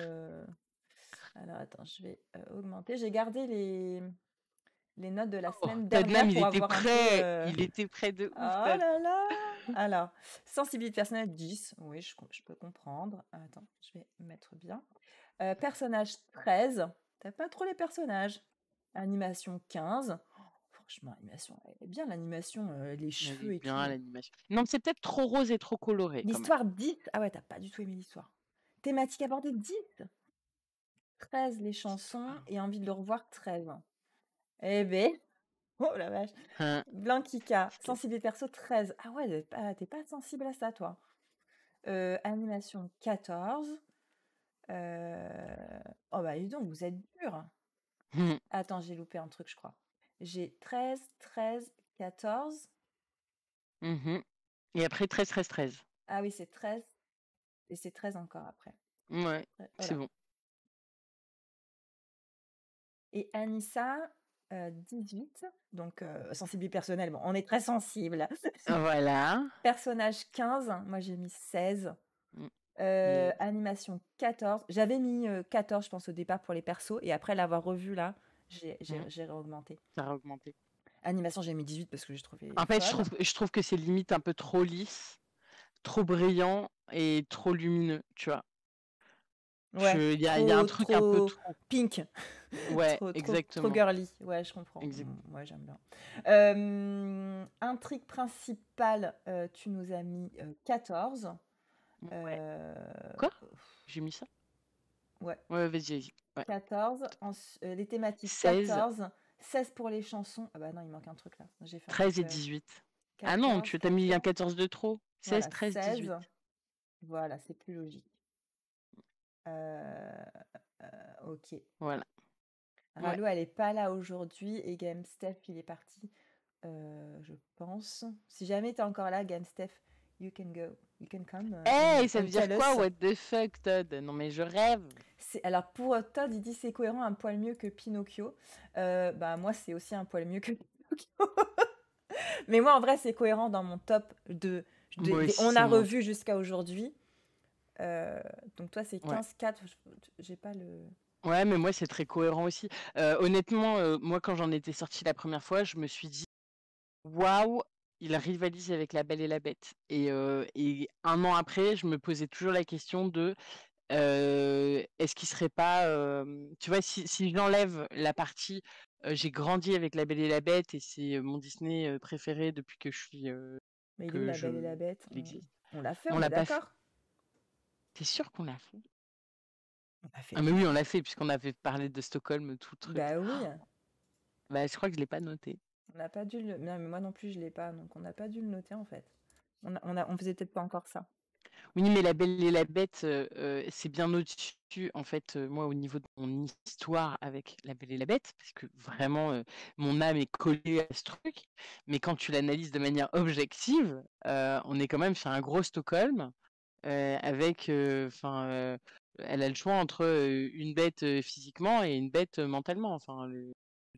Alors, attends, je vais augmenter. J'ai gardé les notes de la Oh, semaine Tottenham, dernière pour avoir un peu. il était prêt de Oh ouf, là là! Alors, sensibilité personnelle 10. Oui, je peux comprendre. Attends, je vais mettre bien. Personnage 13. T'as pas trop les personnages. Animation 15. Oh, franchement, animation, elle est bien l'animation, les Elle cheveux est et bien, tout. l'animation. Non, c'est peut-être trop rose et trop coloré, quand même. L'histoire 10. Ah ouais, t'as pas du tout aimé l'histoire. Thématique abordée 10. 13 les chansons et envie de le revoir 13. Eh ben, oh la vache. Hein, Blanquica, ok. sensibilité perso 13. Ah ouais, t'es pas sensible à ça, toi. Animation 14. Oh bah dis donc, vous êtes dur. Attends, j'ai loupé un truc, je crois. J'ai 13, 13, 14. Mhm. Et après 13, 13, 13. Ah oui, c'est 13. Et c'est 13 encore après. Ouais, c'est Voilà. bon. Et Anissa, 18. Donc, sensibilité personnelle, bon, on est très sensible. Voilà. Personnage 15, moi j'ai mis 16. Mm. Yes. Animation 14. J'avais mis 14, je pense, au départ pour les persos. Et après l'avoir revu là, Mm. j'ai réaugmenté. Ça a augmenté. Animation, j'ai mis 18 parce que j'ai trouvé En fait, folle. je trouve que c'est limite un peu trop lisse, trop brillant et trop lumineux, tu vois. Ouais, Il y a un truc un peu trop. pink. Ouais, Trop exactement. girly. Ouais, je comprends. Exact. Ouais, j'aime bien. Intrigue principale, tu nous as mis 14. Ouais. Euh, Quoi? J'ai mis ça? ouais, Ouais, vas-y, vas-y. Ouais. 14. Les thématiques 16, 14. 16 pour les chansons. Ah bah non, il manque un truc là. J'ai fait un 13 truc. et 18. Ah non, 14, tu t'as mis un 14. 14 de trop. 16, Voilà, 13, 18. 16. Voilà, c'est plus logique. Euh, ok. Voilà. Ouais. Ralo, elle est pas là aujourd'hui et Game Steph, il est parti, je pense. Si jamais tu es encore là, Game Steph, you can go. You can come Hey, ça and veut dire tell quoi? us. What the fuck, Todd? Non mais je rêve. Alors pour Todd, il dit c'est cohérent, un poil mieux que Pinocchio. Bah moi, c'est aussi un poil mieux que Pinocchio. Mais moi, en vrai, c'est cohérent dans mon top Moi aussi, on c'est a mon... revu jusqu'à aujourd'hui. Donc toi, c'est Ouais. 15-4. J'ai pas le... Ouais, mais moi, c'est très cohérent aussi. Honnêtement, moi, quand j'en étais sortie la première fois, je me suis dit, waouh, il rivalise avec La Belle et la Bête. Et un an après, je me posais toujours la question de, est-ce qu'il serait pas, tu vois, si j'enlève la partie, j'ai grandi avec La Belle et la Bête et c'est mon Disney préféré depuis que je suis, Mais il est où que la Belle et je, la Bête? il existe. On l'a fait, On on est l'a pas fait. d'accord? T'es sûr qu'on l'a fait? On l'a Ah fait. mais oui, on l'a fait puisqu'on avait parlé de Stockholm, tout le truc. Bah oui, Bah, je crois que je l'ai pas noté. on n'a pas dû le... Non, mais moi non plus, je l'ai pas, donc on n'a pas dû le noter en fait. On faisait peut-être pas encore ça. Oui, mais La Belle et la Bête, c'est bien au-dessus, en fait, moi, au niveau de mon histoire avec La Belle et la Bête, parce que vraiment, mon âme est collée à ce truc. Mais quand tu l'analyses de manière objective, on est quand même sur un gros Stockholm, avec, enfin, elle a le choix entre une bête physiquement et une bête mentalement. Enfin, le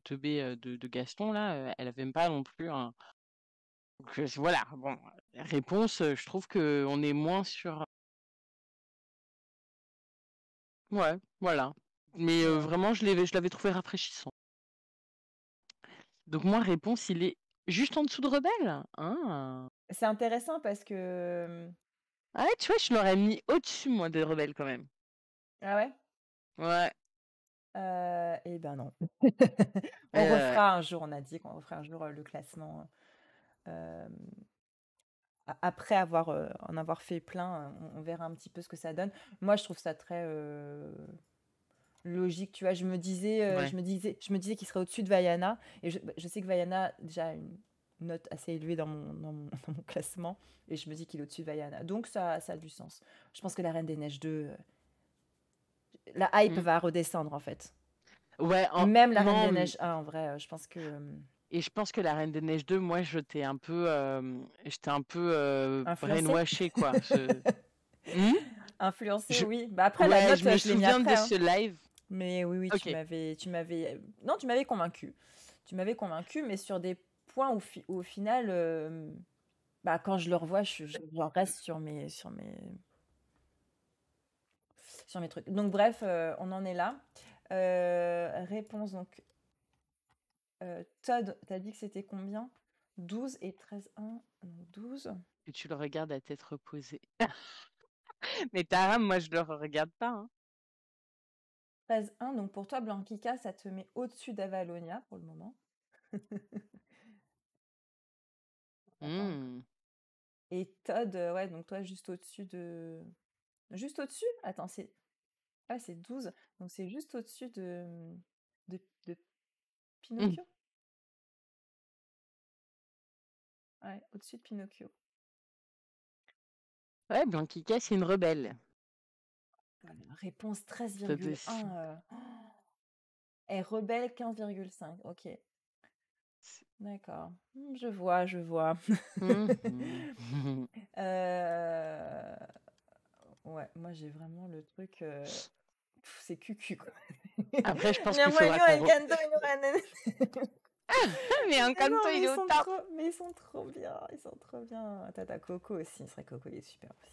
teubé de Gaston, là, elle avait même pas non plus un. Donc, voilà, bon, réponse, je trouve que on est moins sur. Ouais, voilà. Mais Ouais. vraiment, je l'avais trouvé rafraîchissant. Donc moi, réponse, il est juste en dessous de Rebelle. Ah. C'est intéressant parce que... Ah ouais, tu vois, je l'aurais mis au-dessus, moi, de Rebelle quand même. Ah ouais? Ouais. Eh ben non. On Ouais. refera un jour, on a dit qu'on referait un jour le classement. euh, Après en avoir fait plein, on verra un petit peu ce que ça donne. Moi, je trouve ça très logique, tu vois. Ouais. Je me disais qu'il serait au-dessus de Vaiana. Et je sais que Vaiana a déjà une note assez élevée dans mon classement. Et je me dis qu'il est au-dessus de Vaiana. Donc, ça a du sens. Je pense que la Reine des Neiges 2, la hype Mm. va redescendre, en fait. Ouais, Même la Reine non, des Neiges 1, en vrai, je pense que... et je pense que la Reine des Neiges 2, moi, j'étais un peu influencée. brainwashée, quoi. Hmm. Influencée, Je... oui. Bah après, la Ouais, note, je me je l'ai mis souviens après, de hein. ce live. Mais oui, oui, Ok. non, tu m'avais convaincu. Tu m'avais convaincu, mais sur des points où, au final, bah, quand je le revois, j'en reste sur mes trucs. Donc, bref, on en est là. Réponse, donc, Todd, t'as dit que c'était combien? 12 et 13, 1, non, 12. Et tu le regardes à tête reposée. Mais Taram, moi, je le regarde pas, hein. 13, 1, donc pour toi, Blanquica, ça te met au-dessus d'Avalonia pour le moment. Attends. Hmm. Et Todd, ouais, donc toi, juste au-dessus de... Juste au-dessus? Attends, c'est 12. Donc c'est juste au-dessus de Hmm. Pinocchio? Ouais, au-dessus de Pinocchio. Ouais, Blanquica, c'est une rebelle. Voilà, réponse Ça te- 13,1. Et rebelle 15,5. Ok, d'accord. Je vois, je vois. Mhm. Euh, Ouais, moi j'ai vraiment le truc... c'est cucu, quoi. Après, je pense Mi qu'il faudra abuelo, qu'on... el canto, y no ganan. Mais Mais non, Encanto, il est au top. mais ils sont trop bien, ils sont trop bien. Tata Coco aussi, c'est vrai Coco il est super aussi.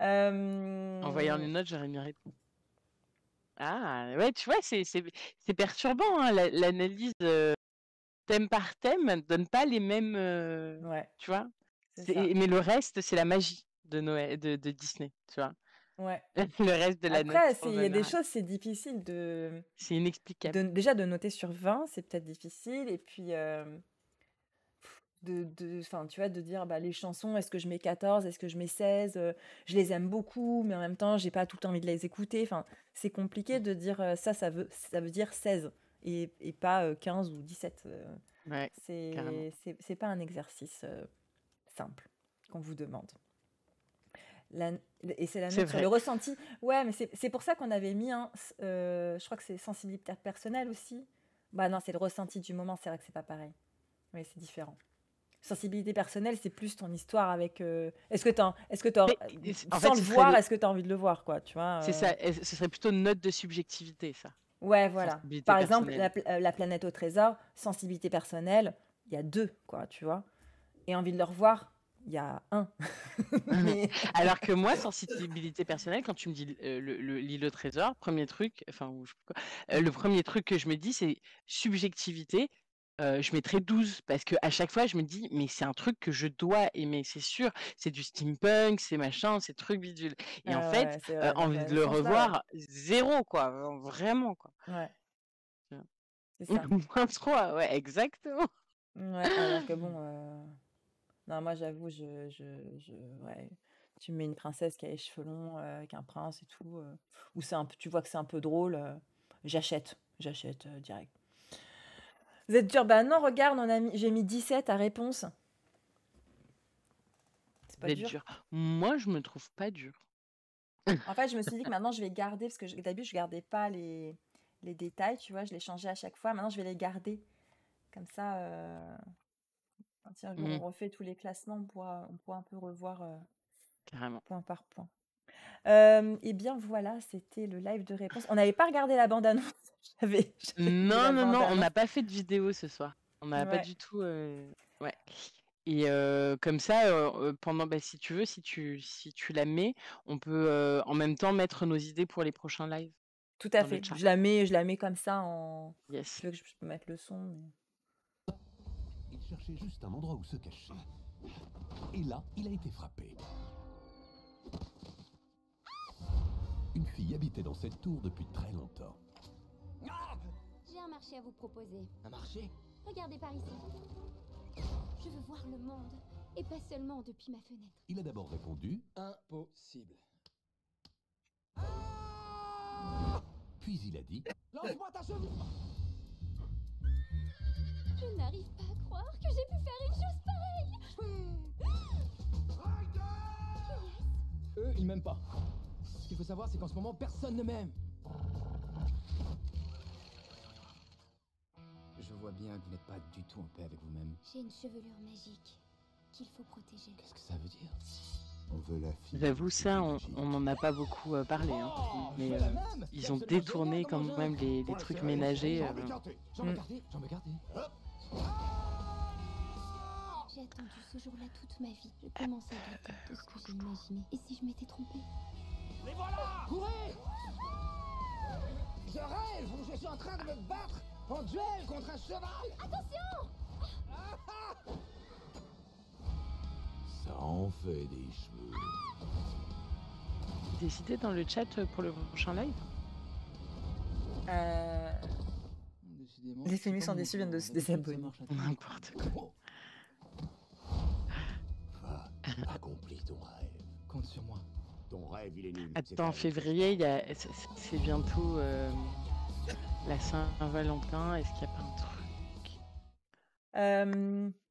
En voyant les notes, j'aurais mis réponse. Ah, ouais, tu vois, c'est perturbant, hein, l'analyse thème par thème ne donne pas les mêmes... Ouais, tu vois? c'est ça. Mais le reste, c'est la magie de Noël, de Disney, tu vois? Ouais. Le reste de la note, Après, en il y a des général. choses, c'est difficile C'est inexplicable. déjà de noter sur 20, c'est peut-être difficile. Et puis, enfin, tu vois, de dire bah, les chansons, est-ce que je mets 14, est-ce que je mets 16, je les aime beaucoup, mais en même temps, j'ai pas tout le temps envie de les écouter. Enfin, c'est compliqué de dire ça veut dire 16. et pas 15 ou 17. Ouais, carrément. C'est pas un exercice simple qu'on vous demande. La- et c'est la C'est note sur le vrai. ressenti. Ouais, mais c'est pour ça qu'on avait mis je crois que c'est sensibilité personnelle aussi. Bah non, c'est le ressenti du moment, c'est vrai que c'est pas pareil. Oui, c'est différent. Sensibilité personnelle, c'est plus ton histoire avec. Est-ce que Mais, en sans fait, le voir, est-ce que tu as envie de le voir, quoi, tu vois c'est ça, ce serait plutôt une note de subjectivité, ça. Ouais, voilà. Sensibilité Par exemple, personnelle. la planète au trésor, sensibilité personnelle, il y a 2, quoi, tu vois. Et envie de le revoir, il y a 1. Mais... Alors que moi, sensibilité personnelle, quand tu me dis l'île au trésor, premier truc, enfin, le premier truc que je me dis, c'est subjectivité. Je mettrais 12 parce que à chaque fois, je me dis, mais c'est un truc que je dois aimer, c'est sûr. C'est du steampunk, c'est machin, c'est truc bidule. Et en fait, ouais, c'est vrai, envie dans de ce le sens-là, ouais. revoir, zéro, quoi. Vraiment, quoi. Ouais, c'est ça. Moins 3, ouais, exactement. Ouais, alors que bon, non, moi j'avoue, ouais, tu me mets une princesse qui a les cheveux longs, avec un prince et tout, ou tu vois que c'est un peu drôle, j'achète direct. Vous êtes dur? Bah non, regarde, j'ai mis 17 à réponse. C'est pas D'être dur. dur. Moi, je me trouve pas dur. En fait, je me suis dit que maintenant je vais garder, parce que d'habitude je gardais pas les détails, tu vois, je les changeais à chaque fois. Maintenant je vais les garder. Comme ça, quand un jour on refait tous les classements, on pourra un peu revoir Carrément. point par point. Et bien voilà, c'était le live de réponse. On n'avait pas regardé la bande-annonce. J'avais mis Non, la non, non, on bande-annonce. n'a pas fait de vidéo ce soir. On n'a pas Ouais, du tout. Ouais. Et comme ça, pendant, bah, si tu veux, si tu la mets, on peut en même temps mettre nos idées pour les prochains lives tout à dans le fait. chat. Je la mets comme ça en. Yes. Tu veux que je peux mettre le son, mais... Il cherchait juste un endroit où se cacher. Et là, il a été frappé. Une fille habitait dans cette tour depuis très longtemps. J'ai un marché à vous proposer. Un marché? Regardez par ici. Je veux voir le monde, et pas seulement depuis ma fenêtre. Il a d'abord répondu, Impossible. puis il a dit, Lance-moi ta cheville! Je n'arrive pas à croire que j'ai pu faire une chose pareille. Eux, ils m'aiment pas. Ce qu'il faut savoir, c'est qu'en ce moment, personne ne m'aime. Je vois bien que vous n'êtes pas du tout en paix avec vous-même. J'ai une chevelure magique qu'il faut protéger. Qu'est-ce que ça veut dire? on veut la fille. J'avoue, ça, on n'en a pas beaucoup parlé. Hein. Mais ils ont détourné quand même les trucs ménagers. J'en veux garder. J'ai attendu ce jour-là toute ma vie. Je commence à douter de ce que j'ai imaginé. Et si je m'étais trompée? Les voilà! Courez! Je rêve où je suis en train de me battre en duel contre un cheval! Attention! Ça en fait des cheveux. Des idées dans le chat pour le prochain live? Décidément, Les féministes sont déçus, viennent de se désabonner. N'importe quoi. Va, accomplis ton rêve. Compte sur moi. Ton rêve, il est nul. Attends, en février, c'est bientôt la Saint-Valentin. Est-ce qu'il n'y a pas un truc?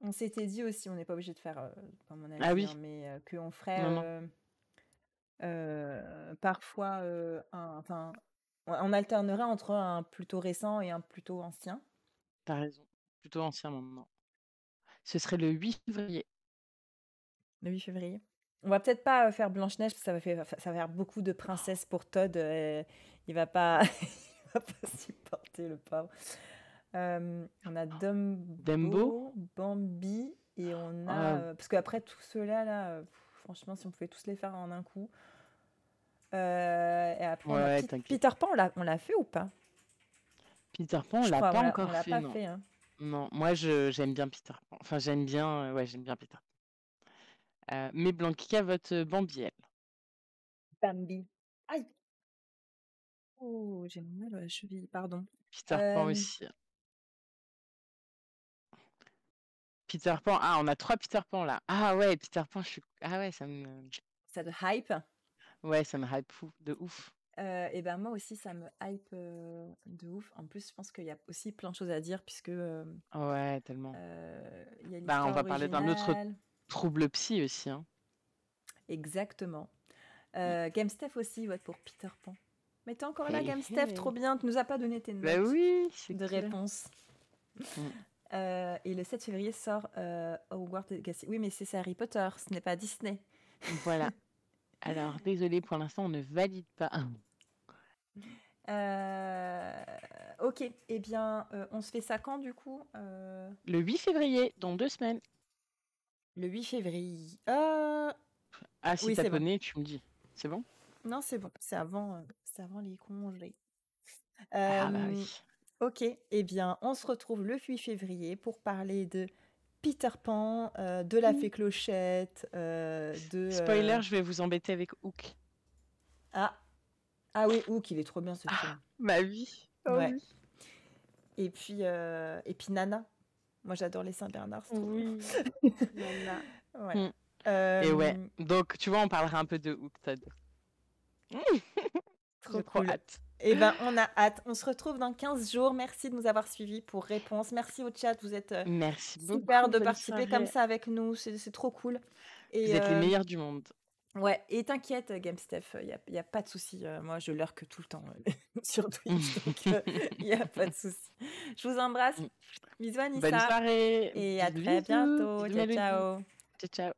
On s'était dit aussi, on n'est pas obligé de faire comme on a Ah dit, oui. hein, mais qu'on ferait Non. parfois enfin, on alternerait entre un plutôt récent et un plutôt ancien. T'as raison. Plutôt ancien maintenant. Ce serait le 8 février. Le 8 février. On va peut-être pas faire Blanche-Neige parce que ça va faire beaucoup de princesses pour Todd. Il va pas, il va pas supporter le pauvre. On a Dumbo, Bambi et on a parce qu'après tout cela là, franchement, si on pouvait tous les faire en un coup. Et après, on a Peter Pan, on l'a fait ou pas? Peter Pan, on l'a pas encore fait. Non. Fait, hein. Non, moi j'aime bien Peter Pan. Enfin, j'aime bien Peter Pan. Mais Blanquita vote Bambi, elle. Bambi. Aïe! Oh, j'ai mal à la cheville, pardon. Peter Pan aussi. Peter Pan, on a 3 Peter Pan là. Ah ouais, Peter Pan, ah ouais, ça me... Ça te hype? Ouais, ça me hype de ouf. Et ben moi aussi, ça me hype de ouf. En plus, je pense qu'il y a aussi plein de choses à dire, puisque Ouais, tellement. il y a On l'histoire va parler d'un autre originale. trouble psy aussi. Hein. Exactement. Game Steph aussi vote pour Peter Pan. Mais t'es encore là, Hey, Game Steph, trop bien. Tu nous as pas donné tes Bah notes oui, c'est de clair. réponse. Mm. Et le 7 février sort Hogwarts Legacy. Oui, mais c'est Harry Potter, ce n'est pas Disney. Voilà. Alors, désolé, pour l'instant, on ne valide pas. Ok, eh bien, on se fait ça quand du coup Le 8 février, dans 2 semaines. Le 8 février. Ah, si Oui, t'as c'est bon. poney, tu me dis. C'est bon? Non, c'est bon, c'est avant les congés. Ah bah oui. Ok, eh bien, on se retrouve le 8 février pour parler de Peter Pan, de la fée Clochette, de... Spoiler, je vais vous embêter avec Hook. Ah oui, Hook, il est trop bien ce film. Ma vie. Oh Ouais. oui. Et puis Nana. Moi, j'adore les Saint-Bernard. c'est trop Oui. bien. Nana. Ouais. Et ouais. Donc, tu vois, on parlera un peu de Hook, Todd. Trop J'ai trop cool. hâte. Eh ben, on a hâte. On se retrouve dans 15 jours. Merci de nous avoir suivis pour réponse. Merci au chat. Vous êtes Merci beaucoup. super de bonne participer soirée. comme ça avec nous. C'est trop cool. Et, Vous êtes les meilleurs du monde. Ouais, et t'inquiète, Game Steph, il y a pas de souci. Moi, je lurk tout le temps sur Twitch, donc il n'y a pas de souci. Je vous embrasse. Bisous, Anissa. Bonne soirée. Et à Bisous, très bisous. bientôt. Bisous, Ciao, Mélodie. ciao. Ciao, ciao.